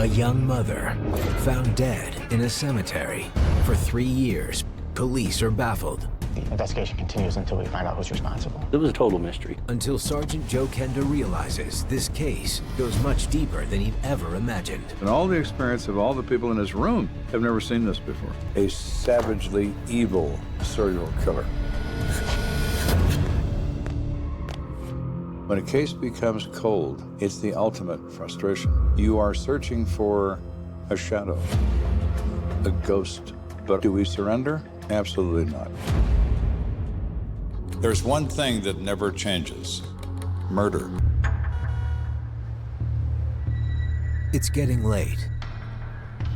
A young mother found dead in a cemetery. For 3 years, police are baffled. The investigation continues until we find out who's responsible. It was a total mystery. Until Sergeant Joe Kenda realizes this case goes much deeper than he'd ever imagined. And all the experience of all the people in this room have never seen this before. A savagely evil serial killer. When a case becomes cold, it's the ultimate frustration. You are searching for a shadow, a ghost. But do we surrender? Absolutely not. There's one thing that never changes: murder. It's getting late,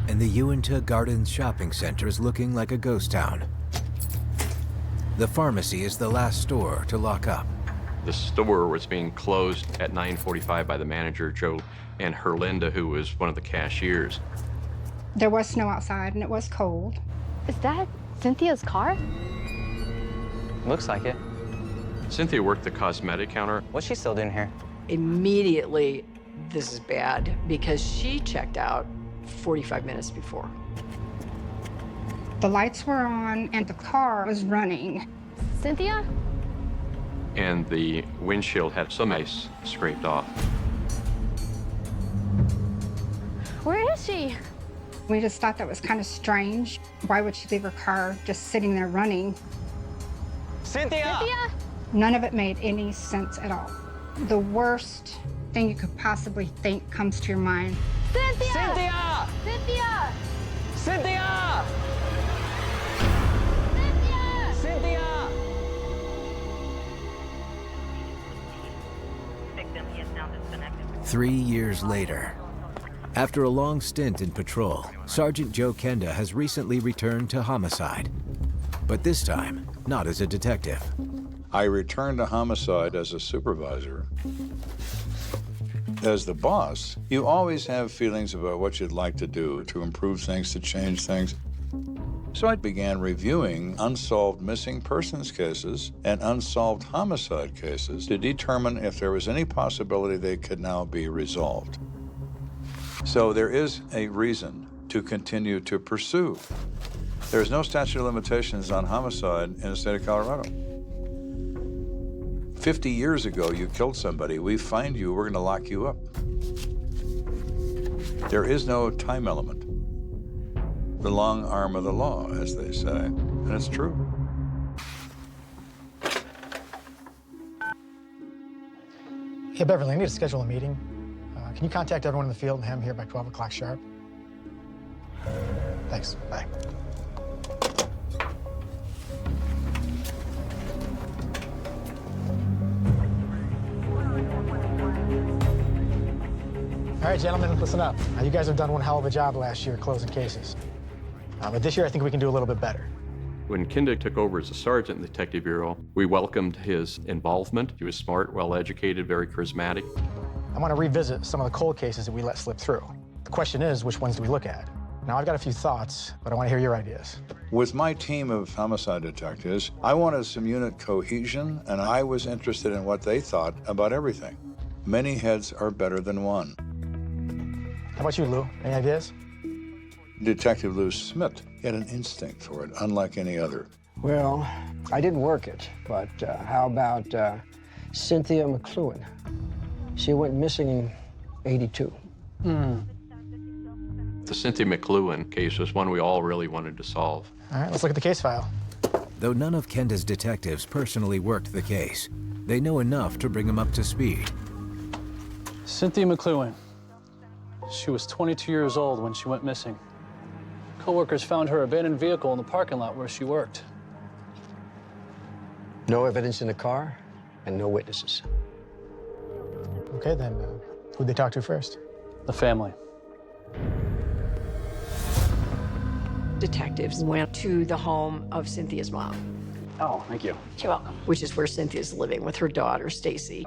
and the Uinta Gardens shopping center is looking like a ghost town. The pharmacy is the last store to lock up. The store was being closed at 9:45 by the manager, Joe, and Herlinda, who was one of the cashiers. There was snow outside, and it was cold. Is that Cynthia's car? Looks like it. Cynthia worked the cosmetic counter. What's she still doing here? Immediately, this is bad, because she checked out 45 minutes before. The lights were on, and the car was running. Cynthia? And the windshield had some ice scraped off. Where is she? We just thought that was kind of strange. Why would she leave her car just sitting there running? Cynthia! Cynthia? None of it made any sense at all. The worst thing you could possibly think comes to your mind. Cynthia! Cynthia! Cynthia! Cynthia! Cynthia! Cynthia! Victim is now disconnected. 3 years later, after a long stint in patrol, Sergeant Joe Kenda has recently returned to Homicide, but this time not as a detective. I returned to Homicide as a supervisor. As the boss, you always have feelings about what you'd like to do, to improve things, to change things. So I began reviewing unsolved missing persons cases and unsolved homicide cases to determine if there was any possibility they could now be resolved. So there is a reason to continue to pursue. There's no statute of limitations on homicide in the state of Colorado. 50 years ago, you killed somebody. We find you, we're going to lock you up. There is no time element. The long arm of the law, as they say, and it's true. Hey, Beverly, I need to schedule a meeting. Can you contact everyone in the field and have them here by 12 o'clock sharp? Thanks. Bye. All right, gentlemen, listen up. You guys have done one hell of a job last year closing cases. But this year, I think we can do a little bit better. When Kenda took over as a sergeant in the Detective Bureau, we welcomed his involvement. He was smart, well-educated, very charismatic. I want to revisit some of the cold cases that we let slip through. The question is, which ones do we look at? Now, I've got a few thoughts, but I want to hear your ideas. With my team of homicide detectives, I wanted some unit cohesion, and I was interested in what they thought about everything. Many heads are better than one. How about you, Lou? Any ideas? Detective Lou Smith had an instinct for it, unlike any other. Well, I didn't work it, but how about Cynthia McLuhan? She went missing in '82. The Cynthia McLuhan case was one we all really wanted to solve. All right, let's look at the case file. Though none of Kenda's detectives personally worked the case, they know enough to bring him up to speed. Cynthia McLuhan. She was 22 years old when she went missing. Coworkers found her abandoned vehicle in the parking lot where she worked. No evidence in the car and no witnesses. Okay, then, who'd they talk to first? The family. Detectives went to the home of Cynthia's mom. Oh, thank you. You're welcome. Which is where Cynthia's living with her daughter, Stacy.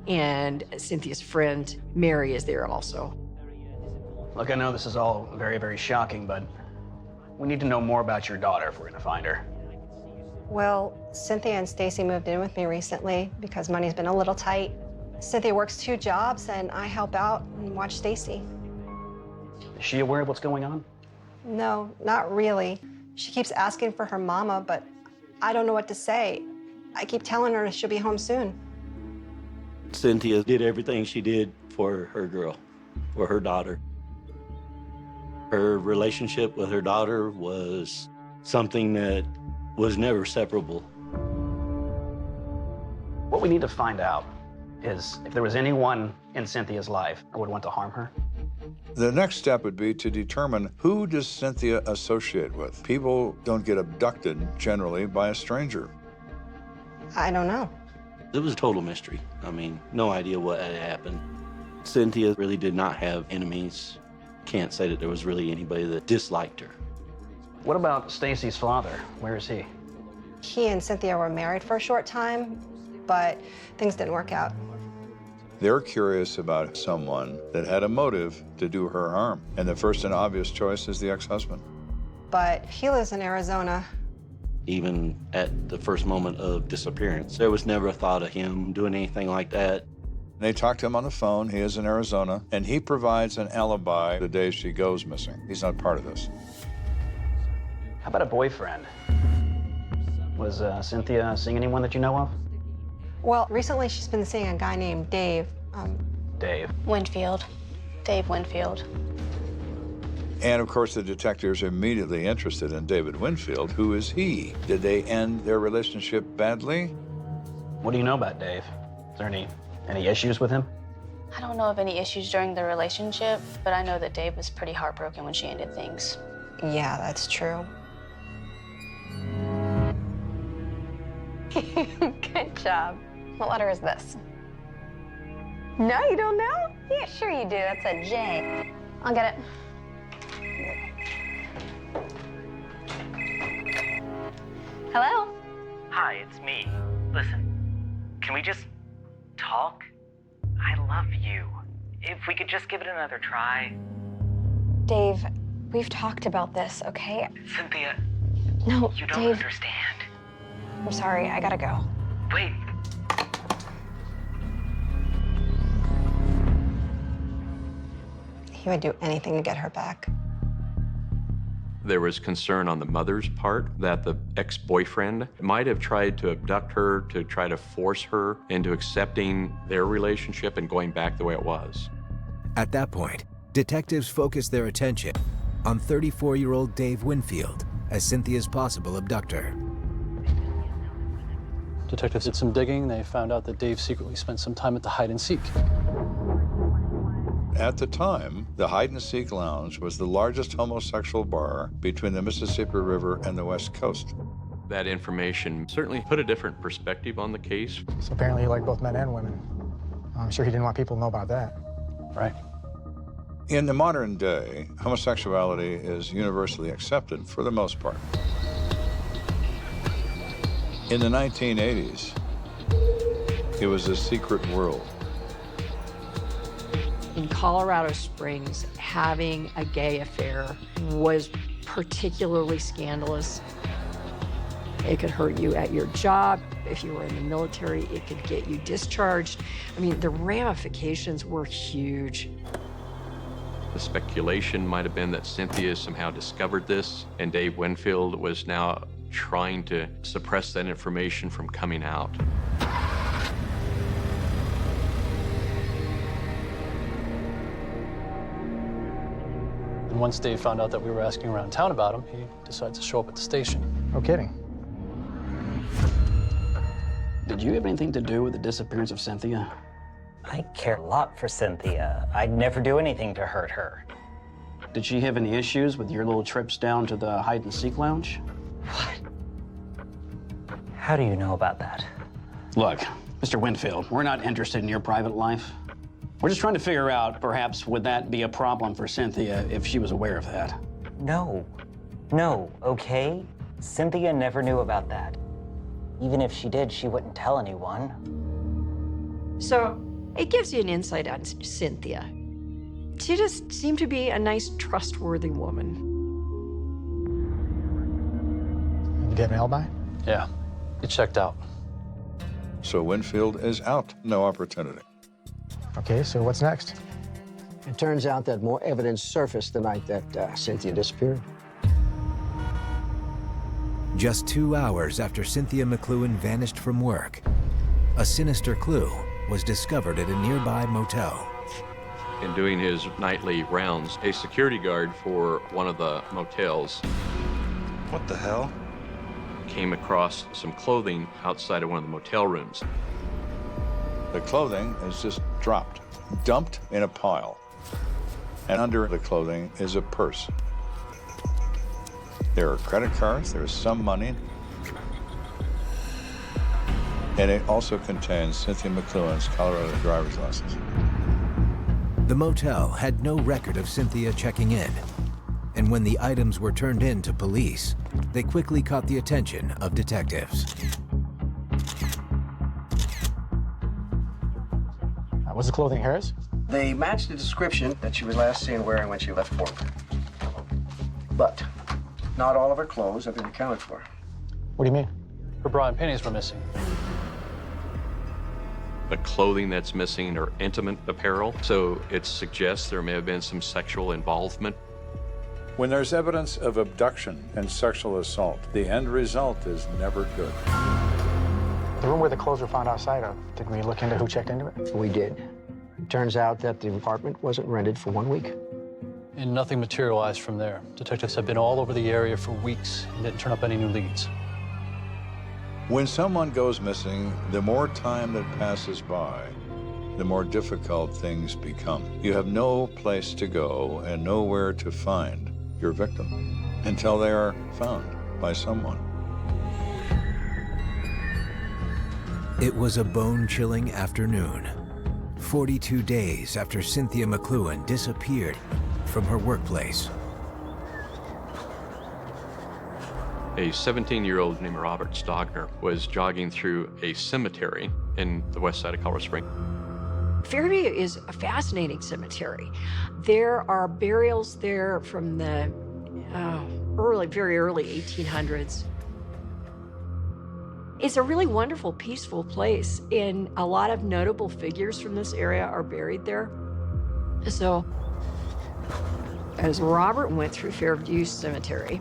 And Cynthia's friend, Mary, is there also. Look, I know this is all very, very shocking, but we need to know more about your daughter if we're gonna find her. Well, Cynthia and Stacy moved in with me recently because money's been a little tight. Cynthia works 2 jobs, and I help out and watch Stacy. Is she aware of what's going on? No, not really. She keeps asking for her mama, but I don't know what to say. I keep telling her she'll be home soon. Cynthia did everything she did for her girl, or her daughter. Her relationship with her daughter was something that was never separable. What we need to find out is if there was anyone in Cynthia's life who would want to harm her. The next step would be to determine who does Cynthia associate with. People don't get abducted generally by a stranger. I don't know. It was a total mystery. I mean, no idea what had happened. Cynthia really did not have enemies. Can't say that there was really anybody that disliked her. What about Stacy's father? Where is he? He and Cynthia were married for a short time, but things didn't work out. They're curious about someone that had a motive to do her harm. And the first and obvious choice is the ex-husband. But he lives in Arizona. Even at the first moment of disappearance, there was never a thought of him doing anything like that. They talk to him on the phone. He is in Arizona, and he provides an alibi the day she goes missing. He's not part of this. How about a boyfriend? Was Cynthia seeing anyone that you know of? Well, recently she's been seeing a guy named Dave. Dave. Winfield. Dave Winfield. And of course, the detectives are immediately interested in David Winfield. Who is he? Did they end their relationship badly? What do you know about Dave? Is there any issues with him? I don't know of any issues during the relationship, but I know that Dave was pretty heartbroken when she ended things. Yeah, that's true. Good job. What letter is this? No, you don't know? Yeah, sure you do. That's a J. I'll get it. Hello? Hi, it's me. Listen, can we just talk? I love you. If we could just give it another try. Dave, we've talked about this, okay? Cynthia, No, you don't Dave. understand. I'm sorry, I gotta go. Wait. He would do anything to get her back. There was concern on the mother's part that the ex-boyfriend might have tried to abduct her to try to force her into accepting their relationship and going back the way it was. At that point, detectives focused their attention on 34-year-old Dave Winfield as Cynthia's possible abductor. Detectives did some digging. They found out that Dave secretly spent some time at the hide and seek. At the time, the Hide and Seek Lounge was the largest homosexual bar between the Mississippi River and the West Coast. That information certainly put a different perspective on the case. So apparently he liked both men and women. I'm sure he didn't want people to know about that. Right. In the modern day, homosexuality is universally accepted for the most part. In the 1980s, it was a secret world. In Colorado Springs, having a gay affair was particularly scandalous. It could hurt you at your job. If you were in the military, it could get you discharged. I mean, the ramifications were huge. The speculation might have been that Cynthia somehow discovered this, and Dave Winfield was now trying to suppress that information from coming out. And once Dave found out that we were asking around town about him, he decided to show up at the station. No kidding. Did you have anything to do with the disappearance of Cynthia? I care a lot for Cynthia. I'd never do anything to hurt her. Did she have any issues with your little trips down to the hide and seek lounge? What? How do you know about that? Look, Mr. Winfield, we're not interested in your private life. We're just trying to figure out, perhaps, would that be a problem for Cynthia if she was aware of that? No, okay? Cynthia never knew about that. Even if she did, she wouldn't tell anyone. So it gives you an insight on Cynthia. She just seemed to be a nice, trustworthy woman. You get an alibi? Yeah, it checked out. So Winfield is out. No opportunity. Okay, so what's next? It turns out that more evidence surfaced the night that Cynthia disappeared. Just 2 hours after Cynthia McLuhan vanished from work, a sinister clue was discovered at a nearby motel. In doing his nightly rounds, a security guard for one of the motels What the hell? came across some clothing outside of one of the motel rooms. The clothing is just dropped, dumped in a pile. And under the clothing is a purse. There are credit cards, there's some money. And it also contains Cynthia McLuhan's Colorado driver's license. The motel had no record of Cynthia checking in, and when the items were turned in to police, they quickly caught the attention of detectives. Was the clothing hers? They matched the description that she was last seen wearing when she left work. But not all of her clothes have been accounted for. What do you mean? Her bra and panties were missing. The clothing that's missing are intimate apparel, so it suggests there may have been some sexual involvement. When there's evidence of abduction and sexual assault, the end result is never good. The room where the clothes were found outside of, did we look into who checked into it? We did. It turns out that the apartment wasn't rented for 1 week. And nothing materialized from there. Detectives have been all over the area for weeks and didn't turn up any new leads. When someone goes missing, the more time that passes by, the more difficult things become. You have no place to go and nowhere to find your victim until they are found by someone. It was a bone-chilling afternoon, 42 days after Cynthia McLuhan disappeared from her workplace. A 17-year-old named Robert Stogner was jogging through a cemetery in the west side of Colorado Springs. Fairview is a fascinating cemetery. There are burials there from the very early 1800s. It's a really wonderful, peaceful place, and a lot of notable figures from this area are buried there. So, as Robert went through Fairview Cemetery,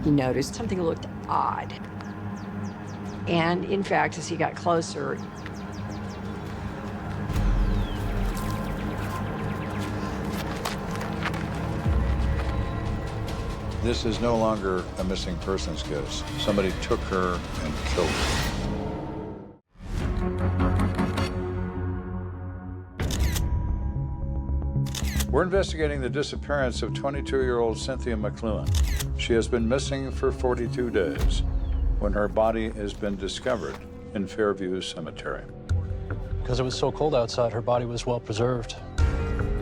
he noticed something looked odd. And in fact, as he got closer, This is no longer a missing persons case. Somebody took her and killed her. We're investigating the disappearance of 22-year-old Cynthia McLuhan. She has been missing for 42 days when her body has been discovered in Fairview Cemetery. Because it was so cold outside, her body was well preserved.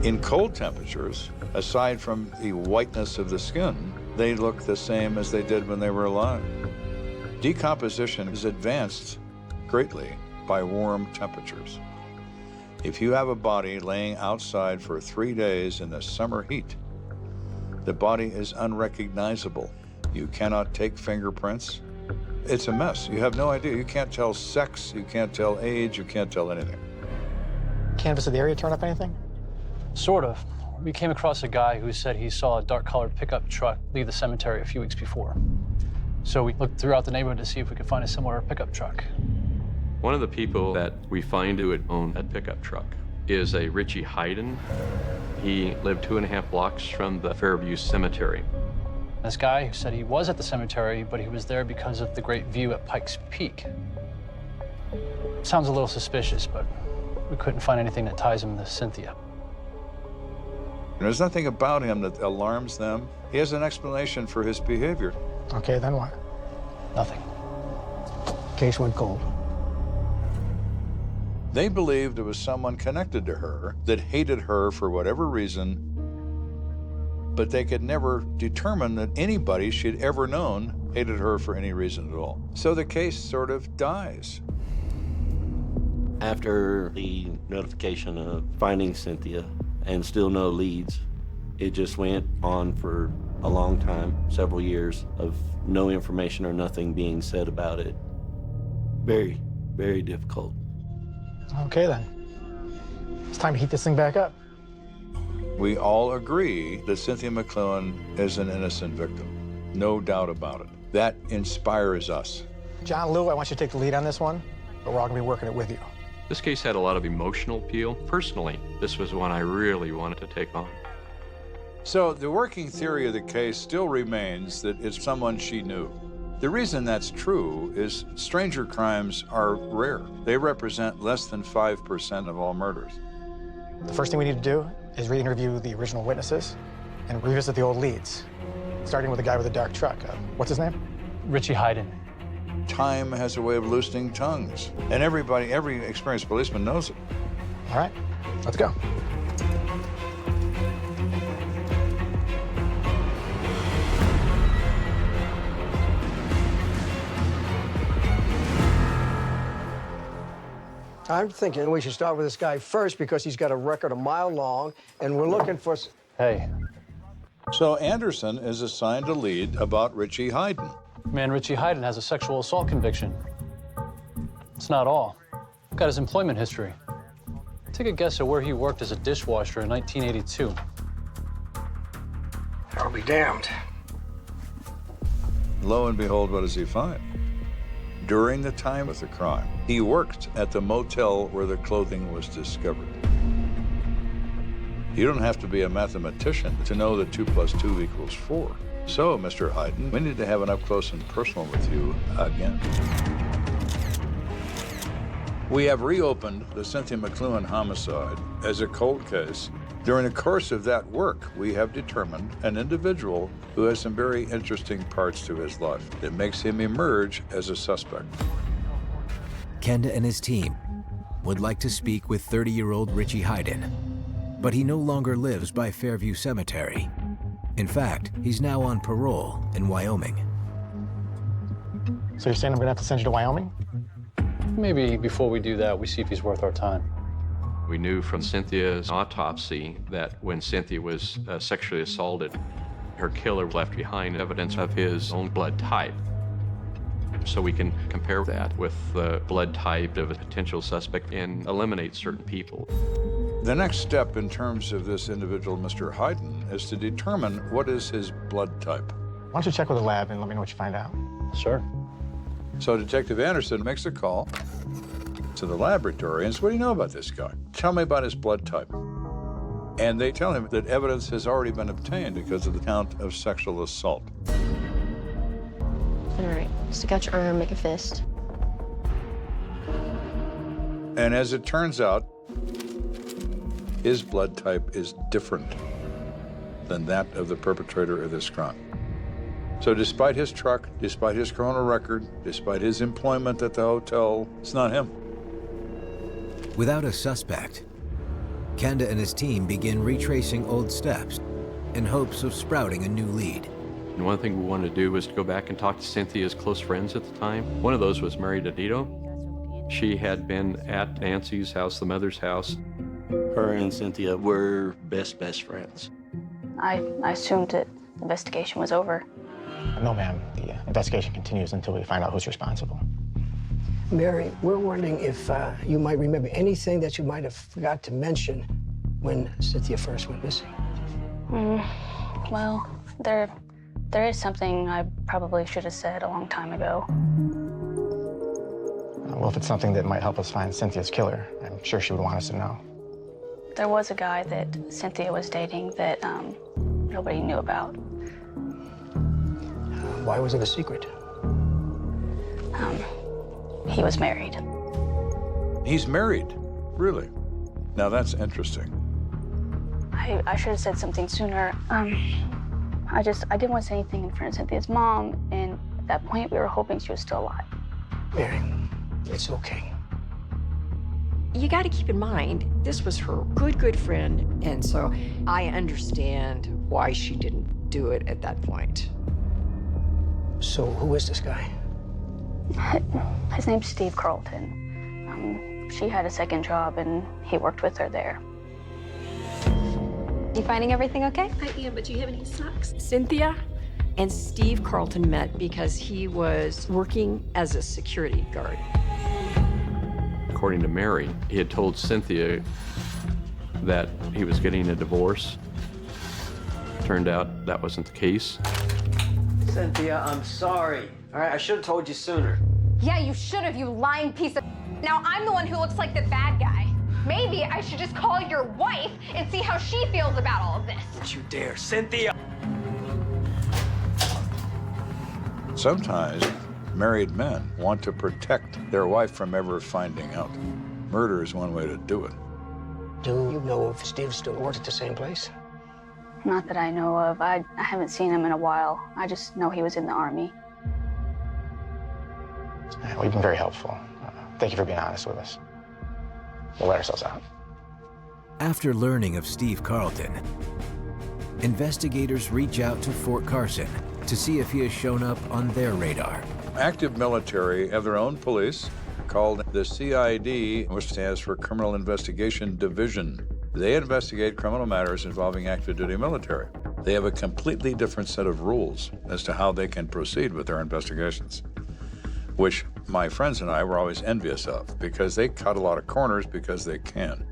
In cold temperatures, aside from the whiteness of the skin, they look the same as they did when they were alive. Decomposition is advanced greatly by warm temperatures. If you have a body laying outside for 3 days in the summer heat, the body is unrecognizable. You cannot take fingerprints. It's a mess. You have no idea. You can't tell sex, you can't tell age, you can't tell anything. Canvas of the area turn up anything? Sort of. We came across a guy who said he saw a dark-colored pickup truck leave the cemetery a few weeks before. So we looked throughout the neighborhood to see if we could find a similar pickup truck. One of the people that we find who would own that pickup truck is a Richie Hayden. He lived 2.5 blocks from the Fairview Cemetery. This guy who said he was at the cemetery, but he was there because of the great view at Pikes Peak. Sounds a little suspicious, but we couldn't find anything that ties him to Cynthia. There's nothing about him that alarms them. He has an explanation for his behavior. Okay, then what? Nothing. Case went cold. They believed it was someone connected to her that hated her for whatever reason, but they could never determine that anybody she'd ever known hated her for any reason at all. So the case sort of dies. After the notification of finding Cynthia and still no leads, it just went on for a long time, several years, of no information or nothing being said about it. Very, very difficult. Okay, then. It's time to heat this thing back up. We all agree that Cynthia McCluen is an innocent victim. No doubt about it. That inspires us. John, Lou, I want you to take the lead on this one, but we're all gonna be working it with you. This case had a lot of emotional appeal. Personally, this was one I really wanted to take on. So the working theory of the case still remains that it's someone she knew. The reason that's true is stranger crimes are rare. They represent less than 5% of all murders. The first thing we need to do is re-interview the original witnesses and revisit the old leads, starting with the guy with the dark truck. What's his name? Richie Hayden. Time has a way of loosening tongues, and every experienced policeman knows it. All right, let's go. I'm thinking we should start with this guy first because he's got a record a mile long, and we're looking for... Hey. So Anderson is assigned a lead about Richie Hayden. Man, Richie Hayden has a sexual assault conviction. It's not all. Got his employment history. Take a guess at where he worked as a dishwasher in 1982. I'll be damned. Lo and behold, what does he find? During the time of the crime, he worked at the motel where the clothing was discovered. You don't have to be a mathematician to know that 2 + 2 = 4. So, Mr. Hayden, we need to have an up-close and personal with you again. We have reopened the Cynthia McCluen homicide as a cold case. During the course of that work, we have determined an individual who has some very interesting parts to his life that makes him emerge as a suspect. Kenda and his team would like to speak with 30-year-old Richie Hayden, but he no longer lives by Fairview Cemetery. In fact, he's now on parole in Wyoming. So you're saying I'm gonna have to send you to Wyoming? Maybe before we do that, we see if he's worth our time. We knew from Cynthia's autopsy that when Cynthia was sexually assaulted, her killer left behind evidence of his own blood type. So we can compare that with the blood type of a potential suspect and eliminate certain people. The next step in terms of this individual, Mr. Hayden, is to determine what is his blood type. Why don't you check with the lab and let me know what you find out? Sure. So Detective Anderson makes a call to the laboratory and says, what do you know about this guy? Tell me about his blood type. And they tell him that evidence has already been obtained because of the count of sexual assault. All right, stick out your arm, make a fist. And as it turns out, his blood type is different than that of the perpetrator of this crime. So despite his truck, despite his criminal record, despite his employment at the hotel, it's not him. Without a suspect, Kenda and his team begin retracing old steps in hopes of sprouting a new lead. And one thing we wanted to do was to go back and talk to Cynthia's close friends at the time. One of those was Mary Dodito. She had been at Nancy's house, the mother's house. Her and Cynthia were best friends. I assumed that the investigation was over. No, ma'am. The investigation continues until we find out who's responsible. Mary, we're wondering if you might remember anything that you might have forgot to mention when Cynthia first went missing. Well, there is something I probably should have said a long time ago. Well, if it's something that might help us find Cynthia's killer, I'm sure she would want us to know. There was a guy that Cynthia was dating that nobody knew about. Why was it a secret? He was married. He's married? Really? Now that's interesting. I should have said something sooner. I didn't want to say anything in front of Cynthia's mom, and at that point we were hoping she was still alive. Mary, it's okay. You got to keep in mind, this was her good friend, and so I understand why she didn't do it at that point. So who is this guy? His name's Steve Carlton. She had a second job, and he worked with her there. You finding everything okay? I am, but do you have any socks? Cynthia and Steve Carlton met because he was working as a security guard. According to Mary, he had told Cynthia that he was getting a divorce. Turned out that wasn't the case. Cynthia, I'm sorry. All right, I should have told you sooner. Yeah, you should have, you lying piece of... Now I'm the one who looks like the bad guy. Maybe I should just call your wife and see how she feels about all of this. Don't you dare, Cynthia! Sometimes married men want to protect their wife from ever finding out. Murder is one way to do it. Do you know if Steve still works at the same place? Not that I know of. I haven't seen him in a while. I just know he was in the Army. Well, you've been very helpful. Thank you for being honest with us. We'll let ourselves out. After learning of Steve Carlton, investigators reach out to Fort Carson to see if he has shown up on their radar. Active military have their own police called the CID, which stands for Criminal Investigation Division. They investigate criminal matters involving active duty military. They have a completely different set of rules as to how they can proceed with their investigations, which my friends and I were always envious of because they cut a lot of corners because they can.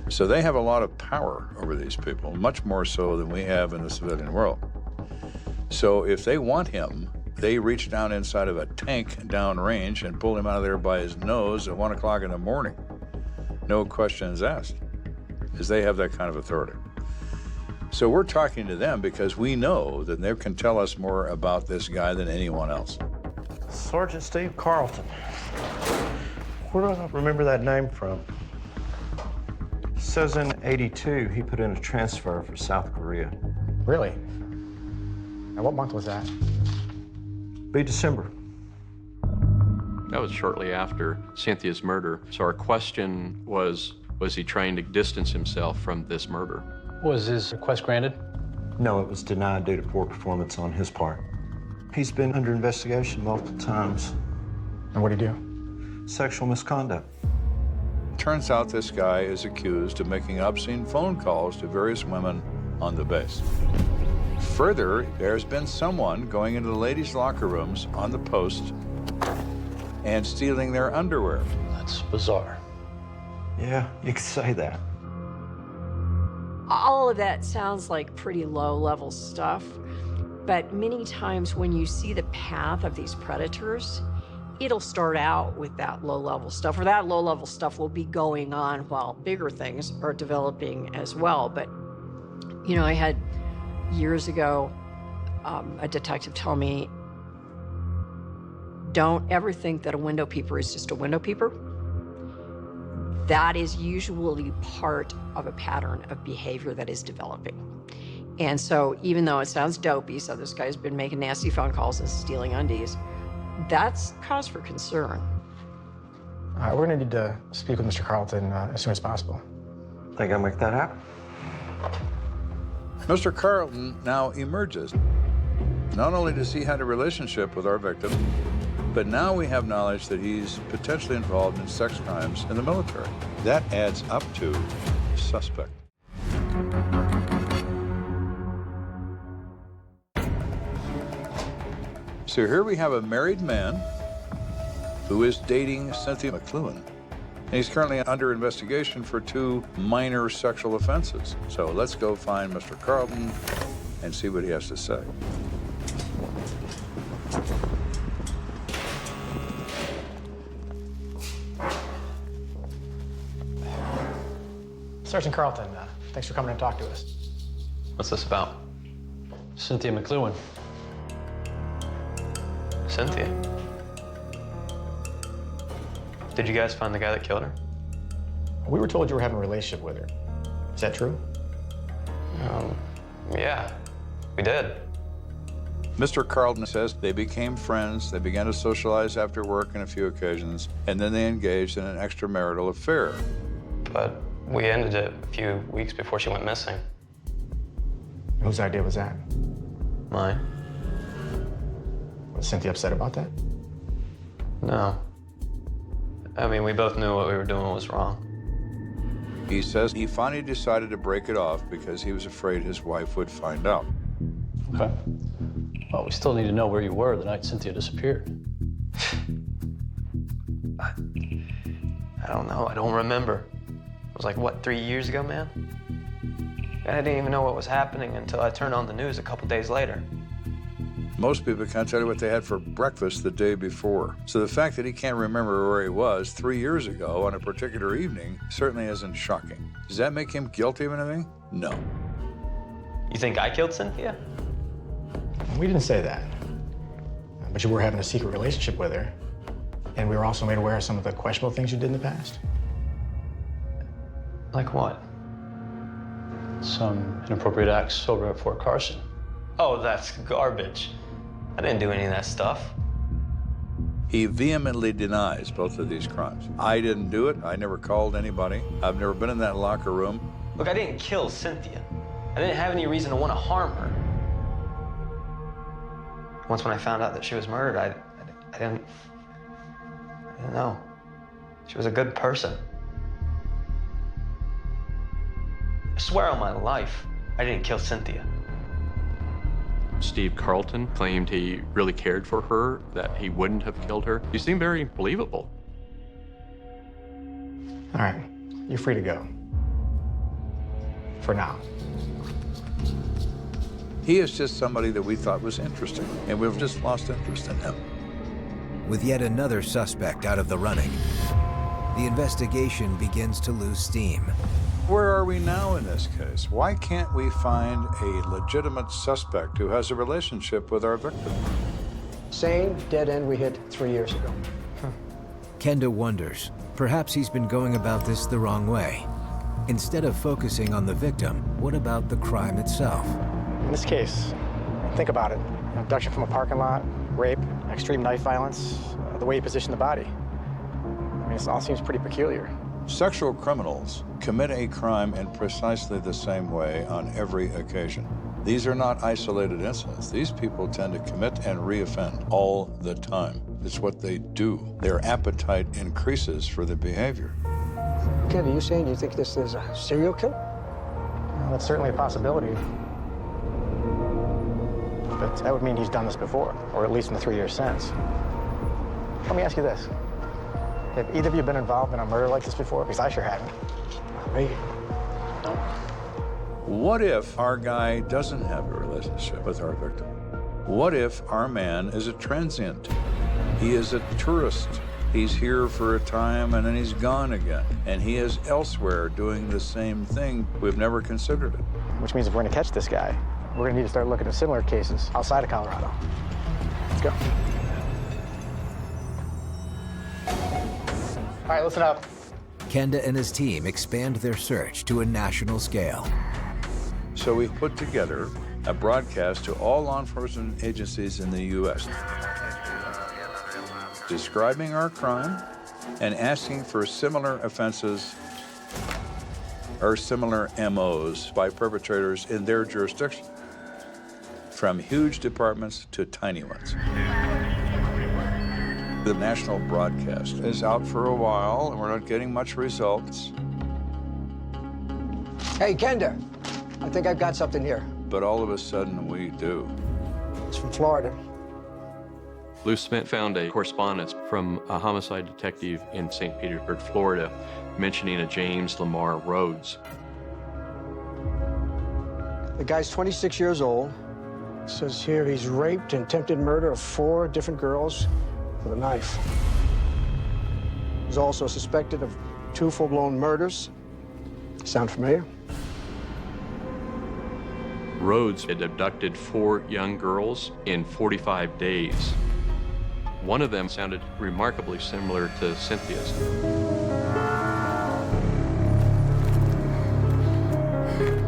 So they have a lot of power over these people, much more so than we have in the civilian world. So if they want him, they reach down inside of a tank downrange and pull him out of there by his nose at 1 o'clock in the morning. No questions asked, because they have that kind of authority. So we're talking to them because we know that they can tell us more about this guy than anyone else. Sergeant Steve Carlton. Where do I remember that name from? It says in '82 he put in a transfer for South Korea. Really? And what month was that? Be December. That was shortly after Cynthia's murder. So our question was he trying to distance himself from this murder? Was his request granted? No, it was denied due to poor performance on his part. He's been under investigation multiple times. And what'd he do? Sexual misconduct. Turns out this guy is accused of making obscene phone calls to various women on the base. Further, there's been someone going into the ladies' locker rooms on the post and stealing their underwear. That's bizarre. Yeah, you could say that. All of that sounds like pretty low-level stuff, but many times when you see the path of these predators, it'll start out with that low-level stuff, or that low-level stuff will be going on while bigger things are developing as well. But, you know, I had years ago a detective tell me, don't ever think that a window peeper is just a window peeper. That is usually part of a pattern of behavior that is developing. And so even though it sounds dopey, so this guy's been making nasty phone calls and stealing undies, that's cause for concern. We're gonna need to speak with Mr. Carlton as soon as possible. Think I'll make that happen? Mr. Carlton now emerges. Not only does he have a relationship with our victim, but now we have knowledge that he's potentially involved in sex crimes in the military. That adds up to suspect. So here we have a married man who is dating Cynthia McLuhan. And he's currently under investigation for 2 minor sexual offenses. So let's go find Mr. Carlton and see what he has to say. Sergeant Carlton, thanks for coming and talking to us. What's this about? Cynthia McLuhan. Cynthia? Did you guys find the guy that killed her? We were told you were having a relationship with her. Is that true? Yeah, we did. Mr. Carlton says they became friends, they began to socialize after work on a few occasions, and then they engaged in an extramarital affair. But we ended it a few weeks before she went missing. Whose idea was that? Mine. Was Cynthia upset about that? No. I mean, we both knew what we were doing was wrong. He says he finally decided to break it off because he was afraid his wife would find out. Okay. Well, we still need to know where you were the night Cynthia disappeared. I don't know. I don't remember. was like, what, 3 years ago, man? I didn't even know what was happening until I turned on the news a couple days later. Most people can't tell you what they had for breakfast the day before. So the fact that he can't remember where he was 3 years ago on a particular evening certainly isn't shocking. Does that make him guilty of anything? No. You think I killed Cynthia? We didn't say that. But you were having a secret relationship with her. And we were also made aware of some of the questionable things you did in the past. Like what? Some inappropriate acts over at Fort Carson. Oh, that's garbage. I didn't do any of that stuff. He vehemently denies both of these crimes. I didn't do it. I never called anybody. I've never been in that locker room. Look, I didn't kill Cynthia. I didn't have any reason to want to harm her. Once when I found out that she was murdered, I didn't know. She was a good person. I swear on my life, I didn't kill Cynthia. Steve Carlton claimed he really cared for her, that he wouldn't have killed her. He seemed very believable. All right, you're free to go. For now. He is just somebody that we thought was interesting, and we've just lost interest in him. With yet another suspect out of the running, the investigation begins to lose steam. Where are we now in this case? Why can't we find a legitimate suspect who has a relationship with our victim? Same dead end we hit 3 years ago. Kenda wonders, perhaps he's been going about this the wrong way. Instead of focusing on the victim, what about the crime itself? In this case, think about it. Abduction from a parking lot, rape, extreme knife violence, the way he positioned the body. I mean, it all seems pretty peculiar. Sexual criminals commit a crime in precisely the same way on every occasion. These are not isolated incidents. These people tend to commit and reoffend all the time. It's what they do. Their appetite increases for the behavior. Kenda, you saying you think this is a serial killer? Well, that's certainly a possibility. But that would mean he's done this before, or at least in the 3 years since. Let me ask you this. Have either of you been involved in a murder like this before? Because I sure haven't. Me? What if our guy doesn't have a relationship with our victim? What if our man is a transient? He is a tourist. He's here for a time and then he's gone again. And he is elsewhere doing the same thing. We've never considered it. Which means if we're gonna catch this guy, we're gonna need to start looking at similar cases outside of Colorado. Let's go. All right, listen up. Kenda and his team expand their search to a national scale. So we put together a broadcast to all law enforcement agencies in the U.S. describing our crime and asking for similar offenses or similar MOs by perpetrators in their jurisdiction, from huge departments to tiny ones. The national broadcast is out for a while, and we're not getting much results. Hey, Kenda, I think I've got something here. But all of a sudden, we do. It's from Florida. Lou Smith found a correspondence from a homicide detective in St. Petersburg, Florida, mentioning a James Lamar Rhodes. The guy's 26 years old. It says here he's raped and attempted murder of 4 different girls with a knife. He's also suspected of 2 full-blown murders. Sound familiar? Rhodes had abducted 4 young girls in 45 days. One of them sounded remarkably similar to Cynthia's.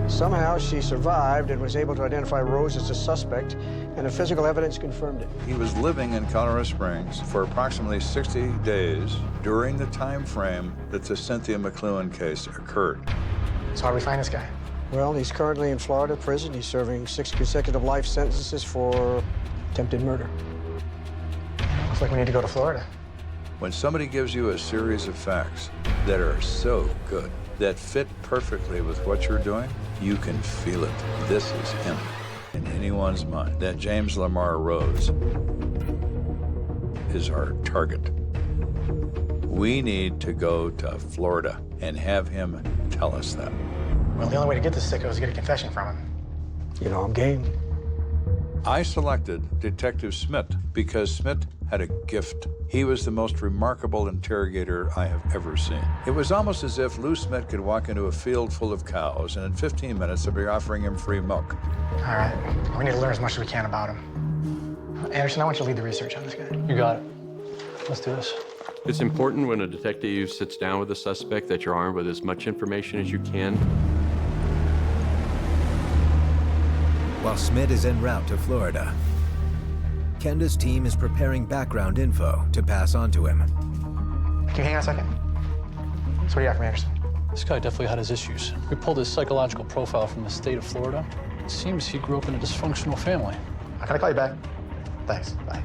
Somehow she survived and was able to identify Rose as a suspect, and the physical evidence confirmed it. He was living in Colorado Springs for approximately 60 days during the time frame that the Cynthia McLuhan case occurred. So how do we find this guy? Well, he's currently in Florida prison. He's serving 6 consecutive life sentences for attempted murder. Looks like we need to go to Florida. When somebody gives you a series of facts that are so good, that fit perfectly with what you're doing, you can feel it. This is him in anyone's mind. That James Lamar Rhodes is our target. We need to go to Florida and have him tell us that. Well, the only way to get this sicko is to get a confession from him. You know, I'm game. I selected Detective Smith because Smith had a gift. He was the most remarkable interrogator I have ever seen. It was almost as if Lou Smith could walk into a field full of cows, and in 15 minutes, they'd be offering him free milk. All right, we need to learn as much as we can about him. Anderson, I want you to lead the research on this guy. You got it. Let's do this. It's important when a detective sits down with a suspect that you're armed with as much information as you can. While Smith is en route to Florida, Kenda's team is preparing background info to pass on to him. Can you hang on a second? So what do you got from Anderson? This guy definitely had his issues. We pulled his psychological profile from the state of Florida. It seems he grew up in a dysfunctional family. Can I call you back? Thanks, bye.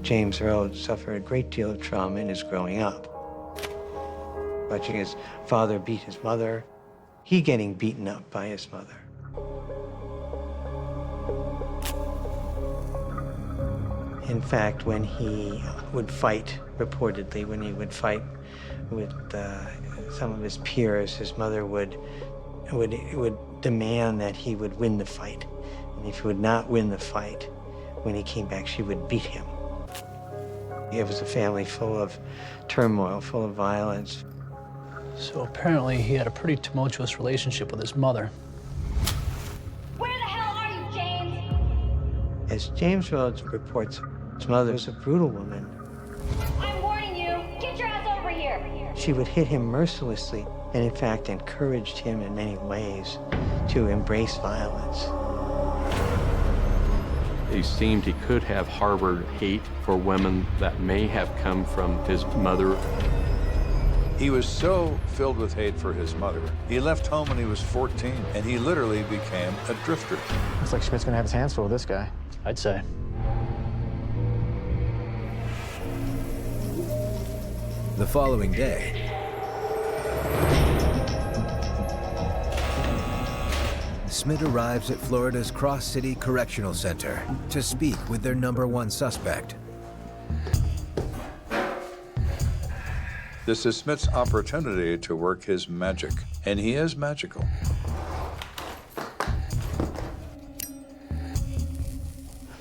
James Rhodes suffered a great deal of trauma in his growing up. Watching his father beat his mother, he getting beaten up by his mother. In fact, when he would fight, reportedly, when he would fight with some of his peers, his mother would demand that he would win the fight. And if he would not win the fight, when he came back, she would beat him. It was a family full of turmoil, full of violence. So apparently he had a pretty tumultuous relationship with his mother. Where the hell are you, James? As James Rhodes reports, his mother was a brutal woman. I'm warning you. Get your ass over here. She would hit him mercilessly and, in fact, encouraged him in many ways to embrace violence. He seemed he could have harbored hate for women that may have come from his mother. He was so filled with hate for his mother, he left home when he was 14, and he literally became a drifter. Looks like Schmidt's gonna have his hands full with this guy. I'd say. The following day, Smith arrives at Florida's Cross City Correctional Center to speak with their #1 suspect. This is Smith's opportunity to work his magic, and he is magical.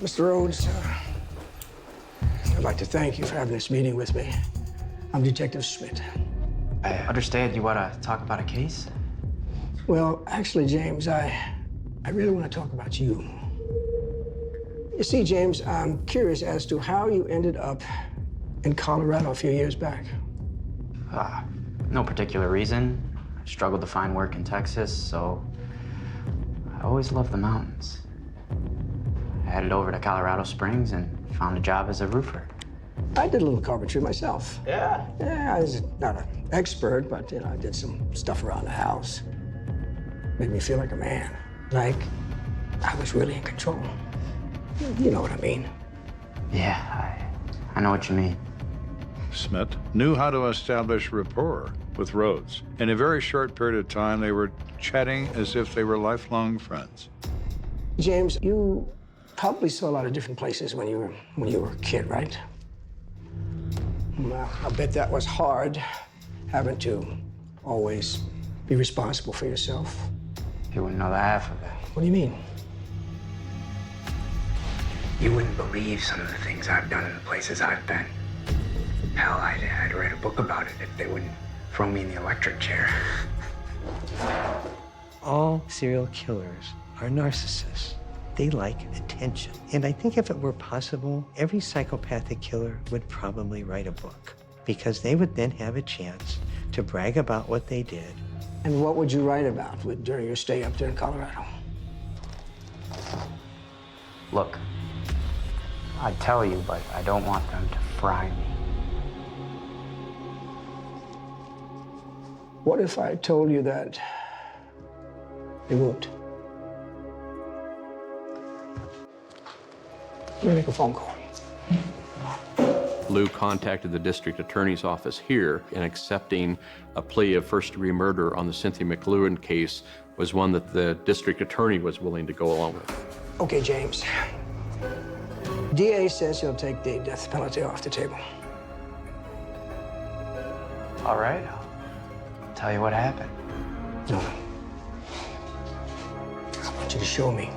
Mr. Rhodes, I'd like to thank you for having this meeting with me. I'm Detective Schmidt. I understand you want to talk about a case? Well, actually, James, I really want to talk about you. You see, James, I'm curious as to how you ended up in Colorado a few years back. No particular reason. I struggled to find work in Texas, so I always loved the mountains. I headed over to Colorado Springs and found a job as a roofer. I did a little carpentry myself. Yeah? Yeah, I was not an expert, but I did some stuff around the house. Made me feel like a man, like I was really in control. You know what I mean? Yeah, I know what you mean. Smith knew how to establish rapport with Rhodes. In a very short period of time, they were chatting as if they were lifelong friends. James, you probably saw a lot of different places when you were a kid, right? Well, I bet that was hard, having to always be responsible for yourself. You wouldn't know the half of it. What do you mean? You wouldn't believe some of the things I've done in the places I've been. Hell, I'd write a book about it if they wouldn't throw me in the electric chair. All serial killers are narcissists. They like attention. And I think if it were possible, every psychopathic killer would probably write a book, because they would then have a chance to brag about what they did. And what would you write about during your stay up there in Colorado? Look, I'd tell you, but I don't want them to fry me. What if I told you that they won't? Let me make a phone call. Lou contacted the district attorney's office here, and accepting a plea of first-degree murder on the Cynthia McLuhan case was one that the district attorney was willing to go along with. Okay, James. DA says he'll take the death penalty off the table. All right, I'll tell you what happened. No. I want you to show me.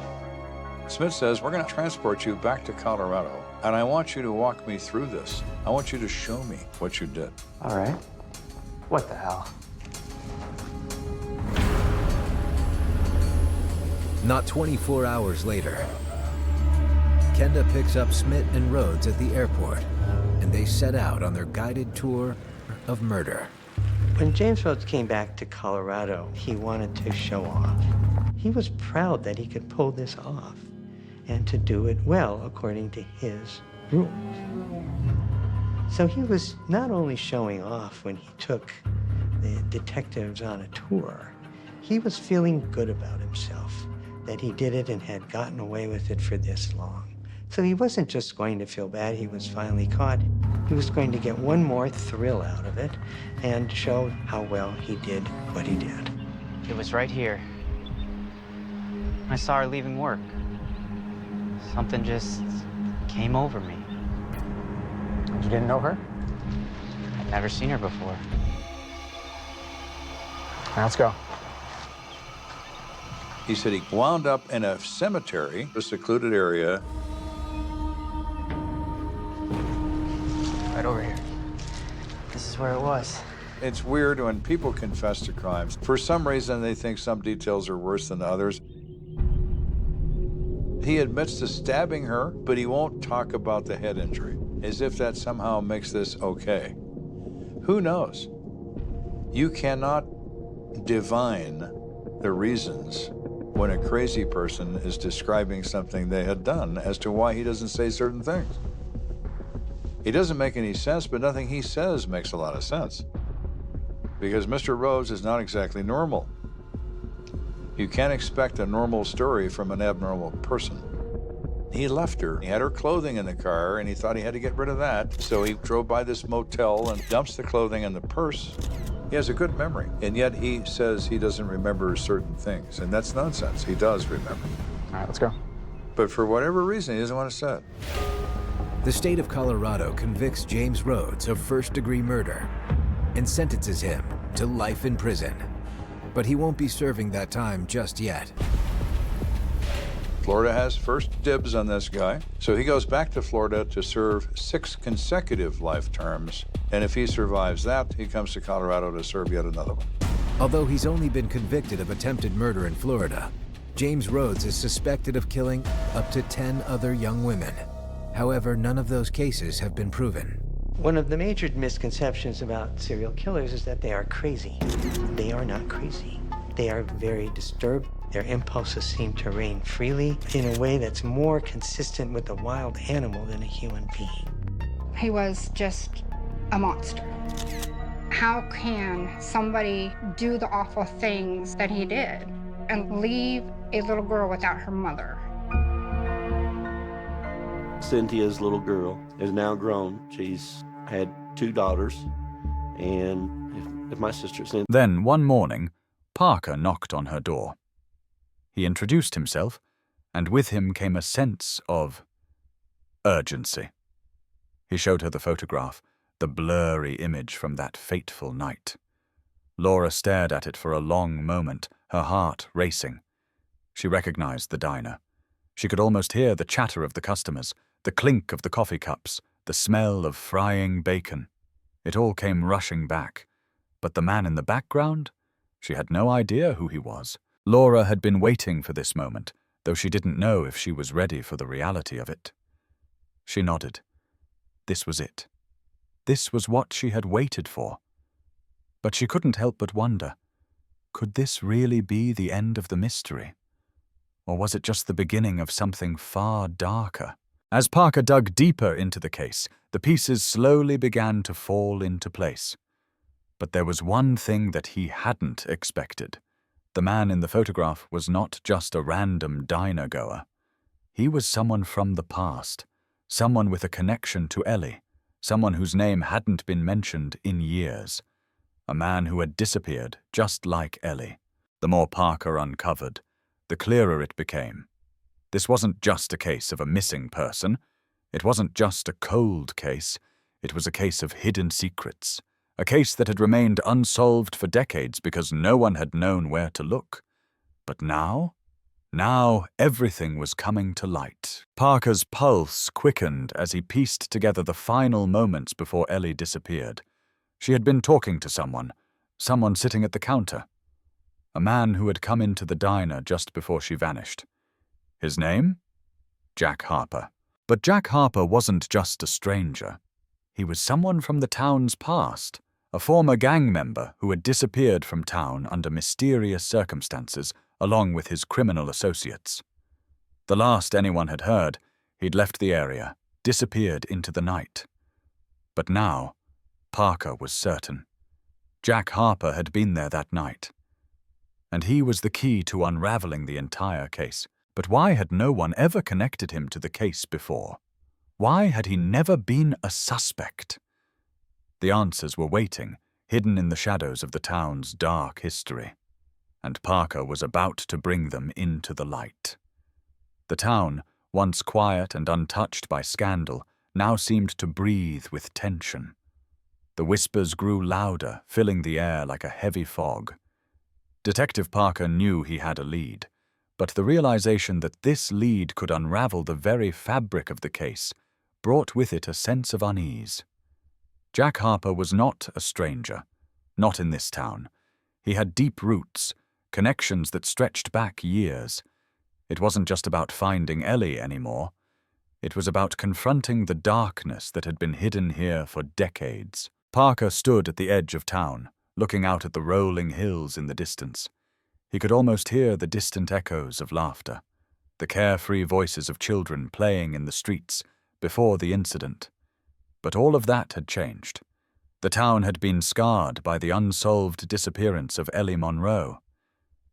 Smith says, we're going to transport you back to Colorado, and I want you to walk me through this. I want you to show me what you did. All right. What the hell? Not 24 hours later, Kenda picks up Smith and Rhodes at the airport, and they set out on their guided tour of murder. When James Rhodes came back to Colorado, he wanted to show off. He was proud that he could pull this off and to do it well according to his rules. So he was not only showing off when he took the detectives on a tour, he was feeling good about himself, that he did it and had gotten away with it for this long. So he wasn't just going to feel bad he was finally caught. He was going to get one more thrill out of it and show how well he did what he did. It was right here. I saw her leaving work. Something just came over me. You didn't know her? I'd never seen her before. Now let's go. He said he wound up in a cemetery, a secluded area. Right over here. This is where it was. It's weird when people confess to crimes. For some reason, they think some details are worse than others. He admits to stabbing her, but he won't talk about the head injury, as if that somehow makes this okay. Who knows? You cannot divine the reasons when a crazy person is describing something they had done as to why he doesn't say certain things. It doesn't make any sense, but nothing he says makes a lot of sense. Because Mr. Rhodes is not exactly normal. You can't expect a normal story from an abnormal person. He left her. He had her clothing in the car, and he thought he had to get rid of that. So he drove by this motel and dumps the clothing in the purse. He has a good memory, and yet he says he doesn't remember certain things, and that's nonsense. He does remember. All right, let's go. But for whatever reason, he doesn't want to say it. The state of Colorado convicts James Rhodes of first-degree murder and sentences him to life in prison. But he won't be serving that time just yet. Florida has first dibs on this guy, so he goes back to Florida to serve 6 consecutive life terms, and if he survives that, he comes to Colorado to serve yet another one. Although he's only been convicted of attempted murder in Florida, James Rhodes is suspected of killing up to 10 other young women. However, none of those cases have been proven. One of the major misconceptions about serial killers is that they are crazy. They are not crazy. They are very disturbed. Their impulses seem to reign freely in a way that's more consistent with a wild animal than a human being. He was just a monster. How can somebody do the awful things that he did and leave a little girl without her mother? Cynthia's little girl is now grown. She's had 2 daughters, and if my sister Cynthia... Then, one morning, Parker knocked on her door. He introduced himself, and with him came a sense of urgency. He showed her the photograph, the blurry image from that fateful night. Laura stared at it for a long moment, her heart racing. She recognized the diner. She could almost hear the chatter of the customers, the clink of the coffee cups, the smell of frying bacon. It all came rushing back. But the man in the background? She had no idea who he was. Laura had been waiting for this moment, though she didn't know if she was ready for the reality of it. She nodded. This was it. This was what she had waited for. But she couldn't help but wonder, could this really be the end of the mystery? Or was it just the beginning of something far darker? As Parker dug deeper into the case, the pieces slowly began to fall into place. But there was one thing that he hadn't expected. The man in the photograph was not just a random diner-goer. He was someone from the past, someone with a connection to Ellie, someone whose name hadn't been mentioned in years, a man who had disappeared just like Ellie. The more Parker uncovered, the clearer it became. This wasn't just a case of a missing person. It wasn't just a cold case, it was a case of hidden secrets, a case that had remained unsolved for decades because no one had known where to look. But now everything was coming to light. Parker's pulse quickened as he pieced together the final moments before Ellie disappeared. She had been talking to someone sitting at the counter. A man who had come into the diner just before she vanished. His name? Jack Harper. But Jack Harper wasn't just a stranger. He was someone from the town's past, a former gang member who had disappeared from town under mysterious circumstances along with his criminal associates. The last anyone had heard, he'd left the area, disappeared into the night. But now, Parker was certain. Jack Harper had been there that night. And he was the key to unraveling the entire case. But why had no one ever connected him to the case before? Why had he never been a suspect? The answers were waiting, hidden in the shadows of the town's dark history. And Parker was about to bring them into the light. The town, once quiet and untouched by scandal, now seemed to breathe with tension. The whispers grew louder, filling the air like a heavy fog. Detective Parker knew he had a lead, but the realization that this lead could unravel the very fabric of the case brought with it a sense of unease. Jack Harper was not a stranger, not in this town. He had deep roots, connections that stretched back years. It wasn't just about finding Ellie anymore. It was about confronting the darkness that had been hidden here for decades. Parker stood at the edge of town, looking out at the rolling hills in the distance. He could almost hear the distant echoes of laughter, the carefree voices of children playing in the streets before the incident. But all of that had changed. The town had been scarred by the unsolved disappearance of Ellie Monroe.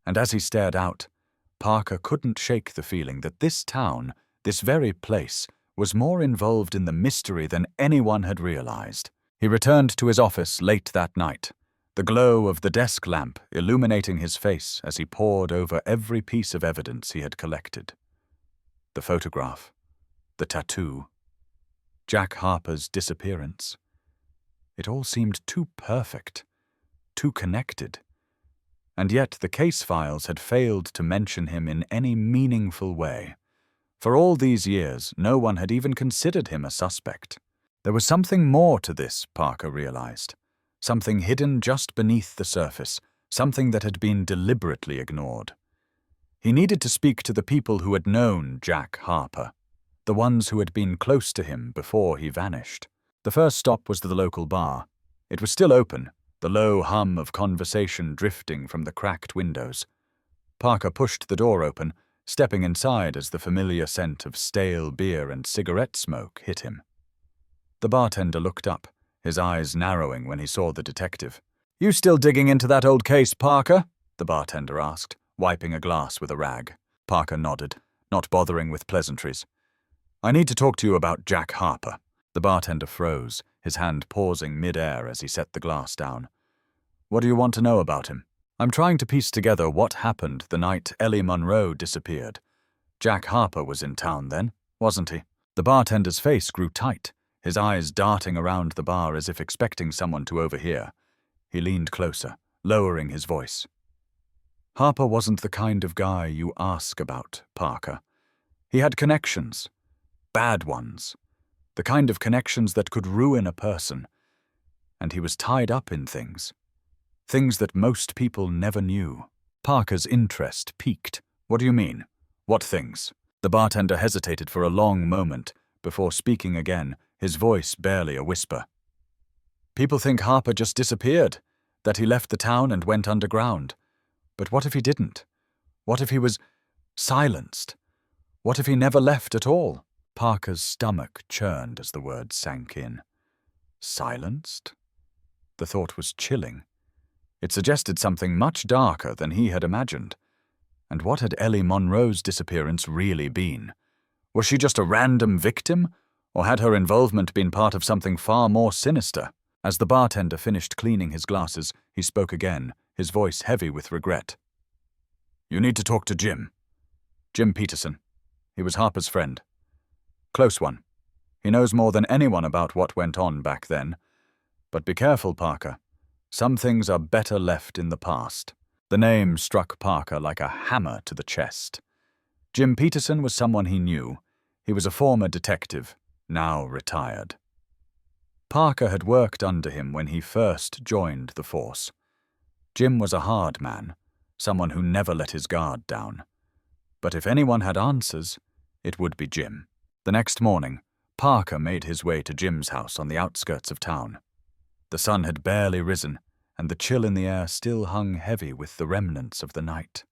And as he stared out, Parker couldn't shake the feeling that this town, this very place, was more involved in the mystery than anyone had realized. He returned to his office late that night, the glow of the desk lamp illuminating his face as he pored over every piece of evidence he had collected. The photograph, the tattoo, Jack Harper's disappearance. It all seemed too perfect, too connected. And yet the case files had failed to mention him in any meaningful way. For all these years, no one had even considered him a suspect. There was something more to this, Parker realized. Something hidden just beneath the surface, something that had been deliberately ignored. He needed to speak to the people who had known Jack Harper, the ones who had been close to him before he vanished. The first stop was the local bar. It was still open, the low hum of conversation drifting from the cracked windows. Parker pushed the door open, stepping inside as the familiar scent of stale beer and cigarette smoke hit him. The bartender looked up, his eyes narrowing when he saw the detective. "You still digging into that old case, Parker?" the bartender asked, wiping a glass with a rag. Parker nodded, not bothering with pleasantries. "I need to talk to you about Jack Harper." The bartender froze, his hand pausing mid-air as he set the glass down. "What do you want to know about him?" "I'm trying to piece together what happened the night Ellie Monroe disappeared. Jack Harper was in town then, wasn't he?" The bartender's face grew tight, his eyes darting around the bar as if expecting someone to overhear. He leaned closer, lowering his voice. "Harper wasn't the kind of guy you ask about, Parker. He had connections. Bad ones. The kind of connections that could ruin a person. And he was tied up in things. Things that most people never knew." Parker's interest piqued. "What do you mean? What things?" The bartender hesitated for a long moment before speaking again, his voice barely a whisper. "People think Harper just disappeared, that he left the town and went underground. But what if he didn't? What if he was silenced? What if he never left at all?" Parker's stomach churned as the words sank in. Silenced? The thought was chilling. It suggested something much darker than he had imagined. And what had Ellie Monroe's disappearance really been? Was she just a random victim, or had her involvement been part of something far more sinister? As the bartender finished cleaning his glasses, he spoke again, his voice heavy with regret. "You need to talk to Jim. Jim Peterson. He was Harper's friend. Close one. He knows more than anyone about what went on back then. But be careful, Parker. Some things are better left in the past. The name struck Parker like a hammer to the chest. Jim Peterson was someone he knew. He was a former detective, now retired. Parker had worked under him when he first joined the force. Jim was a hard man, someone who never let his guard down. But if anyone had answers, it would be Jim. The next morning, Parker made his way to Jim's house on the outskirts of town. The sun had barely risen, and the chill in the air still hung heavy with the remnants of the night.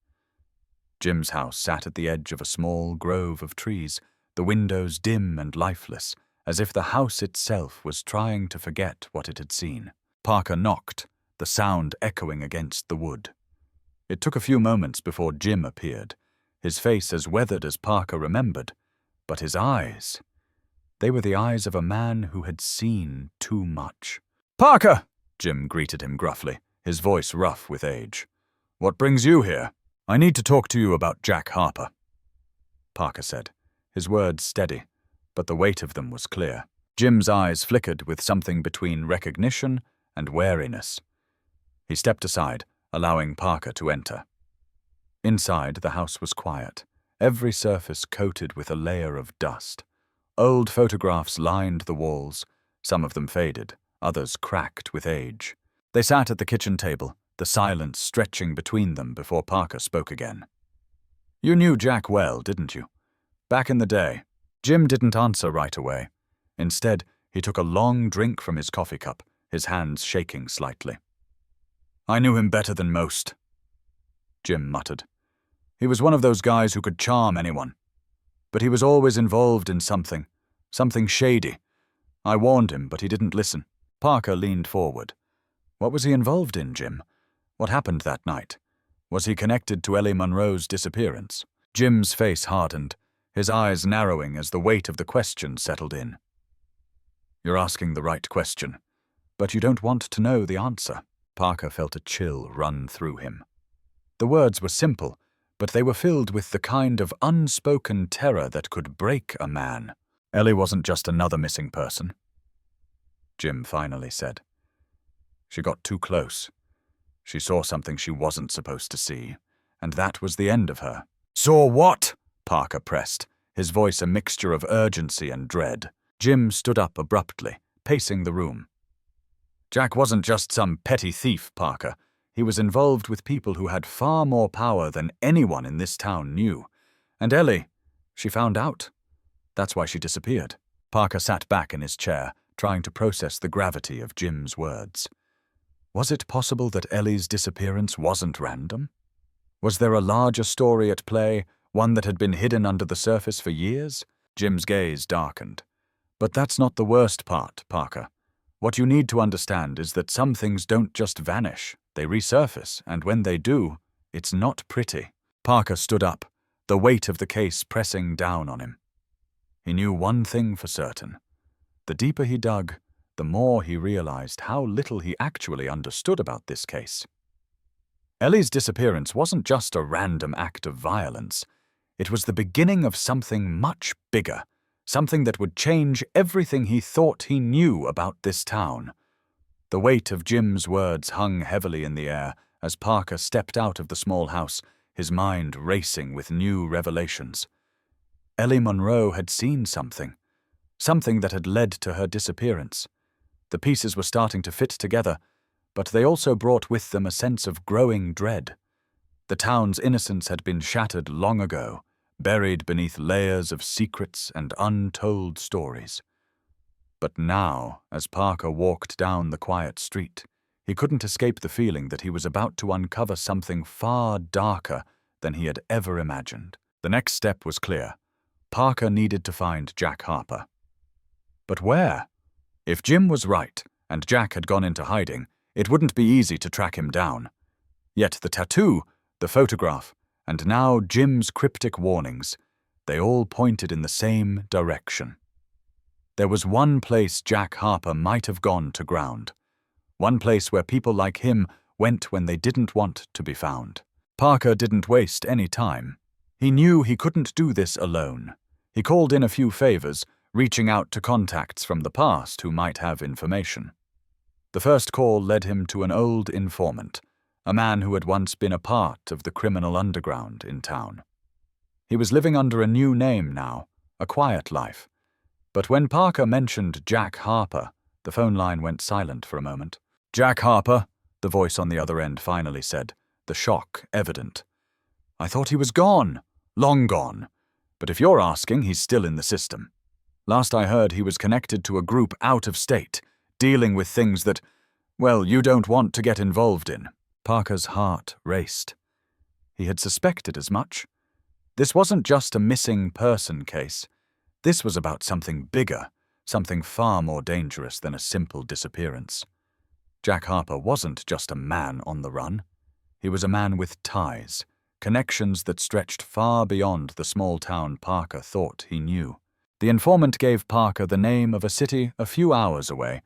Jim's house sat at the edge of a small grove of trees, the windows dim and lifeless, as if the house itself was trying to forget what it had seen. Parker knocked, the sound echoing against the wood. It took a few moments before Jim appeared, his face as weathered as Parker remembered, but his eyes, they were the eyes of a man who had seen too much. "Parker!" Jim greeted him gruffly, his voice rough with age. "What brings you here?" "I need to talk to you about Jack Harper," Parker said, his words steady, but the weight of them was clear. Jim's eyes flickered with something between recognition and wariness. He stepped aside, allowing Parker to enter. Inside, the house was quiet, every surface coated with a layer of dust. Old photographs lined the walls, some of them faded, others cracked with age. They sat at the kitchen table, the silence stretching between them before Parker spoke again. "You knew Jack well, didn't you? Back in the day." Jim didn't answer right away. Instead, he took a long drink from his coffee cup, his hands shaking slightly. "I knew him better than most," Jim muttered. "He was one of those guys who could charm anyone. But he was always involved in something shady. I warned him, but he didn't listen." Parker leaned forward. "What was he involved in, Jim? What happened that night? Was he connected to Ellie Monroe's disappearance?" Jim's face hardened, his eyes narrowing as the weight of the question settled in. "You're asking the right question, but you don't want to know the answer." Parker felt a chill run through him. The words were simple, but they were filled with the kind of unspoken terror that could break a man. "Ellie wasn't just another missing person," Jim finally said. "She got too close. She saw something she wasn't supposed to see, and that was the end of her." "Saw what?" Parker pressed, his voice a mixture of urgency and dread. Jim stood up abruptly, pacing the room. "Jack wasn't just some petty thief, Parker. He was involved with people who had far more power than anyone in this town knew. And Ellie, she found out. That's why she disappeared." Parker sat back in his chair, trying to process the gravity of Jim's words. Was it possible that Ellie's disappearance wasn't random? Was there a larger story at play, one that had been hidden under the surface for years? Jim's gaze darkened. "But that's not the worst part, Parker. What you need to understand is that some things don't just vanish. They resurface, and when they do, it's not pretty." Parker stood up, the weight of the case pressing down on him. He knew one thing for certain. The deeper he dug, the more he realized how little he actually understood about this case. Ellie's disappearance wasn't just a random act of violence. It was the beginning of something much bigger, something that would change everything he thought he knew about this town. The weight of Jim's words hung heavily in the air as Parker stepped out of the small house, his mind racing with new revelations. Ellie Monroe had seen something that had led to her disappearance. The pieces were starting to fit together, but they also brought with them a sense of growing dread. The town's innocence had been shattered long ago, buried beneath layers of secrets and untold stories. But now, as Parker walked down the quiet street, he couldn't escape the feeling that he was about to uncover something far darker than he had ever imagined. The next step was clear. Parker needed to find Jack Harper. But where? If Jim was right, and Jack had gone into hiding, it wouldn't be easy to track him down. Yet the tattoo, the photograph, and now Jim's cryptic warnings, they all pointed in the same direction. There was one place Jack Harper might have gone to ground. One place where people like him went when they didn't want to be found. Parker didn't waste any time. He knew he couldn't do this alone. He called in a few favors, reaching out to contacts from the past who might have information. The first call led him to an old informant, a man who had once been a part of the criminal underground in town. He was living under a new name now, a quiet life. But when Parker mentioned Jack Harper, the phone line went silent for a moment. "Jack Harper," the voice on the other end finally said, the shock evident. "I thought he was gone, long gone. But if you're asking, he's still in the system. Last I heard, he was connected to a group out of state, dealing with things that, well, you don't want to get involved in." Parker's heart raced. He had suspected as much. This wasn't just a missing person case. This was about something bigger, something far more dangerous than a simple disappearance. Jack Harper wasn't just a man on the run. He was a man with ties, connections that stretched far beyond the small town Parker thought he knew. The informant gave Parker the name of a city a few hours away,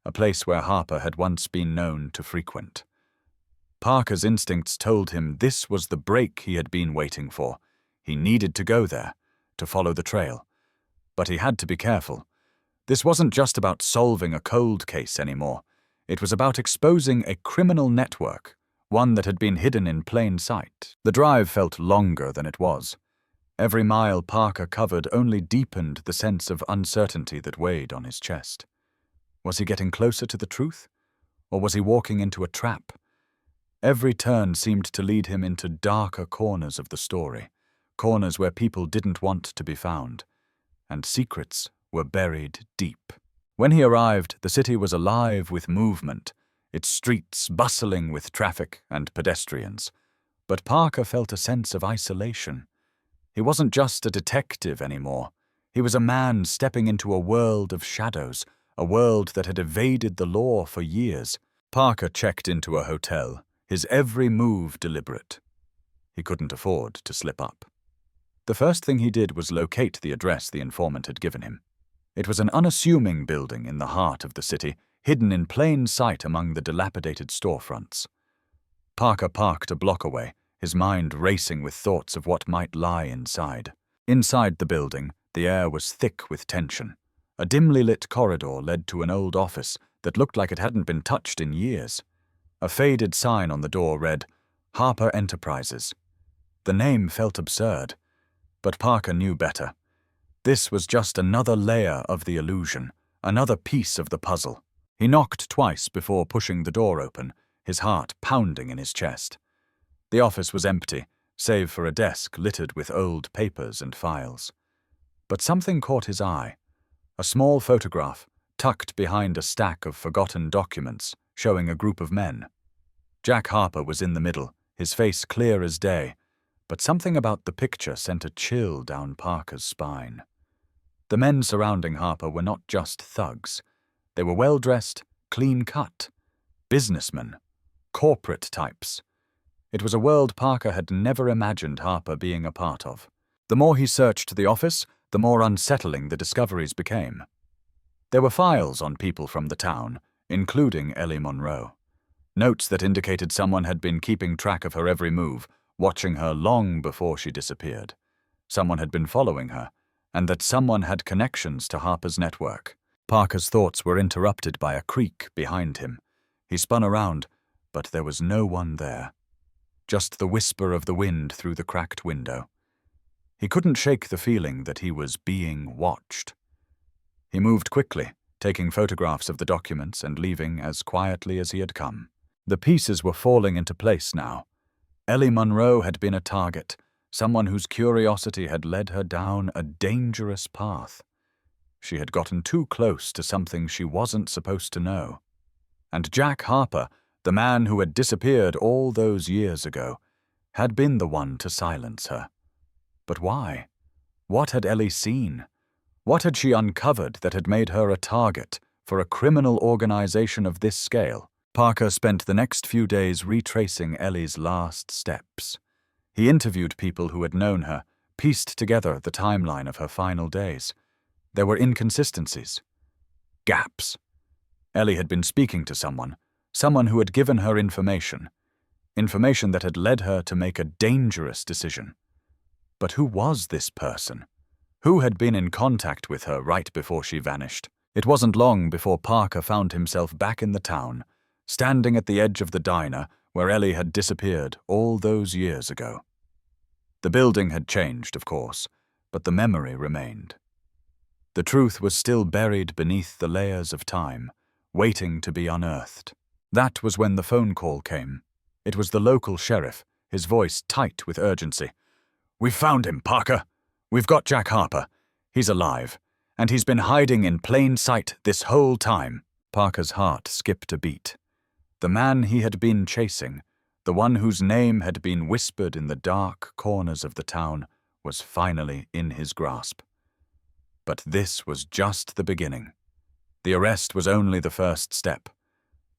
a place where Harper had once been known to frequent. Parker's instincts told him this was the break he had been waiting for. He needed to go there, to follow the trail. But he had to be careful. This wasn't just about solving a cold case anymore. It was about exposing a criminal network, one that had been hidden in plain sight. The drive felt longer than it was. Every mile Parker covered only deepened the sense of uncertainty that weighed on his chest. Was he getting closer to the truth? Or was he walking into a trap? Every turn seemed to lead him into darker corners of the story, corners where people didn't want to be found, and secrets were buried deep. When he arrived, the city was alive with movement, its streets bustling with traffic and pedestrians. But Parker felt a sense of isolation. He wasn't just a detective anymore. He was a man stepping into a world of shadows, a world that had evaded the law for years. Parker checked into a hotel, his every move deliberate. He couldn't afford to slip up. The first thing he did was locate the address the informant had given him. It was an unassuming building in the heart of the city, hidden in plain sight among the dilapidated storefronts. Parker parked a block away, his mind racing with thoughts of what might lie inside. Inside the building, the air was thick with tension. A dimly lit corridor led to an old office that looked like it hadn't been touched in years. A faded sign on the door read, "Harper Enterprises." The name felt absurd, but Parker knew better. This was just another layer of the illusion, another piece of the puzzle. He knocked twice before pushing the door open, his heart pounding in his chest. The office was empty, save for a desk littered with old papers and files. But something caught his eye. A small photograph, tucked behind a stack of forgotten documents, showing a group of men. Jack Harper was in the middle, his face clear as day, but something about the picture sent a chill down Parker's spine. The men surrounding Harper were not just thugs. They were well-dressed, clean-cut, businessmen, corporate types. It was a world Parker had never imagined Harper being a part of. The more he searched the office, the more unsettling the discoveries became. There were files on people from the town, including Ellie Monroe. Notes that indicated someone had been keeping track of her every move, watching her long before she disappeared. Someone had been following her, and that someone had connections to Harper's network. Parker's thoughts were interrupted by a creak behind him. He spun around, but there was no one there. Just the whisper of the wind through the cracked window. He couldn't shake the feeling that he was being watched. He moved quickly, taking photographs of the documents and leaving as quietly as he had come. The pieces were falling into place now. Ellie Monroe had been a target, someone whose curiosity had led her down a dangerous path. She had gotten too close to something she wasn't supposed to know. And Jack Harper, the man who had disappeared all those years ago, had been the one to silence her. But why? What had Ellie seen? What had she uncovered that had made her a target for a criminal organization of this scale? Parker spent the next few days retracing Ellie's last steps. He interviewed people who had known her, pieced together the timeline of her final days. There were inconsistencies, gaps. Ellie had been speaking to someone who had given her information that had led her to make a dangerous decision. But who was this person? Who had been in contact with her right before she vanished? It wasn't long before Parker found himself back in the town, standing at the edge of the diner where Ellie had disappeared all those years ago. The building had changed, of course, but the memory remained. The truth was still buried beneath the layers of time, waiting to be unearthed. That was when the phone call came. It was the local sheriff, his voice tight with urgency. "We've found him, Parker. We've got Jack Harper. He's alive, and he's been hiding in plain sight this whole time." Parker's heart skipped a beat. The man he had been chasing, the one whose name had been whispered in the dark corners of the town, was finally in his grasp. But this was just the beginning. The arrest was only the first step.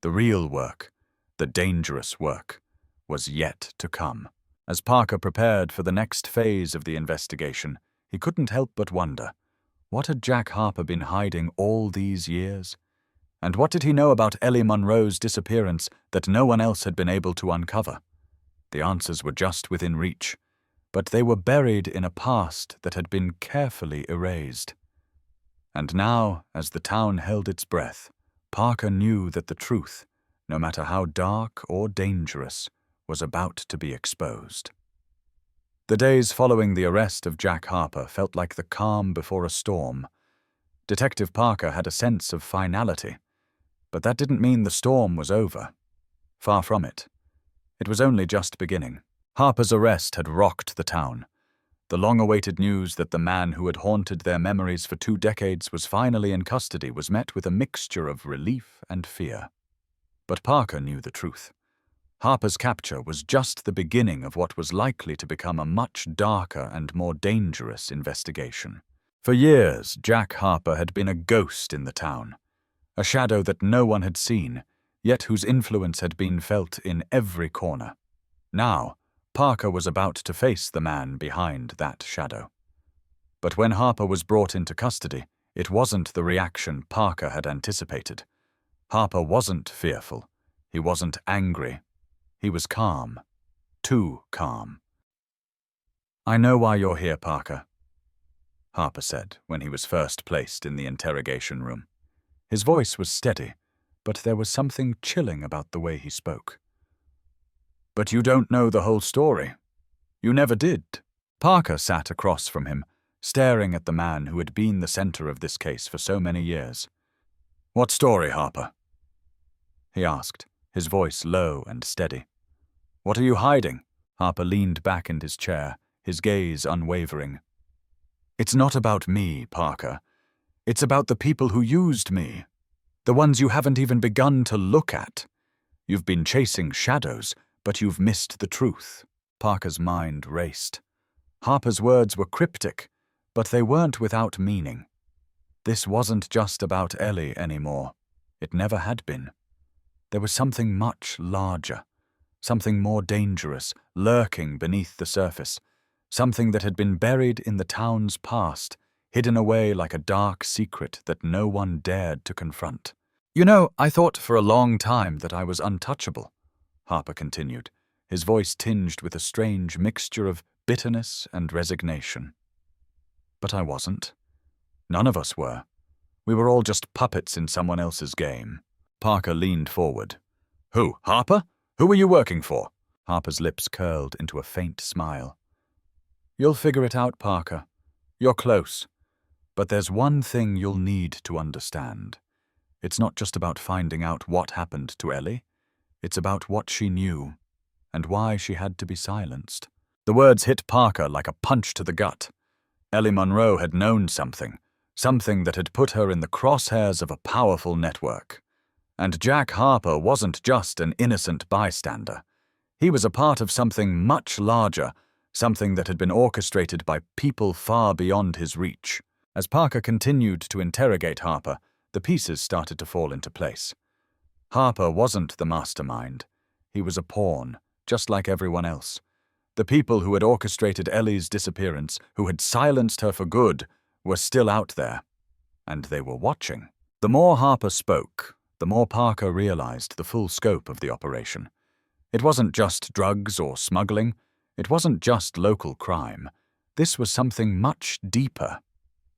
The real work, the dangerous work, was yet to come. As Parker prepared for the next phase of the investigation, he couldn't help but wonder, what had Jack Harper been hiding all these years? And what did he know about Ellie Monroe's disappearance that no one else had been able to uncover? The answers were just within reach, but they were buried in a past that had been carefully erased. And now, as the town held its breath, Parker knew that the truth, no matter how dark or dangerous, was about to be exposed. The days following the arrest of Jack Harper felt like the calm before a storm. Detective Parker had a sense of finality, but that didn't mean the storm was over. Far from it. It was only just beginning. Harper's arrest had rocked the town. The long-awaited news that the man who had haunted their memories for 2 decades was finally in custody was met with a mixture of relief and fear. But Parker knew the truth. Harper's capture was just the beginning of what was likely to become a much darker and more dangerous investigation. For years, Jack Harper had been a ghost in the town, a shadow that no one had seen, yet whose influence had been felt in every corner. Now, Parker was about to face the man behind that shadow. But when Harper was brought into custody, it wasn't the reaction Parker had anticipated. Harper wasn't fearful. He wasn't angry. He was calm. Too calm. "I know why you're here, Parker," Harper said when he was first placed in the interrogation room. His voice was steady, but there was something chilling about the way he spoke. "But you don't know the whole story. You never did." Parker sat across from him, staring at the man who had been the center of this case for so many years. "What story, Harper?" he asked, his voice low and steady. "What are you hiding?" Harper leaned back in his chair, his gaze unwavering. "It's not about me, Parker. It's about the people who used me. The ones you haven't even begun to look at. You've been chasing shadows, but you've missed the truth." Parker's mind raced. Harper's words were cryptic, but they weren't without meaning. This wasn't just about Ellie anymore. It never had been. There was something much larger, something more dangerous, lurking beneath the surface, something that had been buried in the town's past, hidden away like a dark secret that no one dared to confront. "You know, I thought for a long time that I was untouchable," Harper continued, his voice tinged with a strange mixture of bitterness and resignation. "But I wasn't. None of us were. We were all just puppets in someone else's game." Parker leaned forward. "Who, Harper? Who were you working for?" Harper's lips curled into a faint smile. "You'll figure it out, Parker. You're close. But there's one thing you'll need to understand. It's not just about finding out what happened to Ellie. It's about what she knew, and why she had to be silenced." The words hit Parker like a punch to the gut. Ellie Monroe had known something that had put her in the crosshairs of a powerful network. And Jack Harper wasn't just an innocent bystander. He was a part of something much larger, something that had been orchestrated by people far beyond his reach. As Parker continued to interrogate Harper, the pieces started to fall into place. Harper wasn't the mastermind. He was a pawn, just like everyone else. The people who had orchestrated Ellie's disappearance, who had silenced her for good, were still out there. And they were watching. The more Harper spoke, the more Parker realized the full scope of the operation. It wasn't just drugs or smuggling. It wasn't just local crime. This was something much deeper.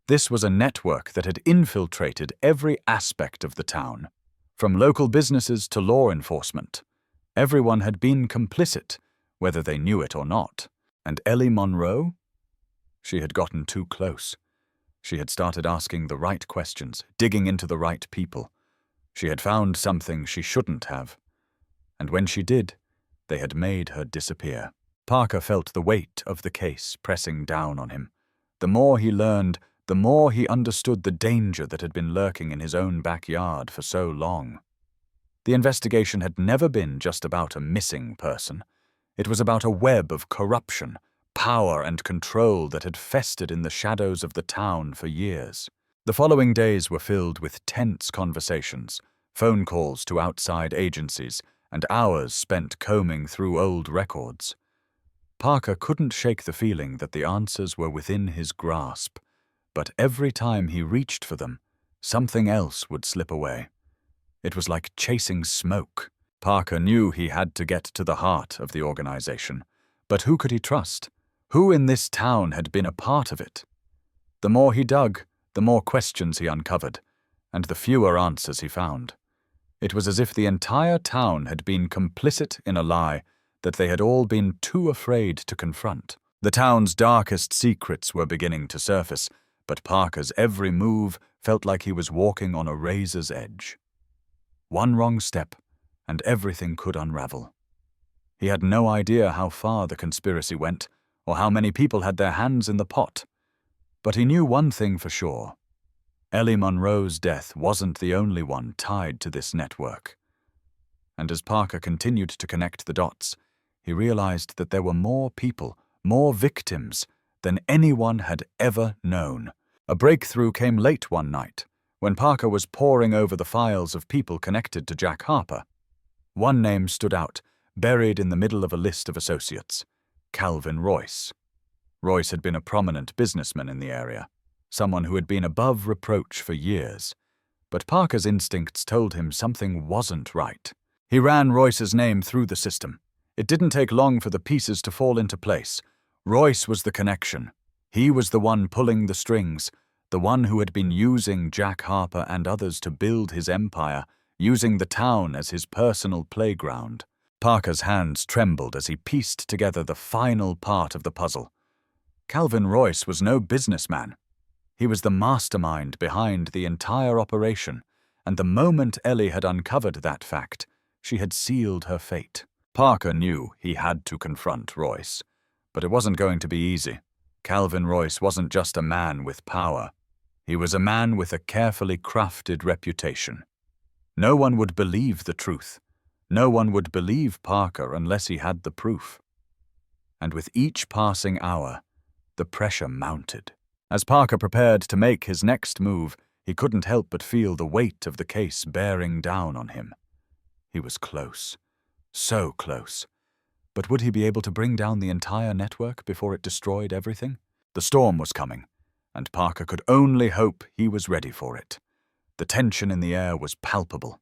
This was a network that had infiltrated every aspect of the town, from local businesses to law enforcement. Everyone had been complicit, whether they knew it or not. And Ellie Monroe? She had gotten too close. She had started asking the right questions, digging into the right people. She had found something she shouldn't have. And when she did, they had made her disappear. Parker felt the weight of the case pressing down on him. The more he learned, the more he understood the danger that had been lurking in his own backyard for so long. The investigation had never been just about a missing person. It was about a web of corruption, power, and control that had festered in the shadows of the town for years. The following days were filled with tense conversations, phone calls to outside agencies, and hours spent combing through old records. Parker couldn't shake the feeling that the answers were within his grasp, but every time he reached for them, something else would slip away. It was like chasing smoke. Parker knew he had to get to the heart of the organization, but who could he trust? Who in this town had been a part of it? The more he dug, the more questions he uncovered, and the fewer answers he found. It was as if the entire town had been complicit in a lie that they had all been too afraid to confront. The town's darkest secrets were beginning to surface, but Parker's every move felt like he was walking on a razor's edge. One wrong step, and everything could unravel. He had no idea how far the conspiracy went, or how many people had their hands in the pot. But he knew one thing for sure. Ellie Monroe's death wasn't the only one tied to this network. And as Parker continued to connect the dots, he realized that there were more people, more victims, than anyone had ever known. A breakthrough came late one night, when Parker was poring over the files of people connected to Jack Harper. One name stood out, buried in the middle of a list of associates: Calvin Royce. Royce had been a prominent businessman in the area, someone who had been above reproach for years. But Parker's instincts told him something wasn't right. He ran Royce's name through the system. It didn't take long for the pieces to fall into place. Royce was the connection. He was the one pulling the strings, the one who had been using Jack Harper and others to build his empire, using the town as his personal playground. Parker's hands trembled as he pieced together the final part of the puzzle. Calvin Royce was no businessman. He was the mastermind behind the entire operation, and the moment Ellie had uncovered that fact, she had sealed her fate. Parker knew he had to confront Royce, but it wasn't going to be easy. Calvin Royce wasn't just a man with power. He was a man with a carefully crafted reputation. No one would believe the truth. No one would believe Parker unless he had the proof. And with each passing hour, the pressure mounted. As Parker prepared to make his next move, he couldn't help but feel the weight of the case bearing down on him. He was close. So close. But would he be able to bring down the entire network before it destroyed everything? The storm was coming, and Parker could only hope he was ready for it. The tension in the air was palpable.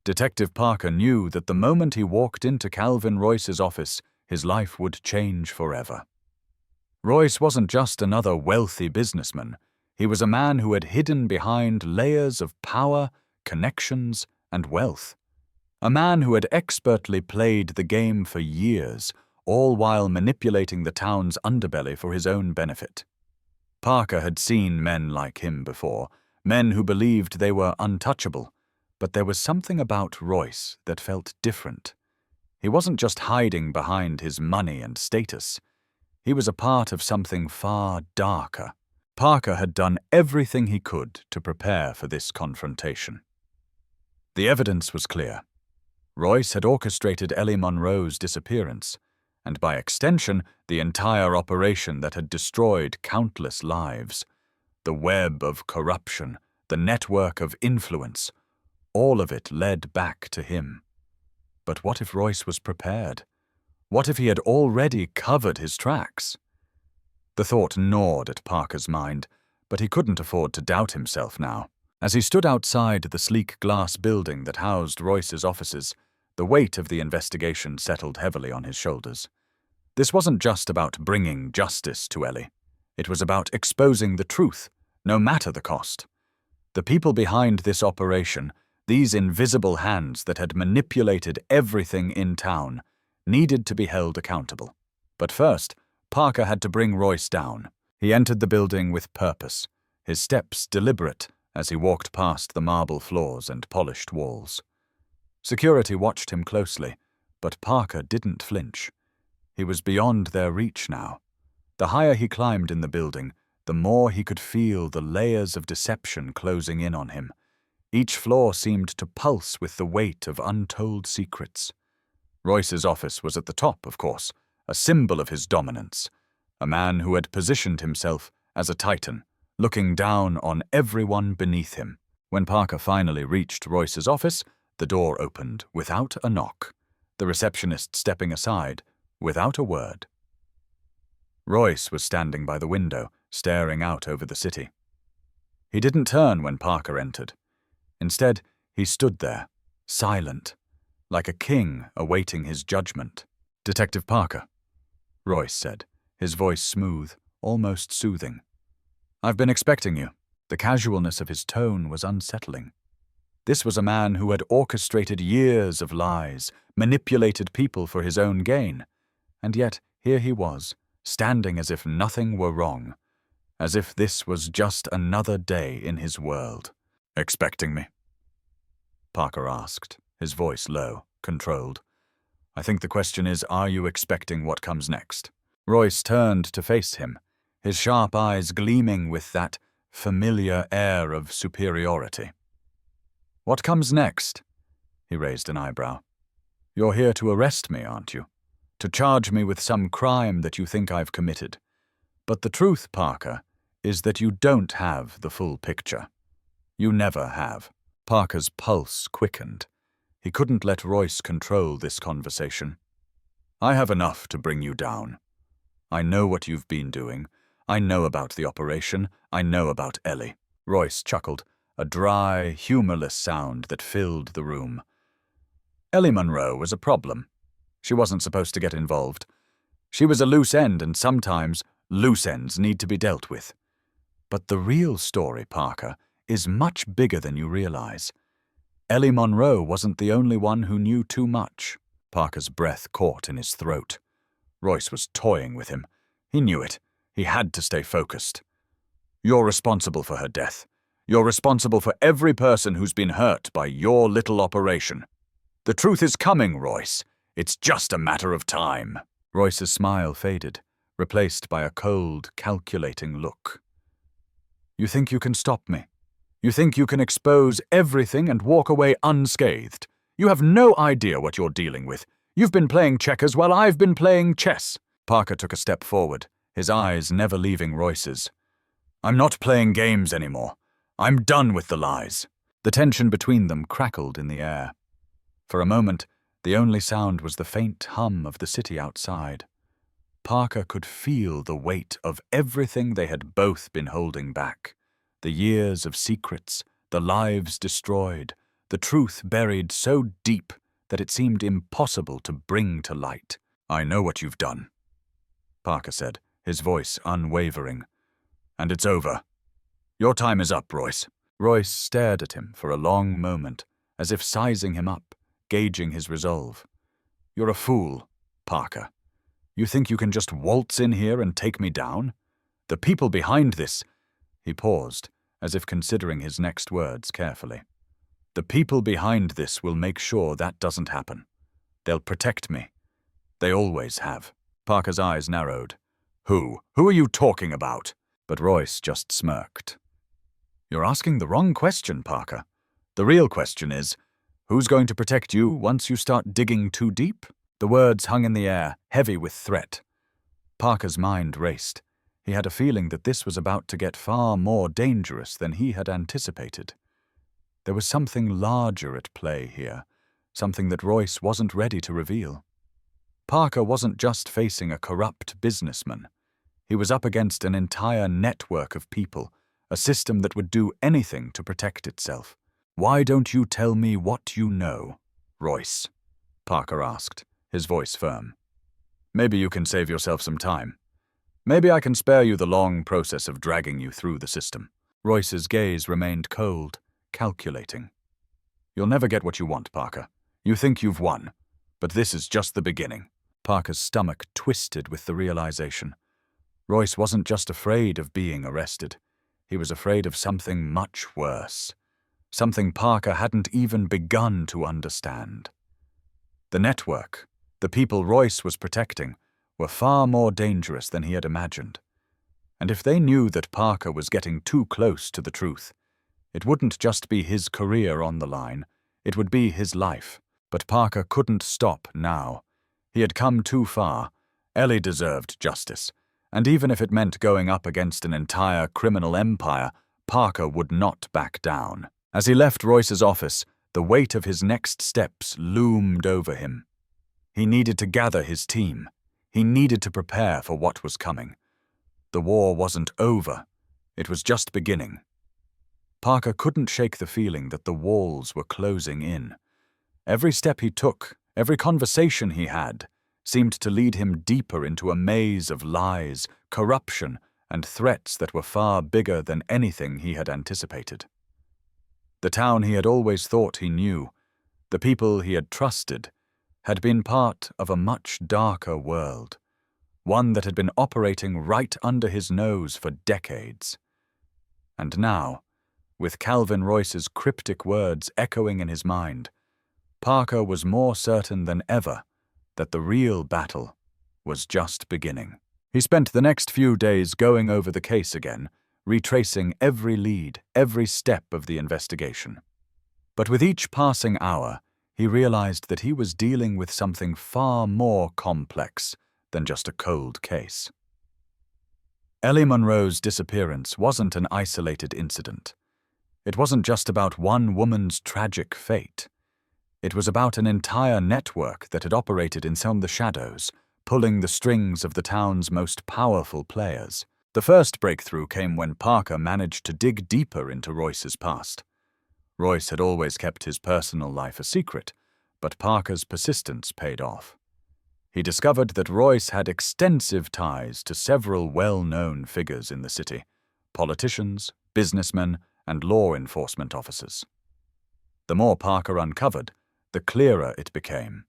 Detective Parker knew that the moment he walked into Calvin Royce's office, his life would change forever. Royce wasn't just another wealthy businessman. He was a man who had hidden behind layers of power, connections, and wealth. A man who had expertly played the game for years, all while manipulating the town's underbelly for his own benefit. Parker had seen men like him before, men who believed they were untouchable, but there was something about Royce that felt different. He wasn't just hiding behind his money and status. He was a part of something far darker. Parker had done everything he could to prepare for this confrontation. The evidence was clear. Royce had orchestrated Ellie Monroe's disappearance, and by extension, the entire operation that had destroyed countless lives. The web of corruption, the network of influence, all of it led back to him. But what if Royce was prepared? What if he had already covered his tracks? The thought gnawed at Parker's mind, but he couldn't afford to doubt himself now. As he stood outside the sleek glass building that housed Royce's offices, the weight of the investigation settled heavily on his shoulders. This wasn't just about bringing justice to Ellie. It was about exposing the truth, no matter the cost. The people behind this operation, these invisible hands that had manipulated everything in town, needed to be held accountable. But first, Parker had to bring Royce down. He entered the building with purpose, his steps deliberate as he walked past the marble floors and polished walls. Security watched him closely, but Parker didn't flinch. He was beyond their reach now. The higher he climbed in the building, the more he could feel the layers of deception closing in on him. Each floor seemed to pulse with the weight of untold secrets. Royce's office was at the top, of course, a symbol of his dominance, a man who had positioned himself as a titan, looking down on everyone beneath him. When Parker finally reached Royce's office, the door opened without a knock, the receptionist stepping aside without a word. Royce was standing by the window, staring out over the city. He didn't turn when Parker entered. Instead, he stood there, silent, like a king awaiting his judgment. "Detective Parker," Royce said, his voice smooth, almost soothing. "I've been expecting you." The casualness of his tone was unsettling. This was a man who had orchestrated years of lies, manipulated people for his own gain. And yet, here he was, standing as if nothing were wrong, as if this was just another day in his world. "Expecting me?" Parker asked, his voice low, controlled. "I think the question is, are you expecting what comes next?" Royce turned to face him, his sharp eyes gleaming with that familiar air of superiority. "What comes next?" He raised an eyebrow. "You're here to arrest me, aren't you? To charge me with some crime that you think I've committed. But the truth, Parker, is that you don't have the full picture. You never have." Parker's pulse quickened. He couldn't let Royce control this conversation. "I have enough to bring you down. I know what you've been doing. I know about the operation. I know about Ellie." Royce chuckled, a dry, humorless sound that filled the room. "Ellie Monroe was a problem. She wasn't supposed to get involved. She was a loose end, and sometimes loose ends need to be dealt with. But the real story, Parker, is much bigger than you realize. Ellie Monroe wasn't the only one who knew too much." Parker's breath caught in his throat. Royce was toying with him. He knew it. He had to stay focused. "You're responsible for her death. You're responsible for every person who's been hurt by your little operation. The truth is coming, Royce. It's just a matter of time." Royce's smile faded, replaced by a cold, calculating look. "You think you can stop me? You think you can expose everything and walk away unscathed? You have no idea what you're dealing with. You've been playing checkers while I've been playing chess." Parker took a step forward, his eyes never leaving Royce's. "I'm not playing games anymore. I'm done with the lies." The tension between them crackled in the air. For a moment, the only sound was the faint hum of the city outside. Parker could feel the weight of everything they had both been holding back. The years of secrets, the lives destroyed, the truth buried so deep that it seemed impossible to bring to light. "I know what you've done," Parker said, his voice unwavering. "And it's over. Your time is up, Royce." Royce stared at him for a long moment, as if sizing him up, gauging his resolve. "You're a fool, Parker. You think you can just waltz in here and take me down? The people behind this—" He paused, as if considering his next words carefully. "The people behind this will make sure that doesn't happen. They'll protect me. They always have." Parker's eyes narrowed. Who? Who are you talking about?" But Royce just smirked. "You're asking the wrong question, Parker. The real question is, who's going to protect you once you start digging too deep?" The words hung in the air, heavy with threat. Parker's mind raced. He had a feeling that this was about to get far more dangerous than he had anticipated. There was something larger at play here, something that Royce wasn't ready to reveal. Parker wasn't just facing a corrupt businessman. He was up against an entire network of people, a system that would do anything to protect itself. "Why don't you tell me what you know, Royce?" Parker asked, his voice firm. "Maybe you can save yourself some time. Maybe I can spare you the long process of dragging you through the system." Royce's gaze remained cold, calculating. "You'll never get what you want, Parker. You think you've won, but this is just the beginning." Parker's stomach twisted with the realization. Royce wasn't just afraid of being arrested. He was afraid of something much worse. Something Parker hadn't even begun to understand. The network, the people Royce was protecting, were far more dangerous than he had imagined. And if they knew that Parker was getting too close to the truth, it wouldn't just be his career on the line, it would be his life. But Parker couldn't stop now. He had come too far. Ellie deserved justice, and even if it meant going up against an entire criminal empire, Parker would not back down. As he left Royce's office, the weight of his next steps loomed over him. He needed to gather his team. He needed to prepare for what was coming. The war wasn't over. It was just beginning. Parker couldn't shake the feeling that the walls were closing in. Every step he took, every conversation he had, seemed to lead him deeper into a maze of lies, corruption, and threats that were far bigger than anything he had anticipated. The town he had always thought he knew, the people he had trusted, had been part of a much darker world, one that had been operating right under his nose for decades. And now, with Calvin Royce's cryptic words echoing in his mind, Parker was more certain than ever that the real battle was just beginning. He spent the next few days going over the case again, retracing every lead, every step of the investigation. But with each passing hour, he realized that he was dealing with something far more complex than just a cold case. Ellie Monroe's disappearance wasn't an isolated incident. It wasn't just about one woman's tragic fate. It was about an entire network that had operated in the shadows, pulling the strings of the town's most powerful players. The first breakthrough came when Parker managed to dig deeper into Royce's past. Royce had always kept his personal life a secret, but Parker's persistence paid off. He discovered that Royce had extensive ties to several well-known figures in the city: politicians, businessmen, and law enforcement officers. The more Parker uncovered, the clearer it became.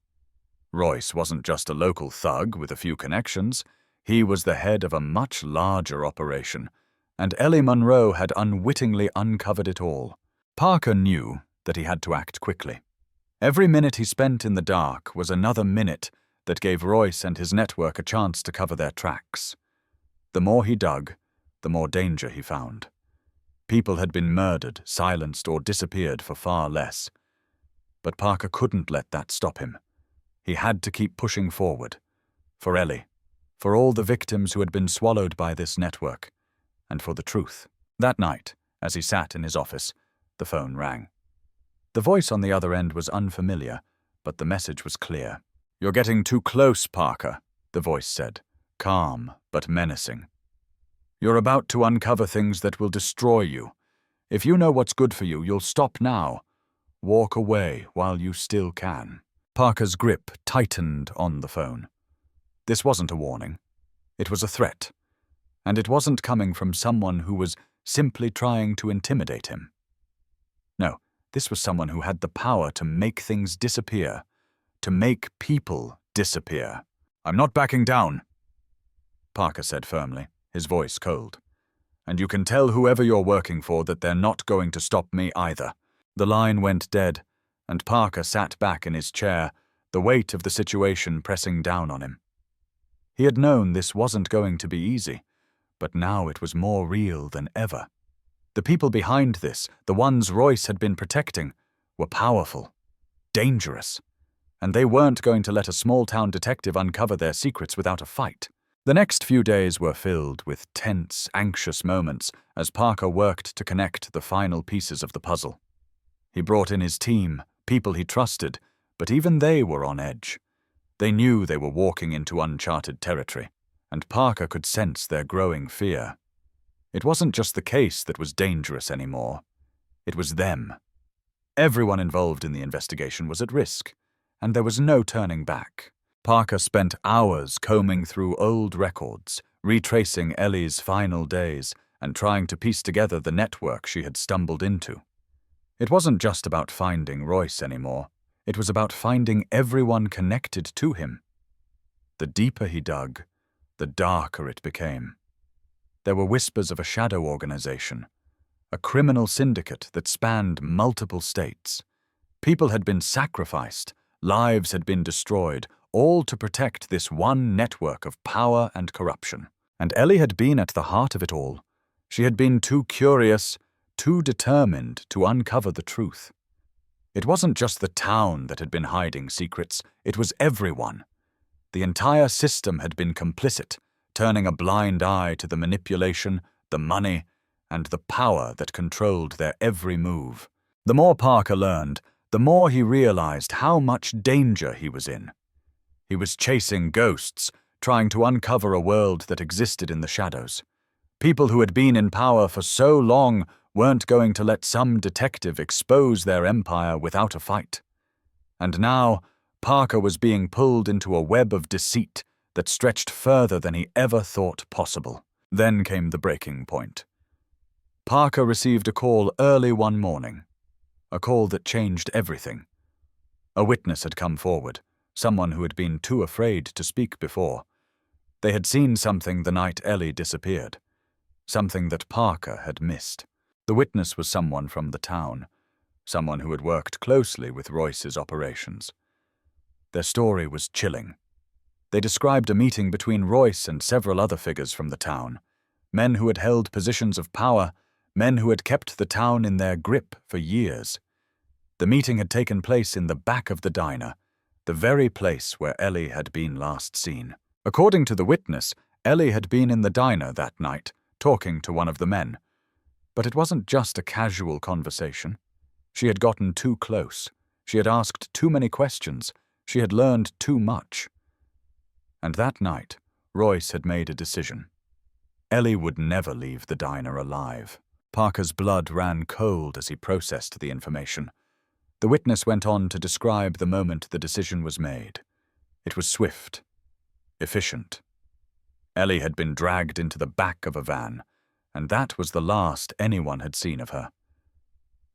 Royce wasn't just a local thug with a few connections. He was the head of a much larger operation, and Ellie Monroe had unwittingly uncovered it all. Parker knew that he had to act quickly. Every minute he spent in the dark was another minute that gave Royce and his network a chance to cover their tracks. The more he dug, the more danger he found. People had been murdered, silenced, or disappeared for far less. But Parker couldn't let that stop him. He had to keep pushing forward. For Ellie, for all the victims who had been swallowed by this network, and for the truth. That night, as he sat in his office, the phone rang. The voice on the other end was unfamiliar, but the message was clear. "You're getting too close, Parker," the voice said, calm but menacing. "You're about to uncover things that will destroy you. If you know what's good for you, you'll stop now. Walk away while you still can." Parker's grip tightened on the phone. This wasn't a warning. It was a threat. And it wasn't coming from someone who was simply trying to intimidate him. No, this was someone who had the power to make things disappear, to make people disappear. "I'm not backing down," Parker said firmly, his voice cold. "And you can tell whoever you're working for that they're not going to stop me either." The line went dead, and Parker sat back in his chair, the weight of the situation pressing down on him. He had known this wasn't going to be easy, but now it was more real than ever. The people behind this, the ones Royce had been protecting, were powerful, dangerous, and they weren't going to let a small-town detective uncover their secrets without a fight. The next few days were filled with tense, anxious moments as Parker worked to connect the final pieces of the puzzle. He brought in his team, people he trusted, but even they were on edge. They knew they were walking into uncharted territory, and Parker could sense their growing fear. It wasn't just the case that was dangerous anymore. It was them. Everyone involved in the investigation was at risk, and there was no turning back. Parker spent hours combing through old records, retracing Ellie's final days, and trying to piece together the network she had stumbled into. It wasn't just about finding Royce anymore. It was about finding everyone connected to him. The deeper he dug, the darker it became. There were whispers of a shadow organization, a criminal syndicate that spanned multiple states. People had been sacrificed, lives had been destroyed, all to protect this one network of power and corruption. And Ellie had been at the heart of it all. She had been too curious, too determined to uncover the truth. It wasn't just the town that had been hiding secrets, it was everyone. The entire system had been complicit, turning a blind eye to the manipulation, the money, and the power that controlled their every move. The more Parker learned, the more he realized how much danger he was in. He was chasing ghosts, trying to uncover a world that existed in the shadows. People who had been in power for so long weren't going to let some detective expose their empire without a fight. And now, Parker was being pulled into a web of deceit that stretched further than he ever thought possible. Then came the breaking point. Parker received a call early one morning. A call that changed everything. A witness had come forward, someone who had been too afraid to speak before. They had seen something the night Ellie disappeared. Something that Parker had missed. The witness was someone from the town, someone who had worked closely with Royce's operations. Their story was chilling. They described a meeting between Royce and several other figures from the town, men who had held positions of power, men who had kept the town in their grip for years. The meeting had taken place in the back of the diner, the very place where Ellie had been last seen. According to the witness, Ellie had been in the diner that night, talking to one of the men. But it wasn't just a casual conversation. She had gotten too close. She had asked too many questions. She had learned too much. And that night, Royce had made a decision. Ellie would never leave the diner alive. Parker's blood ran cold as he processed the information. The witness went on to describe the moment the decision was made. It was swift, efficient. Ellie had been dragged into the back of a van, and that was the last anyone had seen of her.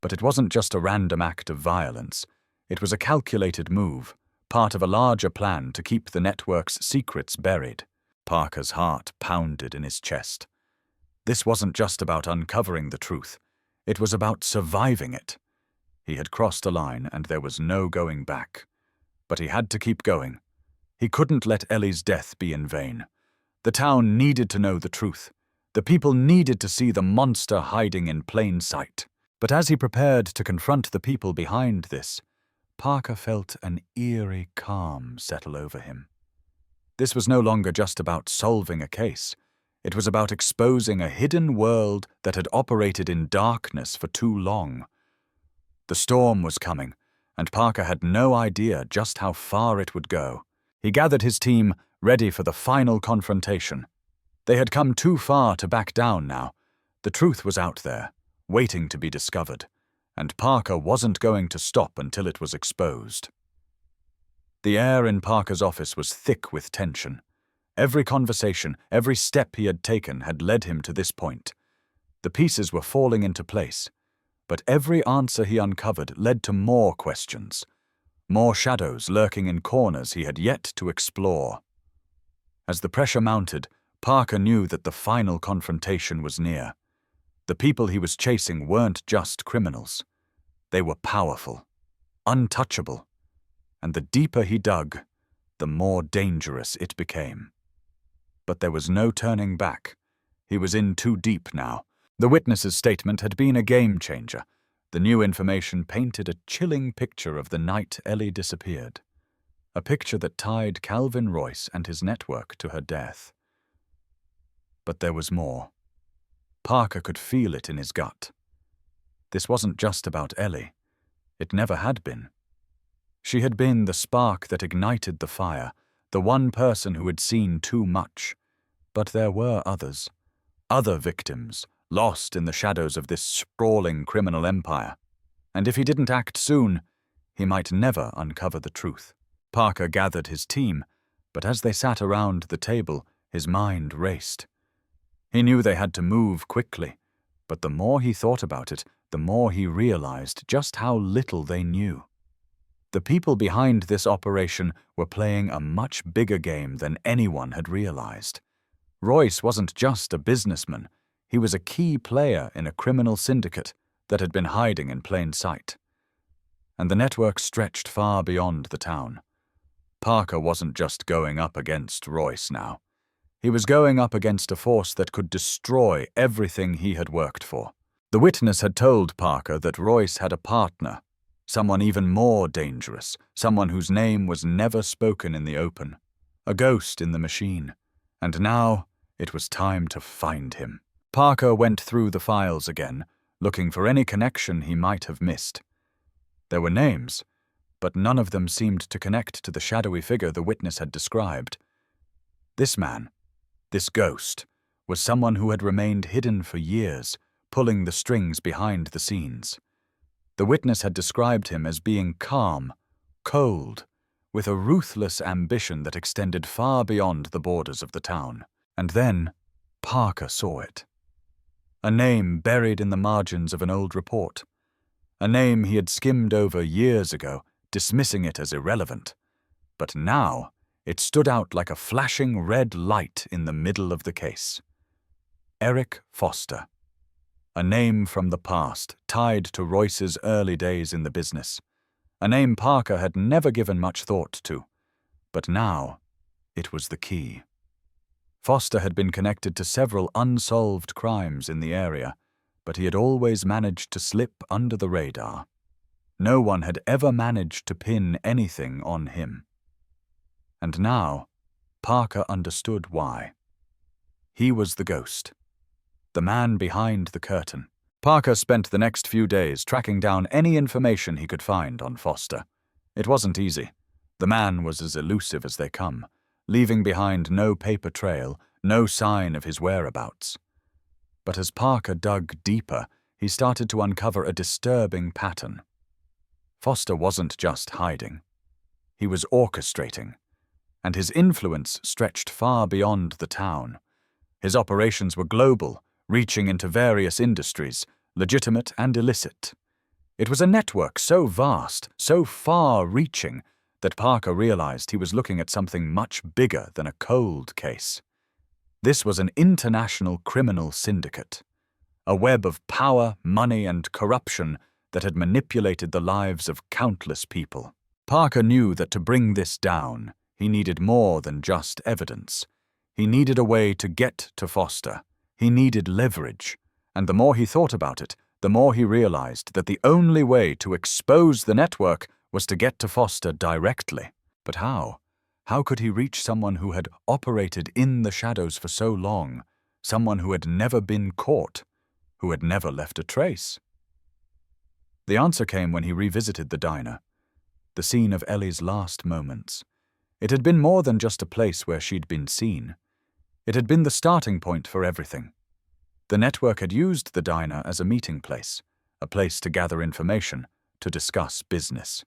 But it wasn't just a random act of violence. It was a calculated move, part of a larger plan to keep the network's secrets buried. Parker's heart pounded in his chest. This wasn't just about uncovering the truth. It was about surviving it. He had crossed a line and there was no going back. But he had to keep going. He couldn't let Ellie's death be in vain. The town needed to know the truth. The people needed to see the monster hiding in plain sight. But as he prepared to confront the people behind this, Parker felt an eerie calm settle over him. This was no longer just about solving a case. It was about exposing a hidden world that had operated in darkness for too long. The storm was coming, and Parker had no idea just how far it would go. He gathered his team, ready for the final confrontation. They had come too far to back down now. The truth was out there, waiting to be discovered, and Parker wasn't going to stop until it was exposed. The air in Parker's office was thick with tension. Every conversation, every step he had taken had led him to this point. The pieces were falling into place, but every answer he uncovered led to more questions, more shadows lurking in corners he had yet to explore. As the pressure mounted, Parker knew that the final confrontation was near. The people he was chasing weren't just criminals. They were powerful, untouchable, and the deeper he dug, the more dangerous it became. But there was no turning back. He was in too deep now. The witness's statement had been a game changer. The new information painted a chilling picture of the night Ellie disappeared. A picture that tied Calvin Royce and his network to her death. But there was more. Parker could feel it in his gut. This wasn't just about Ellie. It never had been. She had been the spark that ignited the fire, the one person who had seen too much. But there were others. Other victims, lost in the shadows of this sprawling criminal empire. And if he didn't act soon, he might never uncover the truth. Parker gathered his team, but as they sat around the table, his mind raced. He knew they had to move quickly, but the more he thought about it, the more he realized just how little they knew. The people behind this operation were playing a much bigger game than anyone had realized. Royce wasn't just a businessman, he was a key player in a criminal syndicate that had been hiding in plain sight. And the network stretched far beyond the town. Parker wasn't just going up against Royce now. He was going up against a force that could destroy everything he had worked for. The witness had told Parker that Royce had a partner, someone even more dangerous, someone whose name was never spoken in the open, a ghost in the machine, and now it was time to find him. Parker went through the files again, looking for any connection he might have missed. There were names, but none of them seemed to connect to the shadowy figure the witness had described. This man, this ghost, was someone who had remained hidden for years, pulling the strings behind the scenes. The witness had described him as being calm, cold, with a ruthless ambition that extended far beyond the borders of the town. And then Parker saw it. A name buried in the margins of an old report. A name he had skimmed over years ago, dismissing it as irrelevant. But now it stood out like a flashing red light in the middle of the case. Eric Foster. A name from the past, tied to Royce's early days in the business. A name Parker had never given much thought to. But now, it was the key. Foster had been connected to several unsolved crimes in the area, but he had always managed to slip under the radar. No one had ever managed to pin anything on him. And now, Parker understood why. He was the ghost. The man behind the curtain. Parker spent the next few days tracking down any information he could find on Foster. It wasn't easy. The man was as elusive as they come, leaving behind no paper trail, no sign of his whereabouts. But as Parker dug deeper, he started to uncover a disturbing pattern. Foster wasn't just hiding. He was orchestrating, and his influence stretched far beyond the town. His operations were global, reaching into various industries, legitimate and illicit. It was a network so vast, so far-reaching, that Parker realized he was looking at something much bigger than a cold case. This was an international criminal syndicate, a web of power, money, and corruption that had manipulated the lives of countless people. Parker knew that to bring this down, he needed more than just evidence. He needed a way to get to Foster. He needed leverage, and the more he thought about it, the more he realized that the only way to expose the network was to get to Foster directly. But how? How could he reach someone who had operated in the shadows for so long, someone who had never been caught, who had never left a trace? The answer came when he revisited the diner, the scene of Ellie's last moments. It had been more than just a place where she'd been seen. It had been the starting point for everything. The network had used the diner as a meeting place, a place to gather information, to discuss business.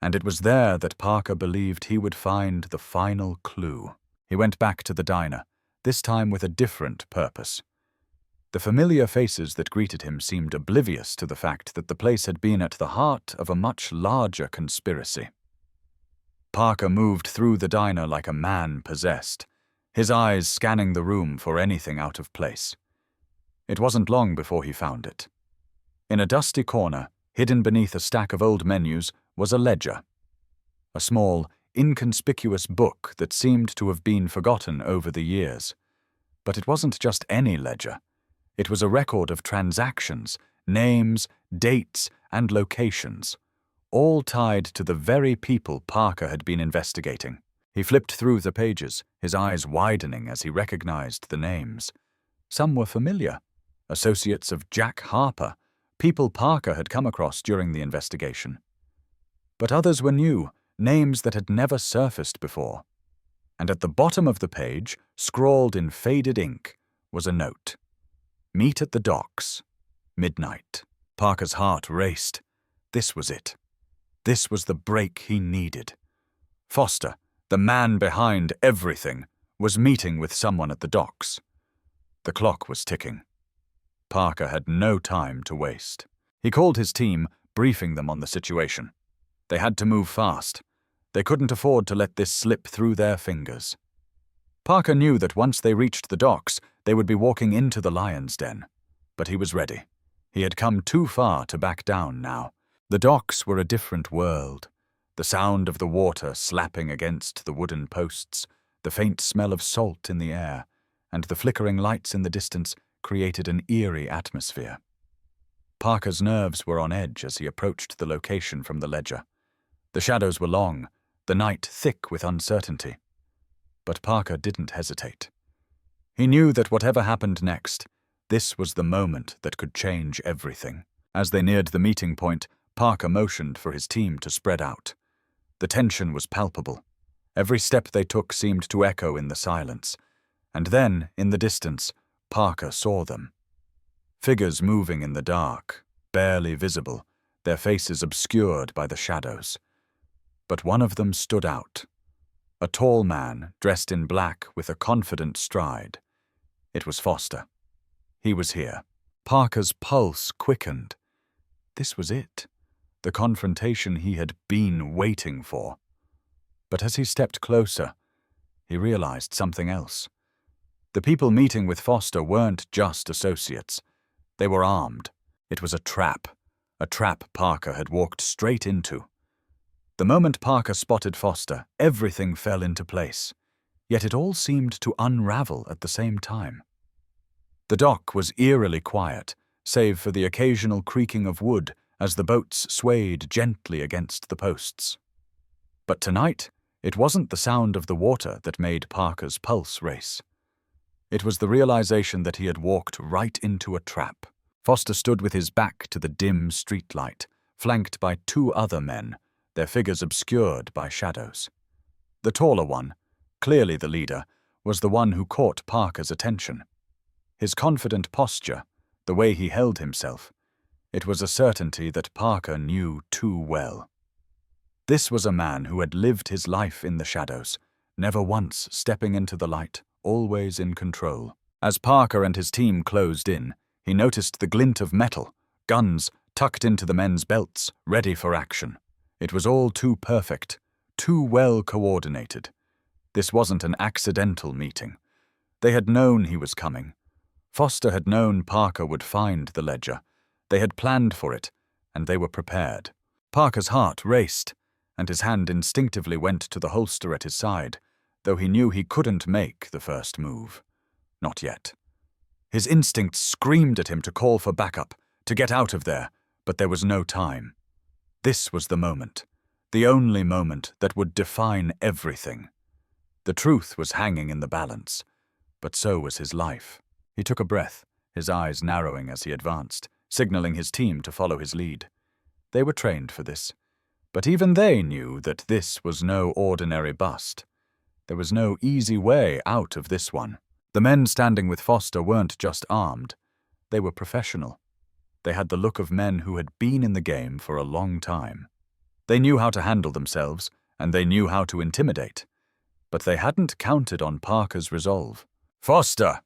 And it was there that Parker believed he would find the final clue. He went back to the diner, this time with a different purpose. The familiar faces that greeted him seemed oblivious to the fact that the place had been at the heart of a much larger conspiracy. Parker moved through the diner like a man possessed, his eyes scanning the room for anything out of place. It wasn't long before he found it. In a dusty corner, hidden beneath a stack of old menus, was a ledger. A small, inconspicuous book that seemed to have been forgotten over the years. But it wasn't just any ledger. It was a record of transactions, names, dates, and locations, all tied to the very people Parker had been investigating. He flipped through the pages, his eyes widening as he recognized the names. Some were familiar, associates of Jack Harper, people Parker had come across during the investigation. But others were new, names that had never surfaced before. And at the bottom of the page, scrawled in faded ink, was a note. Meet at the docks. Midnight. Parker's heart raced. This was it. This was the break he needed. Foster, the man behind everything, was meeting with someone at the docks. The clock was ticking. Parker had no time to waste. He called his team, briefing them on the situation. They had to move fast. They couldn't afford to let this slip through their fingers. Parker knew that once they reached the docks, they would be walking into the lion's den. But he was ready. He had come too far to back down now. The docks were a different world. The sound of the water slapping against the wooden posts, the faint smell of salt in the air, and the flickering lights in the distance created an eerie atmosphere. Parker's nerves were on edge as he approached the location from the ledger. The shadows were long, the night thick with uncertainty. But Parker didn't hesitate. He knew that whatever happened next, this was the moment that could change everything. As they neared the meeting point, Parker motioned for his team to spread out. The tension was palpable. Every step they took seemed to echo in the silence. And then, in the distance, Parker saw them. Figures moving in the dark, barely visible, their faces obscured by the shadows. But one of them stood out. A tall man, dressed in black with a confident stride. It was Foster. He was here. Parker's pulse quickened. This was it. The confrontation he had been waiting for. But as he stepped closer, he realized something else. The people meeting with Foster weren't just associates. They were armed. It was a trap Parker had walked straight into. The moment Parker spotted Foster, everything fell into place. Yet it all seemed to unravel at the same time. The dock was eerily quiet, save for the occasional creaking of wood as the boats swayed gently against the posts. But tonight, it wasn't the sound of the water that made Parker's pulse race. It was the realization that he had walked right into a trap. Foster stood with his back to the dim streetlight, flanked by two other men, their figures obscured by shadows. The taller one, clearly the leader, was the one who caught Parker's attention. His confident posture, the way he held himself, it was a certainty that Parker knew too well. This was a man who had lived his life in the shadows, never once stepping into the light, always in control. As Parker and his team closed in, he noticed the glint of metal, guns tucked into the men's belts, ready for action. It was all too perfect, too well coordinated. This wasn't an accidental meeting. They had known he was coming. Foster had known Parker would find the ledger. They had planned for it, and they were prepared. Parker's heart raced, and his hand instinctively went to the holster at his side, though he knew he couldn't make the first move. Not yet. His instincts screamed at him to call for backup, to get out of there, but there was no time. This was the moment, the only moment that would define everything. The truth was hanging in the balance, but so was his life. He took a breath, his eyes narrowing as he advanced, signaling his team to follow his lead. They were trained for this, but even they knew that this was no ordinary bust. There was no easy way out of this one. The men standing with Foster weren't just armed. They were professional. They had the look of men who had been in the game for a long time. They knew how to handle themselves, and they knew how to intimidate. But they hadn't counted on Parker's resolve. "Foster!"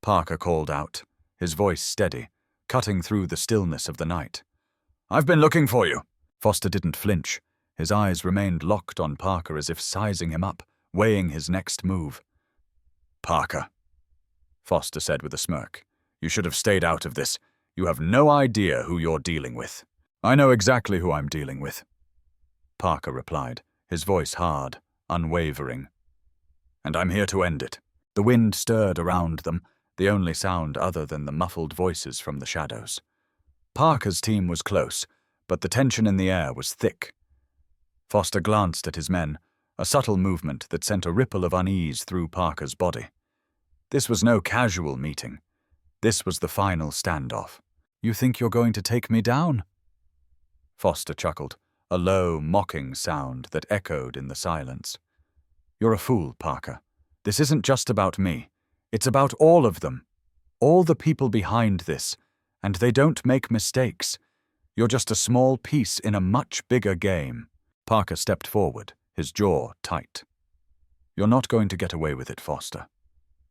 Parker called out, his voice steady, cutting through the stillness of the night. "I've been looking for you." Foster didn't flinch. His eyes remained locked on Parker as if sizing him up, weighing his next move. "Parker," Foster said with a smirk, "you should have stayed out of this. You have no idea who you're dealing with." "I know exactly who I'm dealing with," Parker replied, his voice hard, unwavering. "And I'm here to end it." The wind stirred around them, the only sound other than the muffled voices from the shadows. Parker's team was close, but the tension in the air was thick. Foster glanced at his men, a subtle movement that sent a ripple of unease through Parker's body. This was no casual meeting. This was the final standoff. "You think you're going to take me down?" Foster chuckled, a low, mocking sound that echoed in the silence. "You're a fool, Parker. This isn't just about me. It's about all of them. All the people behind this. And they don't make mistakes. You're just a small piece in a much bigger game." Parker stepped forward, his jaw tight. "You're not going to get away with it, Foster.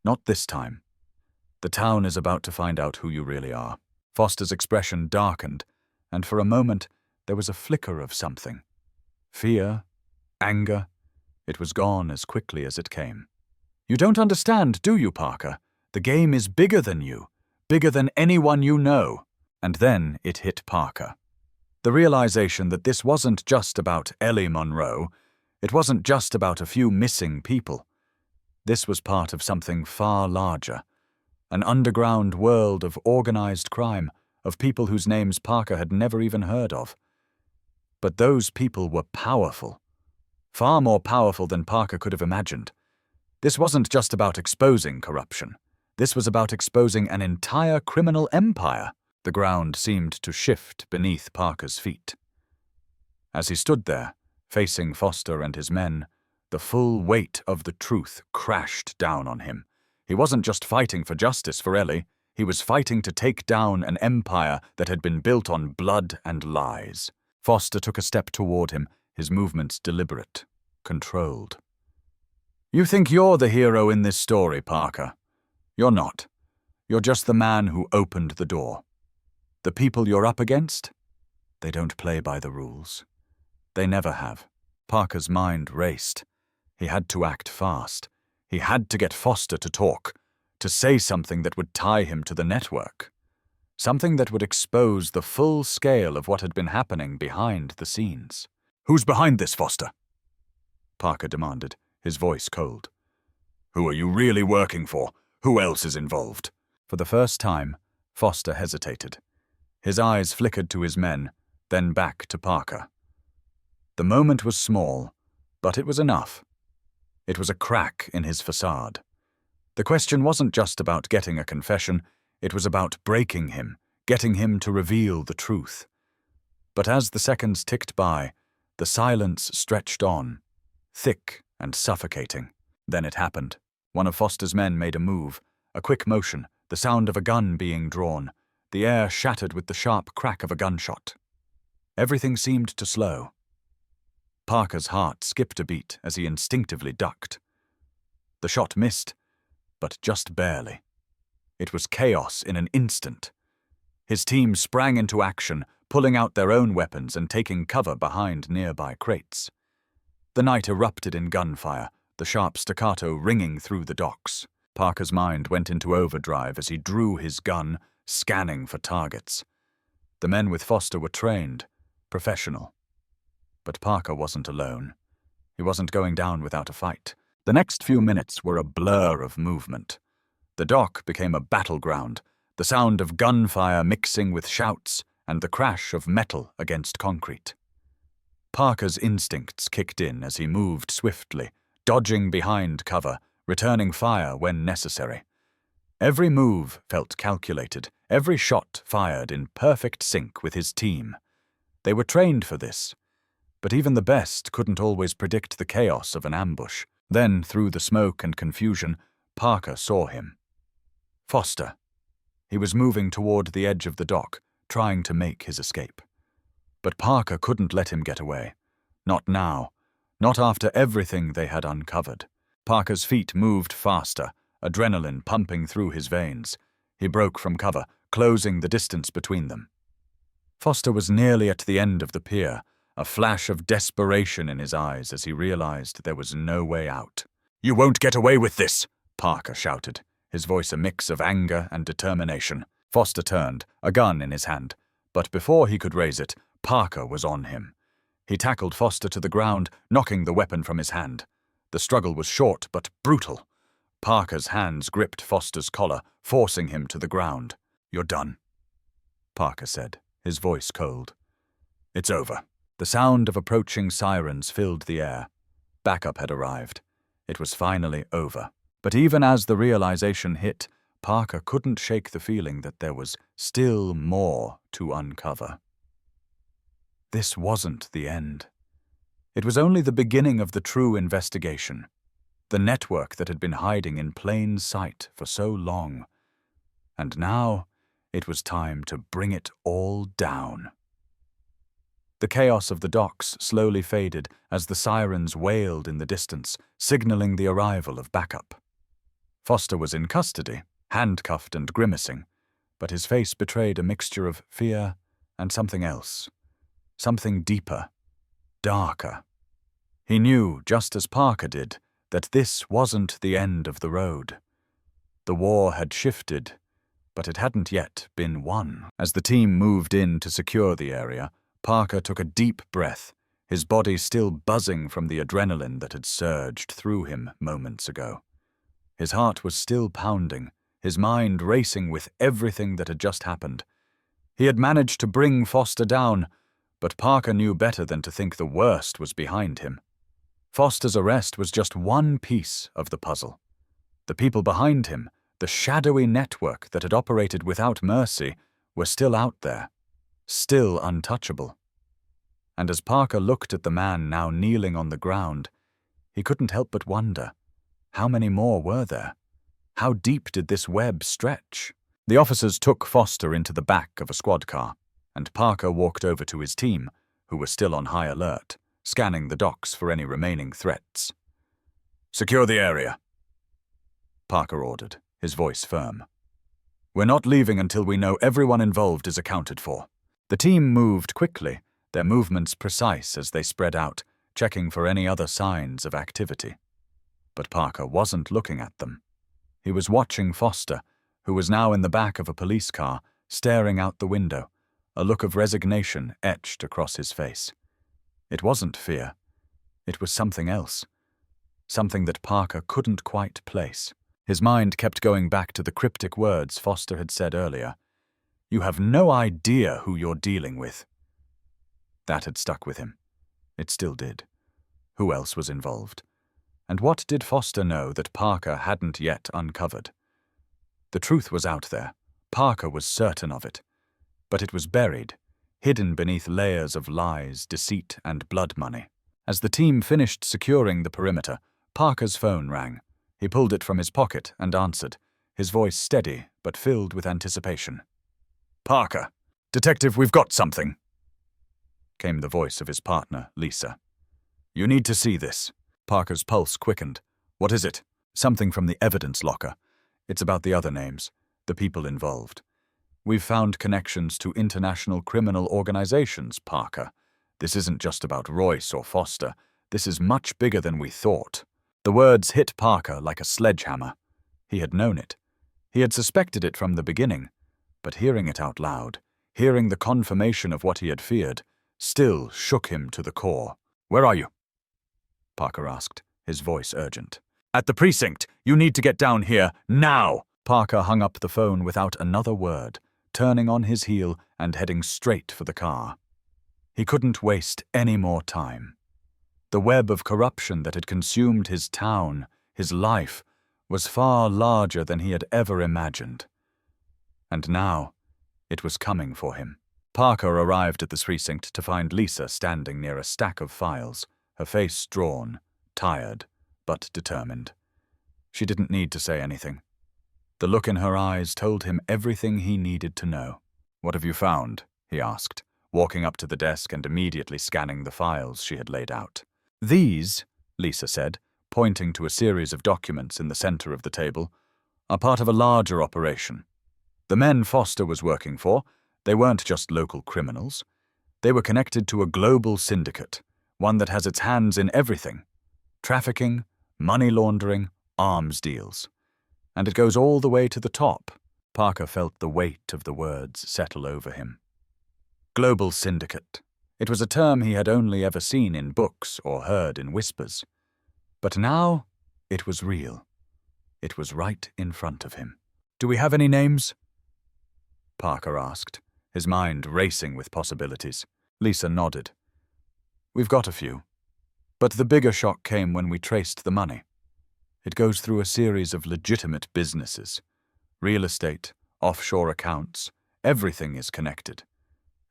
Not this time. The town is about to find out who you really are. Foster's expression darkened, and for a moment there was a flicker of something. Fear, anger. It was gone as quickly as it came. You don't understand, do you, Parker? The game is bigger than you, bigger than anyone you know. And then it hit Parker. The realization that this wasn't just about Ellie Monroe, it wasn't just about a few missing people. This was part of something far larger, an underground world of organized crime, of people whose names Parker had never even heard of. But those people were powerful, far more powerful than Parker could have imagined. This wasn't just about exposing corruption. This was about exposing an entire criminal empire. The ground seemed to shift beneath Parker's feet. As he stood there, facing Foster and his men, the full weight of the truth crashed down on him. He wasn't just fighting for justice for Ellie, he was fighting to take down an empire that had been built on blood and lies. Foster took a step toward him, his movements deliberate, controlled. You think you're the hero in this story, Parker. You're not. You're just the man who opened the door. The people you're up against? They don't play by the rules. They never have. Parker's mind raced. He had to act fast. He had to get Foster to talk, to say something that would tie him to the network. Something that would expose the full scale of what had been happening behind the scenes. Who's behind this, Foster? Parker demanded, his voice cold. Who are you really working for? Who else is involved? For the first time, Foster hesitated. His eyes flickered to his men, then back to Parker. The moment was small, but it was enough. It was a crack in his facade. The question wasn't just about getting a confession, it was about breaking him, getting him to reveal the truth. But as the seconds ticked by, the silence stretched on, thick and suffocating. Then it happened. One of Foster's men made a move, a quick motion, the sound of a gun being drawn. The air shattered with the sharp crack of a gunshot. Everything seemed to slow. Parker's heart skipped a beat as he instinctively ducked. The shot missed, but just barely. It was chaos in an instant. His team sprang into action, pulling out their own weapons and taking cover behind nearby crates. The night erupted in gunfire, the sharp staccato ringing through the docks. Parker's mind went into overdrive as he drew his gun, scanning for targets. The men with Foster were trained, professional. But Parker wasn't alone. He wasn't going down without a fight. The next few minutes were a blur of movement. The dock became a battleground, the sound of gunfire mixing with shouts and the crash of metal against concrete. Parker's instincts kicked in as he moved swiftly, dodging behind cover, returning fire when necessary. Every move felt calculated, every shot fired in perfect sync with his team. They were trained for this, but even the best couldn't always predict the chaos of an ambush. Then, through the smoke and confusion, Parker saw him. Foster. He was moving toward the edge of the dock, trying to make his escape. But Parker couldn't let him get away. Not now. Not after everything they had uncovered. Parker's feet moved faster, adrenaline pumping through his veins. He broke from cover, closing the distance between them. Foster was nearly at the end of the pier, a flash of desperation in his eyes as he realized there was no way out. "You won't get away with this!" Parker shouted, his voice a mix of anger and determination. Foster turned, a gun in his hand, but before he could raise it, Parker was on him. He tackled Foster to the ground, knocking the weapon from his hand. The struggle was short but brutal. Parker's hands gripped Foster's collar, forcing him to the ground. "You're done," Parker said, his voice cold. "It's over." The sound of approaching sirens filled the air. Backup had arrived. It was finally over. But even as the realization hit, Parker couldn't shake the feeling that there was still more to uncover. This wasn't the end. It was only the beginning of the true investigation. The network that had been hiding in plain sight for so long. And now, it was time to bring it all down. The chaos of the docks slowly faded as the sirens wailed in the distance, signaling the arrival of backup. Foster was in custody, handcuffed and grimacing, but his face betrayed a mixture of fear and something else, something deeper, darker. He knew, just as Parker did, that this wasn't the end of the road. The war had shifted, but it hadn't yet been won. As the team moved in to secure the area, Parker took a deep breath, his body still buzzing from the adrenaline that had surged through him moments ago. His heart was still pounding, his mind racing with everything that had just happened. He had managed to bring Foster down, but Parker knew better than to think the worst was behind him. Foster's arrest was just one piece of the puzzle. The people behind him, the shadowy network that had operated without mercy, were still out there, still untouchable. And as Parker looked at the man now kneeling on the ground, he couldn't help but wonder, how many more were there? How deep did this web stretch? The officers took Foster into the back of a squad car, and Parker walked over to his team, who were still on high alert, scanning the docks for any remaining threats. "Secure the area," Parker ordered, his voice firm. "We're not leaving until we know everyone involved is accounted for." The team moved quickly, their movements precise as they spread out, checking for any other signs of activity. But Parker wasn't looking at them. He was watching Foster, who was now in the back of a police car, staring out the window, a look of resignation etched across his face. It wasn't fear. It was something else. Something that Parker couldn't quite place. His mind kept going back to the cryptic words Foster had said earlier. "You have no idea who you're dealing with." That had stuck with him. It still did. Who else was involved? And what did Foster know that Parker hadn't yet uncovered? The truth was out there. Parker was certain of it. But it was buried, hidden beneath layers of lies, deceit, and blood money. As the team finished securing the perimeter, Parker's phone rang. He pulled it from his pocket and answered, his voice steady but filled with anticipation. "Parker, Detective, we've got something," came the voice of his partner, Lisa. "You need to see this." Parker's pulse quickened. "What is it?" "Something from the evidence locker. It's about the other names, the people involved. We've found connections to international criminal organizations, Parker. This isn't just about Royce or Foster. This is much bigger than we thought." The words hit Parker like a sledgehammer. He had known it. He had suspected it from the beginning. But hearing it out loud, hearing the confirmation of what he had feared, still shook him to the core. "Where are you?" Parker asked, his voice urgent. "At the precinct. You need to get down here, now!" Parker hung up the phone without another word, turning on his heel and heading straight for the car. He couldn't waste any more time. The web of corruption that had consumed his town, his life, was far larger than he had ever imagined. And now, it was coming for him. Parker arrived at the precinct to find Lisa standing near a stack of files, her face drawn, tired, but determined. She didn't need to say anything. The look in her eyes told him everything he needed to know. "What have you found?" he asked, walking up to the desk and immediately scanning the files she had laid out. "These," Lisa said, pointing to a series of documents in the center of the table, "are part of a larger operation. The men Foster was working for, they weren't just local criminals. They were connected to a global syndicate, one that has its hands in everything. Trafficking, money laundering, arms deals. And it goes all the way to the top." Parker felt the weight of the words settle over him. Global syndicate. It was a term he had only ever seen in books or heard in whispers. But now, it was real. It was right in front of him. "Do we have any names?" Parker asked, his mind racing with possibilities. Lisa nodded. "We've got a few. But the bigger shock came when we traced the money. It goes through a series of legitimate businesses. Real estate, offshore accounts, everything is connected.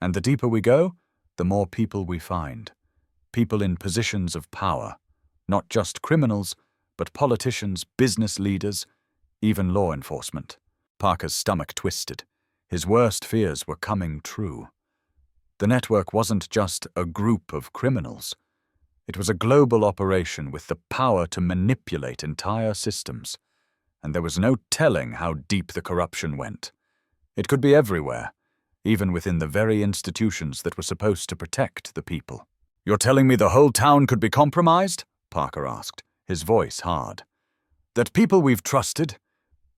And the deeper we go, the more people we find. People in positions of power. Not just criminals, but politicians, business leaders, even law enforcement." Parker's stomach twisted. His worst fears were coming true. The network wasn't just a group of criminals. It was a global operation with the power to manipulate entire systems. and there was no telling how deep the corruption went. It could be everywhere, even within the very institutions that were supposed to protect the people. "You're telling me the whole town could be compromised?" Parker asked, his voice hard. "That people we've trusted,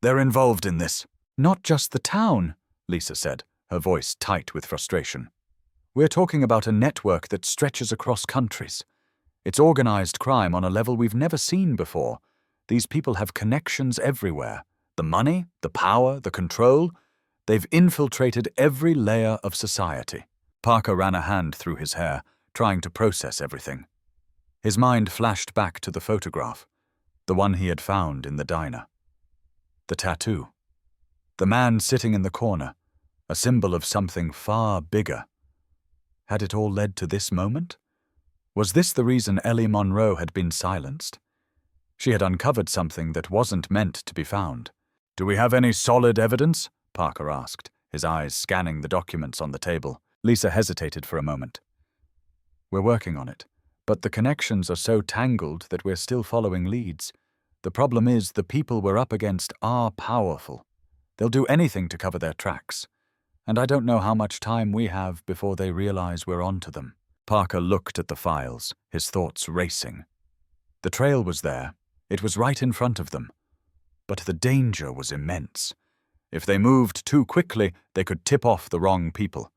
they're involved in this?" "Not just the town," Lisa said, her voice tight with frustration. "We're talking about a network that stretches across countries. It's organized crime on a level we've never seen before. These people have connections everywhere. The money, the power, the control. They've infiltrated every layer of society." Parker ran a hand through his hair, trying to process everything. His mind flashed back to the photograph, the one he had found in the diner. The tattoo. The man sitting in the corner, a symbol of something far bigger. Had it all led to this moment? Was this the reason Ellie Monroe had been silenced? She had uncovered something that wasn't meant to be found. "Do we have any solid evidence?" Parker asked, his eyes scanning the documents on the table. Lisa hesitated for a moment. "We're working on it, but the connections are so tangled that we're still following leads. The problem is the people we're up against are powerful. They'll do anything to cover their tracks, and I don't know how much time we have before they realize we're onto them." Parker looked at the files, his thoughts racing. The trail was there. It was right in front of them. But the danger was immense. If they moved too quickly, they could tip off the wrong people.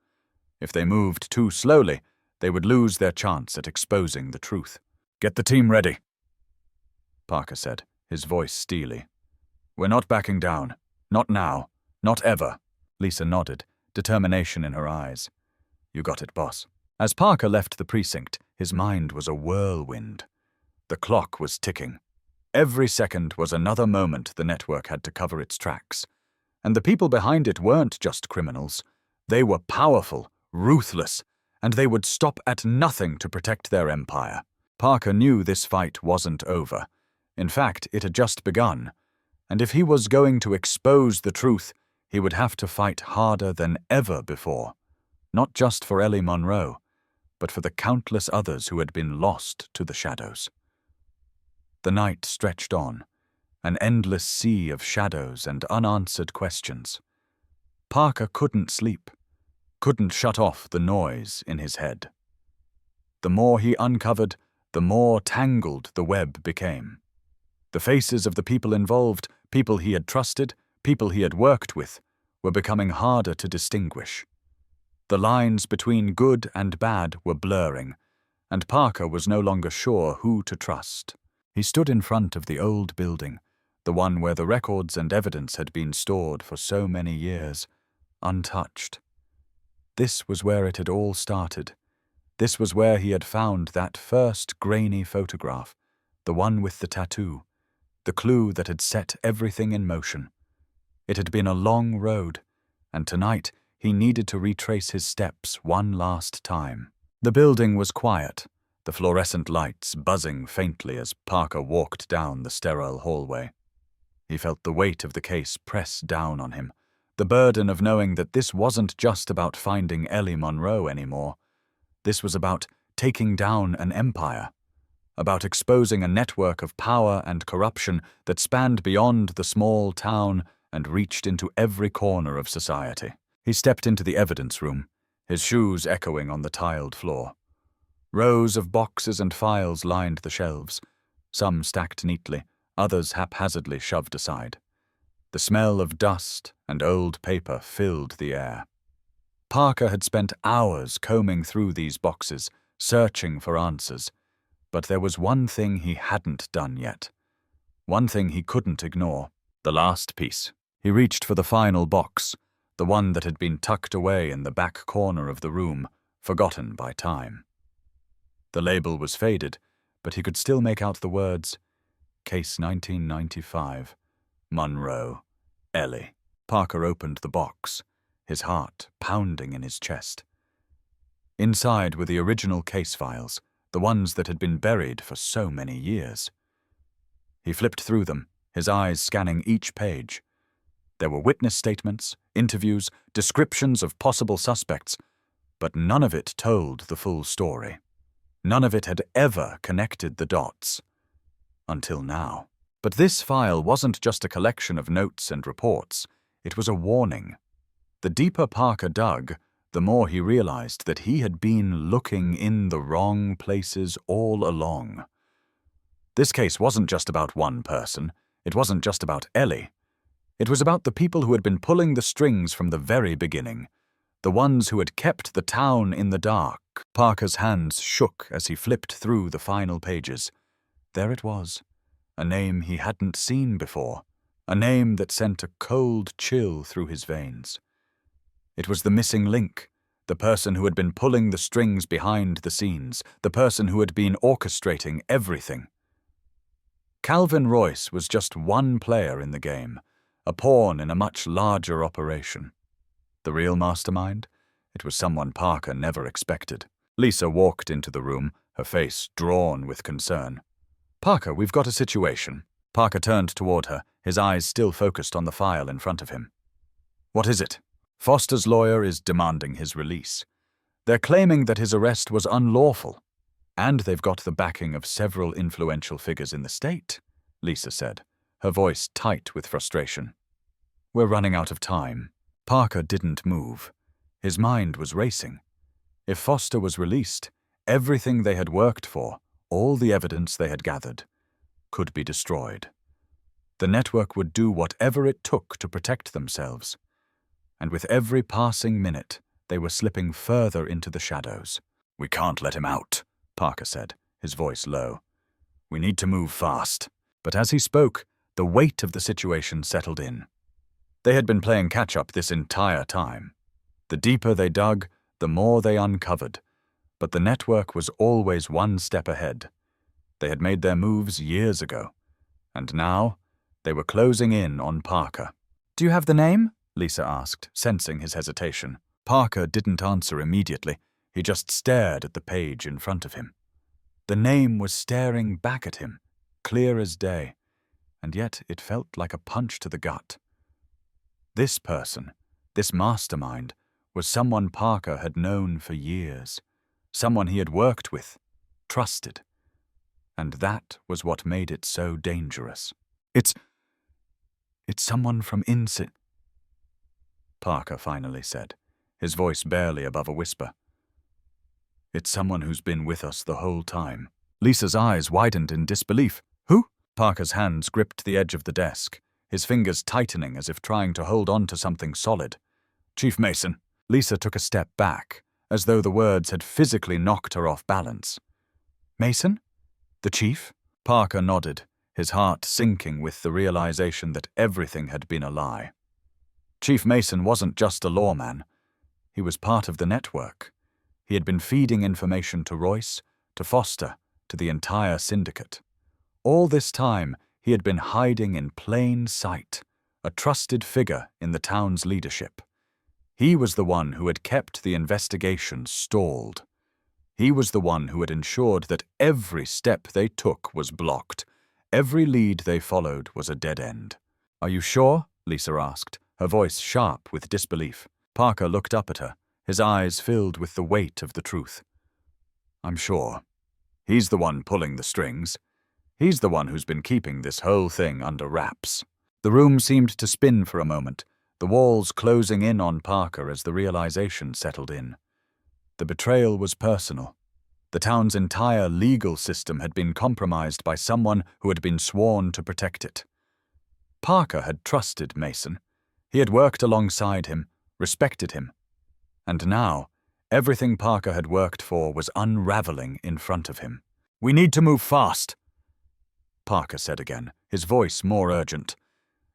If they moved too slowly, they would lose their chance at exposing the truth. "Get the team ready," Parker said, his voice steely. "We're not backing down. Not now. Not ever." Lisa nodded, determination in her eyes. "You got it, boss." As Parker left the precinct, his mind was a whirlwind. The clock was ticking. Every second was another moment the network had to cover its tracks. And the people behind it weren't just criminals. They were powerful, ruthless, and they would stop at nothing to protect their empire. Parker knew this fight wasn't over. In fact, it had just begun. And if he was going to expose the truth, he would have to fight harder than ever before. Not just for Ellie Monroe, but for the countless others who had been lost to the shadows. The night stretched on, an endless sea of shadows and unanswered questions. Parker couldn't sleep, couldn't shut off the noise in his head. The more he uncovered, the more tangled the web became. The faces of the people involved, people he had trusted, people he had worked with, were becoming harder to distinguish. The lines between good and bad were blurring, and Parker was no longer sure who to trust. He stood in front of the old building, the one where the records and evidence had been stored for so many years, untouched. This was where it had all started. This was where he had found that first grainy photograph, the one with the tattoo, the clue that had set everything in motion. It had been a long road, and tonight he needed to retrace his steps one last time. The building was quiet, the fluorescent lights buzzing faintly as Parker walked down the sterile hallway. He felt the weight of the case press down on him, the burden of knowing that this wasn't just about finding Ellie Monroe anymore. This was about taking down an empire, about exposing a network of power and corruption that spanned beyond the small town and reached into every corner of society. He stepped into the evidence room, his shoes echoing on the tiled floor. Rows of boxes and files lined the shelves, some stacked neatly, others haphazardly shoved aside. The smell of dust and old paper filled the air. Parker had spent hours combing through these boxes, searching for answers, but there was one thing he hadn't done yet. One thing he couldn't ignore. The last piece. He reached for the final box, the one that had been tucked away in the back corner of the room, forgotten by time. The label was faded, but he could still make out the words, Case 1995, Monroe, Ellie. Parker opened the box, his heart pounding in his chest. Inside were the original case files, the ones that had been buried for so many years. He flipped through them, his eyes scanning each page. There were witness statements, interviews, descriptions of possible suspects, but none of it told the full story. None of it had ever connected the dots. Until now. But this file wasn't just a collection of notes and reports. It was a warning. The deeper Parker dug, the more he realized that he had been looking in the wrong places all along. This case wasn't just about one person. It wasn't just about Ellie. It was about the people who had been pulling the strings from the very beginning, the ones who had kept the town in the dark. Parker's hands shook as he flipped through the final pages. There it was, a name he hadn't seen before, a name that sent a cold chill through his veins. It was the missing link, the person who had been pulling the strings behind the scenes, the person who had been orchestrating everything. Calvin Royce was just one player in the game, a pawn in a much larger operation. The real mastermind? It was someone Parker never expected. Lisa walked into the room, her face drawn with concern. "Parker, we've got a situation." Parker turned toward her, his eyes still focused on the file in front of him. "What is it?" "Foster's lawyer is demanding his release. They're claiming that his arrest was unlawful. And they've got the backing of several influential figures in the state," Lisa said, her voice tight with frustration. "We're running out of time." Parker didn't move. His mind was racing. If Foster was released, everything they had worked for, all the evidence they had gathered, could be destroyed. The network would do whatever it took to protect themselves. And with every passing minute, they were slipping further into the shadows. "We can't let him out," Parker said, his voice low. "We need to move fast." But as he spoke, the weight of the situation settled in. They had been playing catch-up this entire time. The deeper they dug, the more they uncovered. But the network was always one step ahead. They had made their moves years ago. And now, they were closing in on Parker. "Do you have the name?" Lisa asked, sensing his hesitation. Parker didn't answer immediately. He just stared at the page in front of him. The name was staring back at him, clear as day, and yet it felt like a punch to the gut. This person, this mastermind, was someone Parker had known for years, someone he had worked with, trusted. And that was what made it so dangerous. It's someone from inside," Parker finally said, his voice barely above a whisper. "It's someone who's been with us the whole time." Lisa's eyes widened in disbelief. "Who?" Parker's hands gripped the edge of the desk, his fingers tightening as if trying to hold on to something solid. "Chief Mason." Lisa took a step back, as though the words had physically knocked her off balance. "Mason? The chief?" Parker nodded, his heart sinking with the realization that everything had been a lie. Chief Mason wasn't just a lawman. He was part of the network. He had been feeding information to Royce, to Foster, to the entire syndicate. All this time, he had been hiding in plain sight, a trusted figure in the town's leadership. He was the one who had kept the investigation stalled. He was the one who had ensured that every step they took was blocked. Every lead they followed was a dead end. "Are you sure?" Lisa asked, her voice sharp with disbelief. Parker looked up at her, his eyes filled with the weight of the truth. "I'm sure. He's the one pulling the strings. He's the one who's been keeping this whole thing under wraps." The room seemed to spin for a moment, the walls closing in on Parker as the realization settled in. The betrayal was personal. The town's entire legal system had been compromised by someone who had been sworn to protect it. Parker had trusted Mason. He had worked alongside him, respected him. And now, everything Parker had worked for was unraveling in front of him. "We need to move fast," Parker said again, his voice more urgent.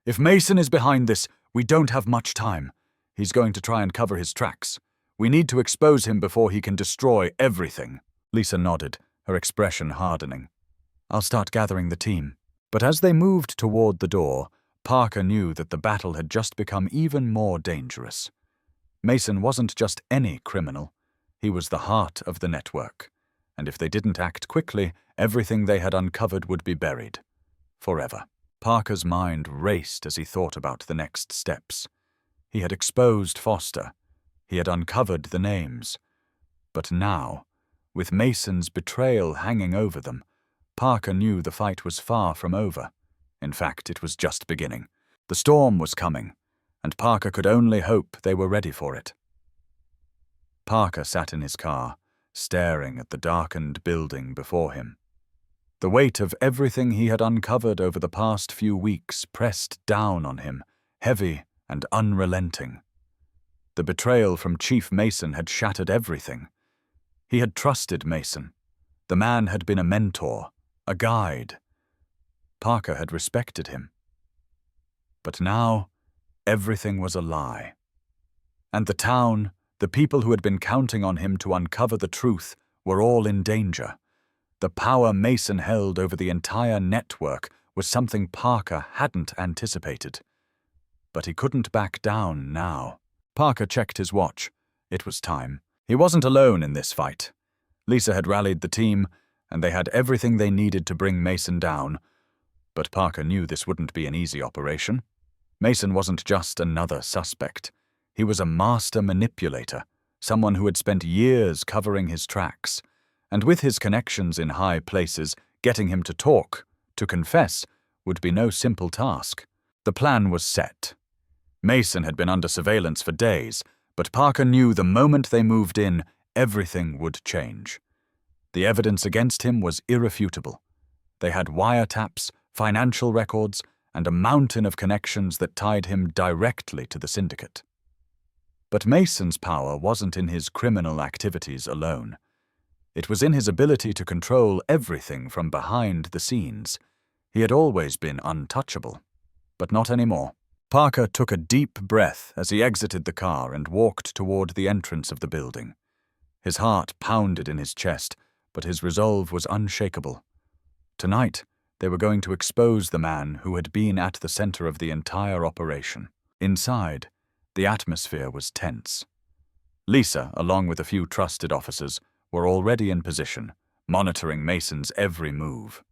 "If Mason is behind this, we don't have much time. He's going to try and cover his tracks. We need to expose him before he can destroy everything." Lisa nodded, her expression hardening. "I'll start gathering the team." But as they moved toward the door, Parker knew that the battle had just become even more dangerous. Mason wasn't just any criminal. He was the heart of the network. And if they didn't act quickly, everything they had uncovered would be buried. Forever. Parker's mind raced as he thought about the next steps. He had exposed Foster. He had uncovered the names. But now, with Mason's betrayal hanging over them, Parker knew the fight was far from over. In fact, it was just beginning. The storm was coming, and Parker could only hope they were ready for it. Parker sat in his car, staring at the darkened building before him. The weight of everything he had uncovered over the past few weeks pressed down on him, heavy and unrelenting. The betrayal from Chief Mason had shattered everything. He had trusted Mason. The man had been a mentor, a guide. Parker had respected him. But now, everything was a lie. And the town, the people who had been counting on him to uncover the truth, were all in danger. The power Mason held over the entire network was something Parker hadn't anticipated. But he couldn't back down now. Parker checked his watch. It was time. He wasn't alone in this fight. Lisa had rallied the team, and they had everything they needed to bring Mason down. But Parker knew this wouldn't be an easy operation. Mason wasn't just another suspect. He was a master manipulator, someone who had spent years covering his tracks. And with his connections in high places, getting him to talk, to confess, would be no simple task. The plan was set. Mason had been under surveillance for days, but Parker knew the moment they moved in, everything would change. The evidence against him was irrefutable. They had wiretaps, financial records, and a mountain of connections that tied him directly to the syndicate. But Mason's power wasn't in his criminal activities alone. It was in his ability to control everything from behind the scenes. He had always been untouchable, but not anymore. Parker took a deep breath as he exited the car and walked toward the entrance of the building. His heart pounded in his chest, but his resolve was unshakable. Tonight, they were going to expose the man who had been at the center of the entire operation. Inside, the atmosphere was tense. Lisa, along with a few trusted officers, were already in position, monitoring Mason's every move.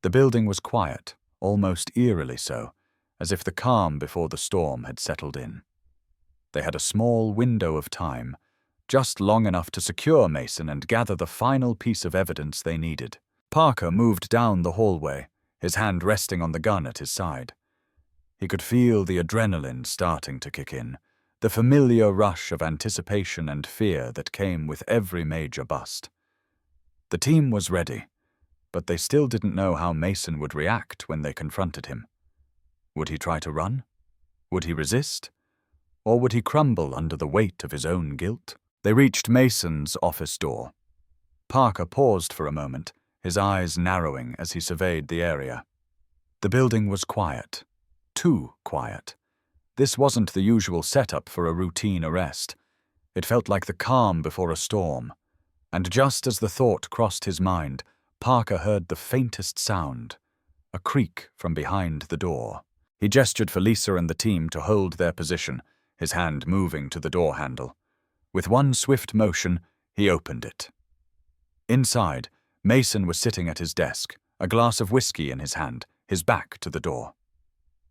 The building was quiet, almost eerily so, as if the calm before the storm had settled in. They had a small window of time, just long enough to secure Mason and gather the final piece of evidence they needed. Parker moved down the hallway, his hand resting on the gun at his side. He could feel the adrenaline starting to kick in, the familiar rush of anticipation and fear that came with every major bust. The team was ready, but they still didn't know how Mason would react when they confronted him. Would he try to run? Would he resist? Or would he crumble under the weight of his own guilt? They reached Mason's office door. Parker paused for a moment, his eyes narrowing as he surveyed the area. The building was quiet. Too quiet. This wasn't the usual setup for a routine arrest. It felt like the calm before a storm. And just as the thought crossed his mind, Parker heard the faintest sound, a creak from behind the door. He gestured for Lisa and the team to hold their position, his hand moving to the door handle. With one swift motion, he opened it. Inside, Mason was sitting at his desk, a glass of whiskey in his hand, his back to the door.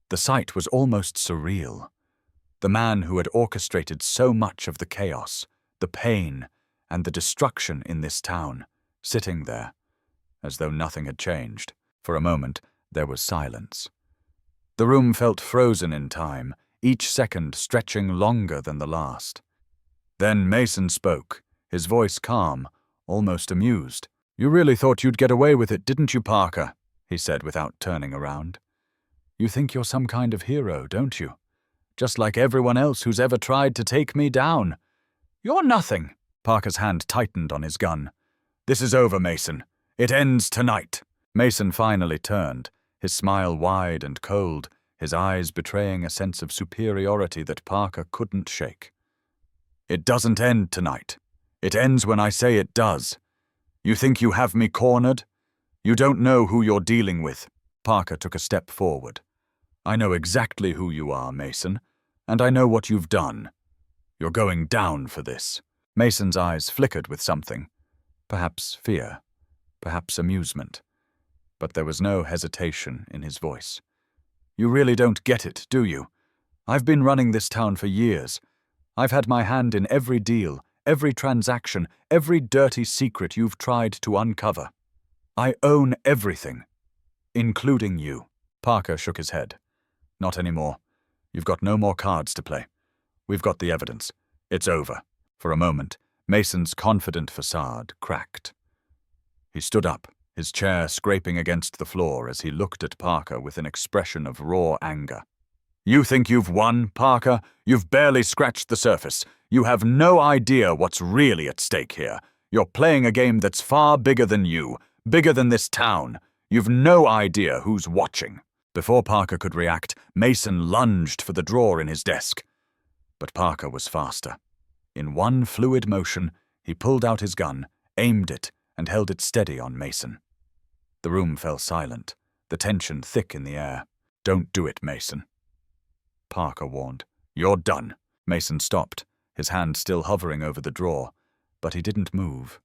The sight was almost surreal. The man who had orchestrated so much of the chaos, the pain, and the destruction in this town, sitting there, as though nothing had changed. For a moment, there was silence. The room felt frozen in time, each second stretching longer than the last. Then Mason spoke, his voice calm, almost amused. "You really thought you'd get away with it, didn't you, Parker?" he said without turning around. "You think you're some kind of hero, don't you? Just like everyone else who's ever tried to take me down." "You're nothing." Parker's hand tightened on his gun. "This is over, Mason. It ends tonight." Mason finally turned, his smile wide and cold, his eyes betraying a sense of superiority that Parker couldn't shake. "It doesn't end tonight. It ends when I say it does. You think you have me cornered? You don't know who you're dealing with." Parker took a step forward. "I know exactly who you are, Mason, and I know what you've done. You're going down for this." Mason's eyes flickered with something. Perhaps fear, perhaps amusement. But there was no hesitation in his voice. "You really don't get it, do you? I've been running this town for years. I've had my hand in every deal, every transaction, every dirty secret you've tried to uncover. I own everything, including you." Parker shook his head. Not anymore. You've got no more cards to play. We've got the evidence. It's over. For a moment, Mason's confident facade cracked. He stood up, his chair scraping against the floor as he looked at Parker with an expression of raw anger. You think you've won, Parker? You've barely scratched the surface. You have no idea what's really at stake here. You're playing a game that's far bigger than you, bigger than this town. You've no idea who's watching. Before Parker could react, Mason lunged for the drawer in his desk. But Parker was faster. In one fluid motion, he pulled out his gun, aimed it, and held it steady on Mason. The room fell silent, the tension thick in the air. Don't do it, Mason. Parker warned. You're done. Mason stopped, his hand still hovering over the drawer, but he didn't move.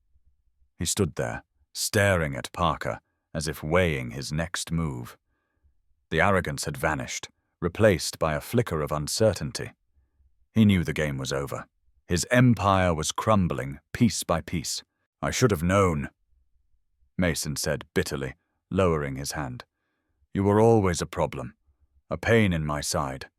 He stood there, staring at Parker, as if weighing his next move. The arrogance had vanished, replaced by a flicker of uncertainty. He knew the game was over. His empire was crumbling, piece by piece. I should have known, Mason said bitterly, lowering his hand. You were always a problem, a pain in my side.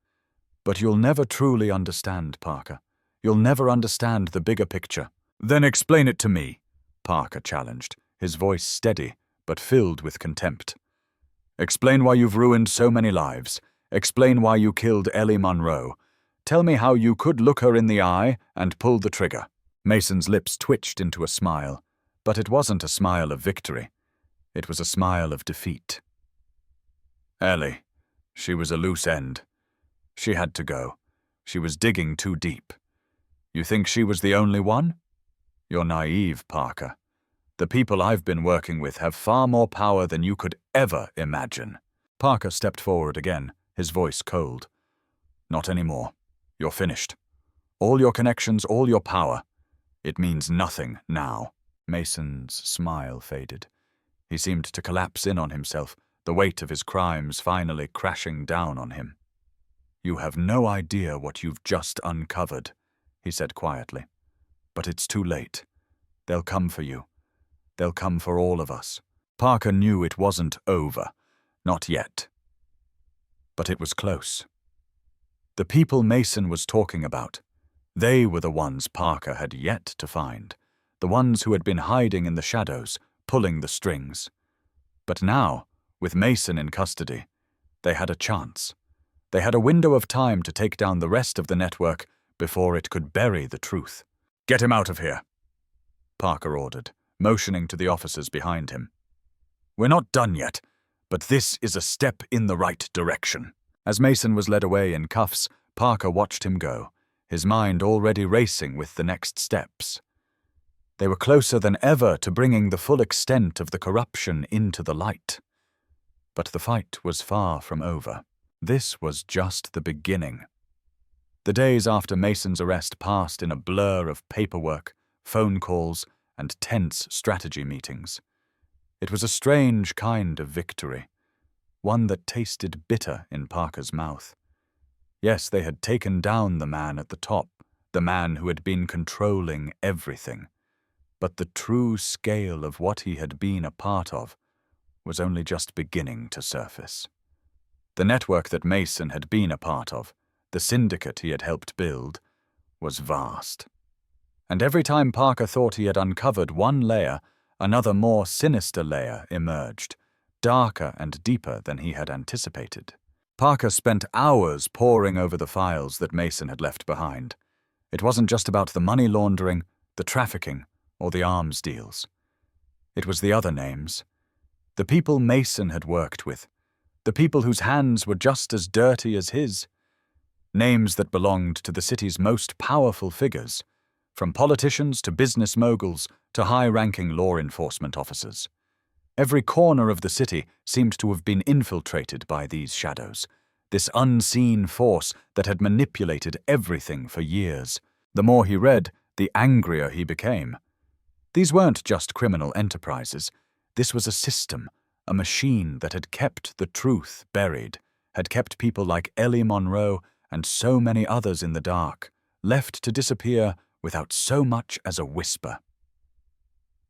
But you'll never truly understand, Parker. You'll never understand the bigger picture. Then explain it to me, Parker challenged, his voice steady, but filled with contempt. Explain why you've ruined so many lives. Explain why you killed Ellie Monroe. Tell me how you could look her in the eye and pull the trigger. Mason's lips twitched into a smile, but it wasn't a smile of victory. It was a smile of defeat. Ellie, she was a loose end. She had to go. She was digging too deep. You think she was the only one? You're naive, Parker. The people I've been working with have far more power than you could ever imagine. Parker stepped forward again, his voice cold. Not anymore. You're finished. All your connections, all your power. It means nothing now. Mason's smile faded. He seemed to collapse in on himself, the weight of his crimes finally crashing down on him. You have no idea what you've just uncovered, he said quietly. But it's too late. They'll come for you. They'll come for all of us. Parker knew it wasn't over. Not yet. But it was close. The people Mason was talking about, they were the ones Parker had yet to find, the ones who had been hiding in the shadows, pulling the strings. But now, with Mason in custody, they had a chance. They had a window of time to take down the rest of the network before it could bury the truth. Get him out of here, Parker ordered, motioning to the officers behind him. We're not done yet, but this is a step in the right direction. As Mason was led away in cuffs, Parker watched him go, his mind already racing with the next steps. They were closer than ever to bringing the full extent of the corruption into the light. But the fight was far from over. This was just the beginning. The days after Mason's arrest passed in a blur of paperwork, phone calls, and tense strategy meetings. It was a strange kind of victory, one that tasted bitter in Parker's mouth. Yes, they had taken down the man at the top, the man who had been controlling everything. But the true scale of what he had been a part of was only just beginning to surface. The network that Mason had been a part of, the syndicate he had helped build, was vast. And every time Parker thought he had uncovered one layer, another more sinister layer emerged, darker and deeper than he had anticipated. Parker spent hours poring over the files that Mason had left behind. It wasn't just about the money laundering, the trafficking, or the arms deals. It was the other names. The people Mason had worked with, the people whose hands were just as dirty as his. Names that belonged to the city's most powerful figures, from politicians to business moguls to high-ranking law enforcement officers. Every corner of the city seemed to have been infiltrated by these shadows, this unseen force that had manipulated everything for years. The more he read, the angrier he became. These weren't just criminal enterprises. This was a system, a machine that had kept the truth buried, had kept people like Ellie Monroe and so many others in the dark, left to disappear without so much as a whisper.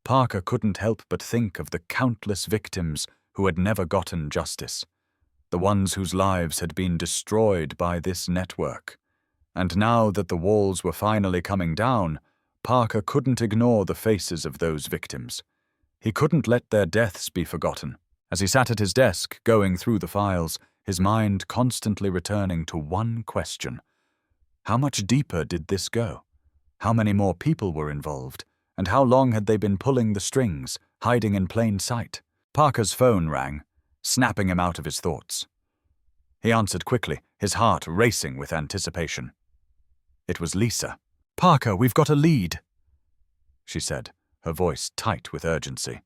Parker couldn't help but think of the countless victims who had never gotten justice, the ones whose lives had been destroyed by this network. And now that the walls were finally coming down, Parker couldn't ignore the faces of those victims. He couldn't let their deaths be forgotten. As he sat at his desk, going through the files, his mind constantly returning to one question. How much deeper did this go? How many more people were involved? And how long had they been pulling the strings, hiding in plain sight? Parker's phone rang, snapping him out of his thoughts. He answered quickly, his heart racing with anticipation. It was Lisa. "Parker, we've got a lead," she said, her voice tight with urgency.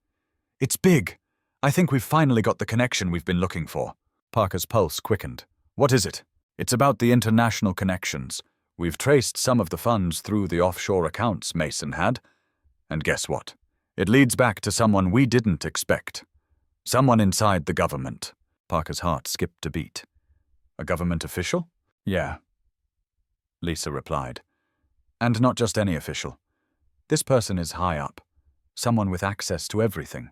"It's big. I think we've finally got the connection we've been looking for." Parker's pulse quickened. "What is it?" "It's about the international connections. We've traced some of the funds through the offshore accounts Mason had. And guess what? It leads back to someone we didn't expect. Someone inside the government." Parker's heart skipped a beat. "A government official?" "Yeah," Lisa replied. "And not just any official. This person is high up, someone with access to everything.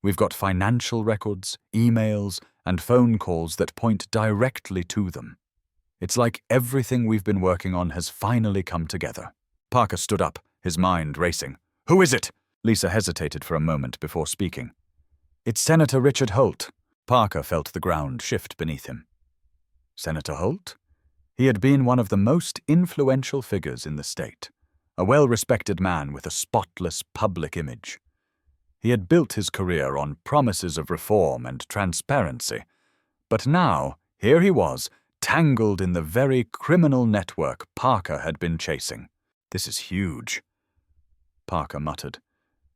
We've got financial records, emails, and phone calls that point directly to them. It's like everything we've been working on has finally come together." Parker stood up, his mind racing. "Who is it?" Lisa hesitated for a moment before speaking. "It's Senator Richard Holt." Parker felt the ground shift beneath him. Senator Holt? He had been one of the most influential figures in the state, a well-respected man with a spotless public image. He had built his career on promises of reform and transparency, but now, here he was, tangled in the very criminal network Parker had been chasing. "This is huge," Parker muttered,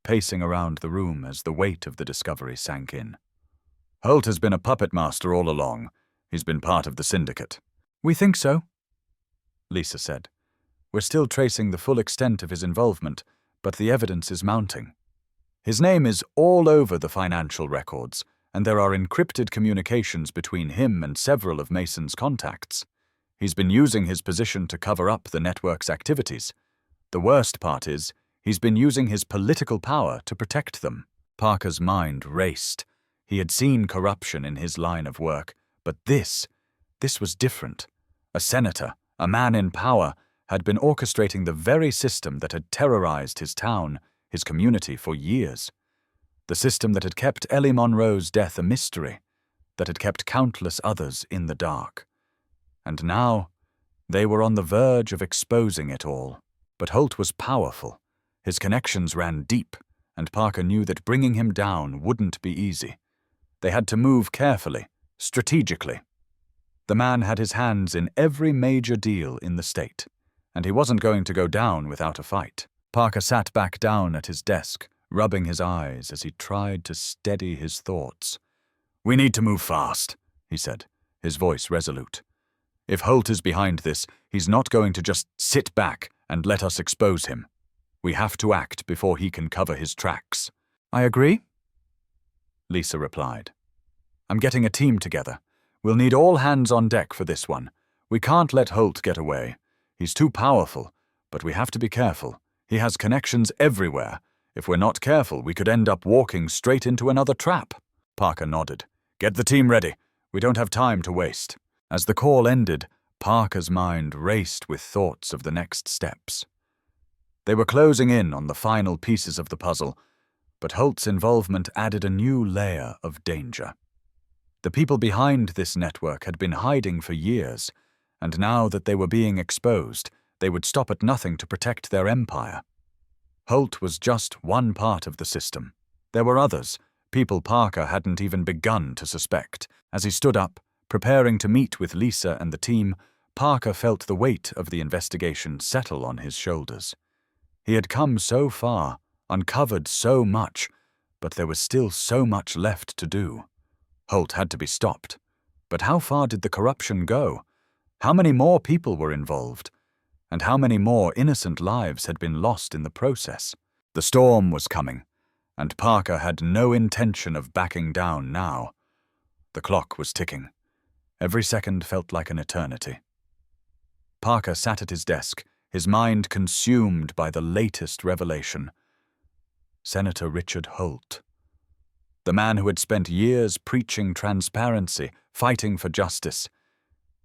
pacing around the room as the weight of the discovery sank in. "Holt has been a puppet master all along. He's been part of the syndicate." "We think so," Lisa said. "We're still tracing the full extent of his involvement, but the evidence is mounting. His name is all over the financial records, and there are encrypted communications between him and several of Mason's contacts. He's been using his position to cover up the network's activities. The worst part is, he's been using his political power to protect them." Parker's mind raced. He had seen corruption in his line of work, but this was different. A senator, a man in power, had been orchestrating the very system that had terrorized his town, his community for years. The system that had kept Ellie Monroe's death a mystery, that had kept countless others in the dark. And now, they were on the verge of exposing it all. But Holt was powerful. His connections ran deep, and Parker knew that bringing him down wouldn't be easy. They had to move carefully, strategically. The man had his hands in every major deal in the state, and he wasn't going to go down without a fight. Parker sat back down at his desk, rubbing his eyes as he tried to steady his thoughts. "We need to move fast," he said, his voice resolute. "If Holt is behind this, he's not going to just sit back and let us expose him. We have to act before he can cover his tracks." "I agree," Lisa replied. "I'm getting a team together. We'll need all hands on deck for this one. We can't let Holt get away. He's too powerful, but we have to be careful. He has connections everywhere. If we're not careful, we could end up walking straight into another trap." Parker nodded. "Get the team ready. We don't have time to waste." As the call ended, Parker's mind raced with thoughts of the next steps. They were closing in on the final pieces of the puzzle, but Holt's involvement added a new layer of danger. The people behind this network had been hiding for years, and now that they were being exposed, they would stop at nothing to protect their empire. Holt was just one part of the system. There were others, people Parker hadn't even begun to suspect. As he stood up, preparing to meet with Lisa and the team, Parker felt the weight of the investigation settle on his shoulders. He had come so far, uncovered so much, but there was still so much left to do. Holt had to be stopped. But how far did the corruption go? How many more people were involved? And how many more innocent lives had been lost in the process? The storm was coming, and Parker had no intention of backing down now. The clock was ticking. Every second felt like an eternity. Parker sat at his desk, his mind consumed by the latest revelation. Senator Richard Holt. The man who had spent years preaching transparency, fighting for justice,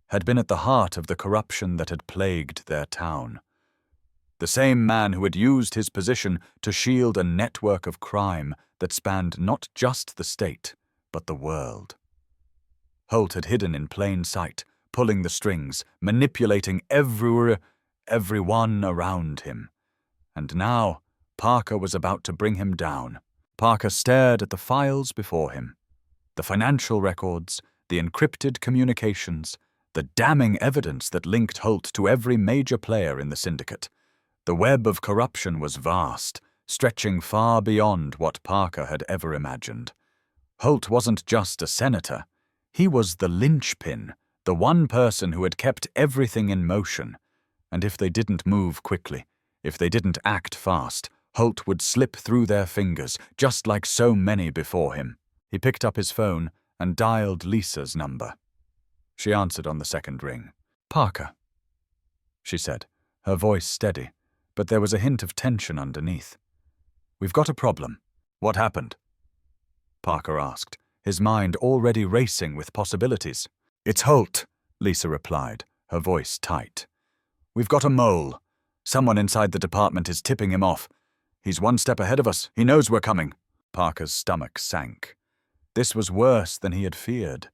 had been at the heart of the corruption that had plagued their town. The same man who had used his position to shield a network of crime that spanned not just the state, but the world. Holt had hidden in plain sight, pulling the strings, manipulating everyone around him. And now, Parker was about to bring him down. Parker stared at the files before him. The financial records, the encrypted communications, the damning evidence that linked Holt to every major player in the syndicate. The web of corruption was vast, stretching far beyond what Parker had ever imagined. Holt wasn't just a senator. He was the linchpin, the one person who had kept everything in motion. And if they didn't move quickly, if they didn't act fast, Holt would slip through their fingers, just like so many before him. He picked up his phone and dialed Lisa's number. She answered on the second ring. "Parker," she said, her voice steady, but there was a hint of tension underneath. "We've got a problem." "What happened?" Parker asked, his mind already racing with possibilities. "It's Holt," Lisa replied, her voice tight. "We've got a mole. Someone inside the department is tipping him off. He's one step ahead of us. He knows we're coming." Parker's stomach sank. This was worse than he had feared.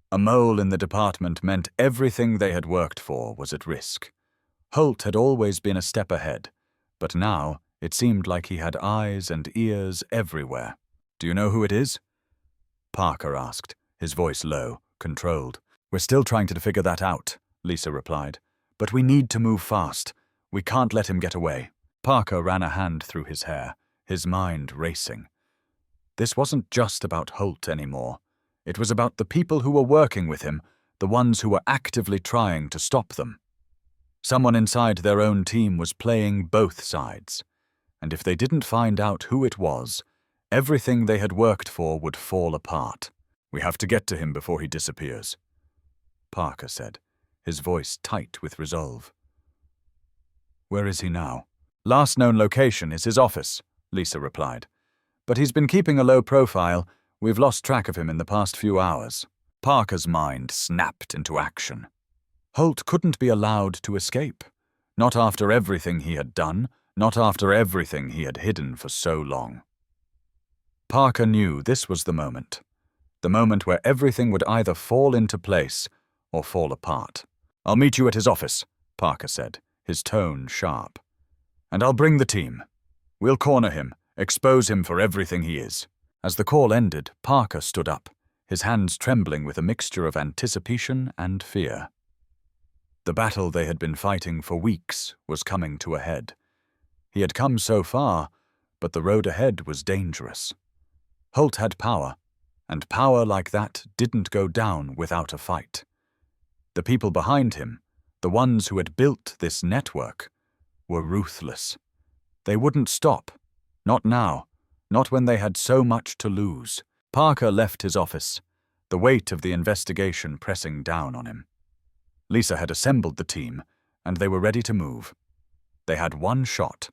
A mole in the department meant everything they had worked for was at risk. Holt had always been a step ahead, but now it seemed like he had eyes and ears everywhere. "Do you know who it is?" Parker asked, his voice low, controlled. "We're still trying to figure that out," Lisa replied. "But we need to move fast. We can't let him get away." Parker ran a hand through his hair, his mind racing. This wasn't just about Holt anymore. It was about the people who were working with him, the ones who were actively trying to stop them. Someone inside their own team was playing both sides, and if they didn't find out who it was, everything they had worked for would fall apart. "We have to get to him before he disappears," Parker said, his voice tight with resolve. "Where is he now?" "Last known location is his office," Lisa replied. "But he's been keeping a low profile. We've lost track of him in the past few hours." Parker's mind snapped into action. Holt couldn't be allowed to escape. Not after everything he had done, not after everything he had hidden for so long. Parker knew this was the moment where everything would either fall into place or fall apart. "I'll meet you at his office," Parker said, his tone sharp. "And I'll bring the team. We'll corner him, expose him for everything he is." As the call ended, Parker stood up, his hands trembling with a mixture of anticipation and fear. The battle they had been fighting for weeks was coming to a head. He had come so far, but the road ahead was dangerous. Holt had power, and power like that didn't go down without a fight. The people behind him, the ones who had built this network, were ruthless. They wouldn't stop. Not now. Not when they had so much to lose. Parker left his office, the weight of the investigation pressing down on him. Lisa had assembled the team, and they were ready to move. They had one shot.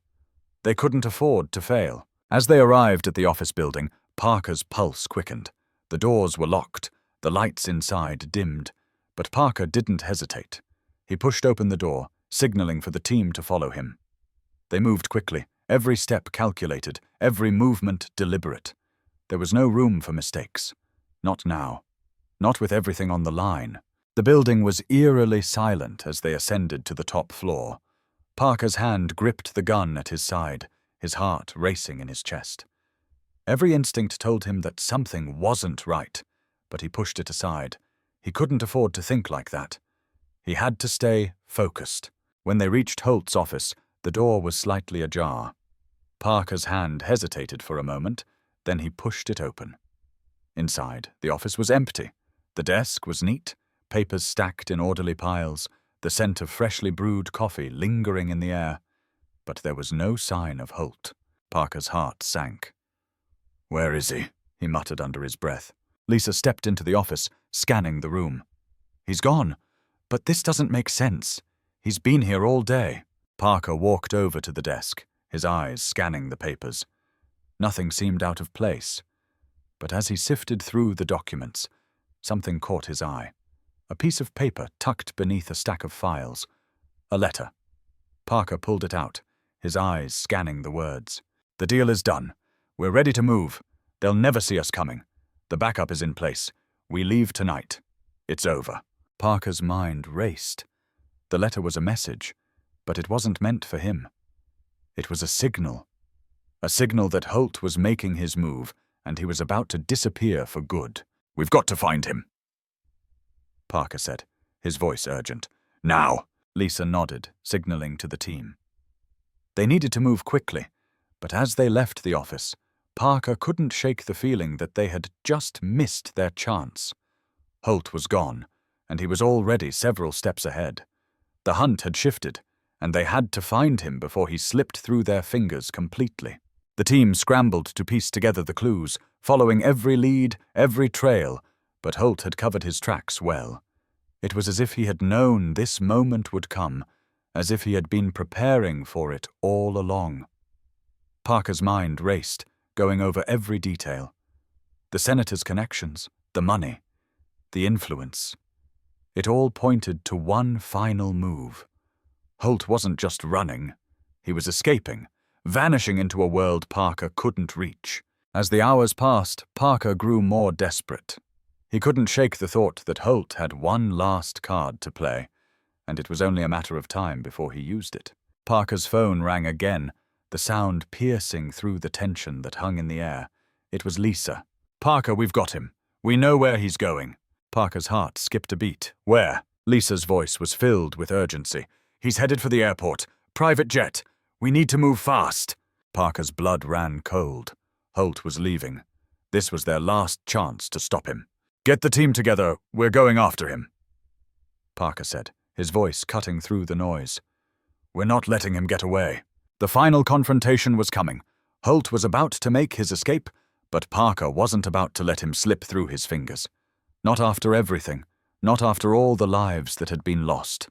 They couldn't afford to fail. As they arrived at the office building, Parker's pulse quickened. The doors were locked, the lights inside dimmed, but Parker didn't hesitate. He pushed open the door, signaling for the team to follow him. They moved quickly, every step calculated, every movement deliberate. There was no room for mistakes. Not now. Not with everything on the line. The building was eerily silent as they ascended to the top floor. Parker's hand gripped the gun at his side, his heart racing in his chest. Every instinct told him that something wasn't right, but he pushed it aside. He couldn't afford to think like that. He had to stay focused. When they reached Holt's office, the door was slightly ajar. Parker's hand hesitated for a moment, then he pushed it open. Inside, the office was empty. The desk was neat, papers stacked in orderly piles, the scent of freshly brewed coffee lingering in the air. But there was no sign of Holt. Parker's heart sank. "Where is he?" he muttered under his breath. Lisa stepped into the office, scanning the room. "He's gone. But this doesn't make sense. He's been here all day." Parker walked over to the desk, his eyes scanning the papers. Nothing seemed out of place. But as he sifted through the documents, something caught his eye. A piece of paper tucked beneath a stack of files. A letter. Parker pulled it out, his eyes scanning the words. "The deal is done. We're ready to move. They'll never see us coming. The backup is in place. We leave tonight. It's over." Parker's mind raced. The letter was a message, but it wasn't meant for him. It was a signal that Holt was making his move, and he was about to disappear for good. "We've got to find him," Parker said, his voice urgent. "Now!" Lisa nodded, signaling to the team. They needed to move quickly, but as they left the office, Parker couldn't shake the feeling that they had just missed their chance. Holt was gone, and he was already several steps ahead. The hunt had shifted, and they had to find him before he slipped through their fingers completely. The team scrambled to piece together the clues, following every lead, every trail, but Holt had covered his tracks well. It was as if he had known this moment would come, as if he had been preparing for it all along. Parker's mind raced, going over every detail. The senator's connections, the money, the influence. It all pointed to one final move. Holt wasn't just running. He was escaping, vanishing into a world Parker couldn't reach. As the hours passed, Parker grew more desperate. He couldn't shake the thought that Holt had one last card to play, and it was only a matter of time before he used it. Parker's phone rang again, the sound piercing through the tension that hung in the air. It was Lisa. "Parker, we've got him. We know where he's going." Parker's heart skipped a beat. "Where?" Lisa's voice was filled with urgency. "He's headed for the airport. Private jet. We need to move fast." Parker's blood ran cold. Holt was leaving. This was their last chance to stop him. "Get the team together. We're going after him," Parker said, his voice cutting through the noise. "We're not letting him get away." The final confrontation was coming. Holt was about to make his escape, but Parker wasn't about to let him slip through his fingers. Not after everything, not after all the lives that had been lost.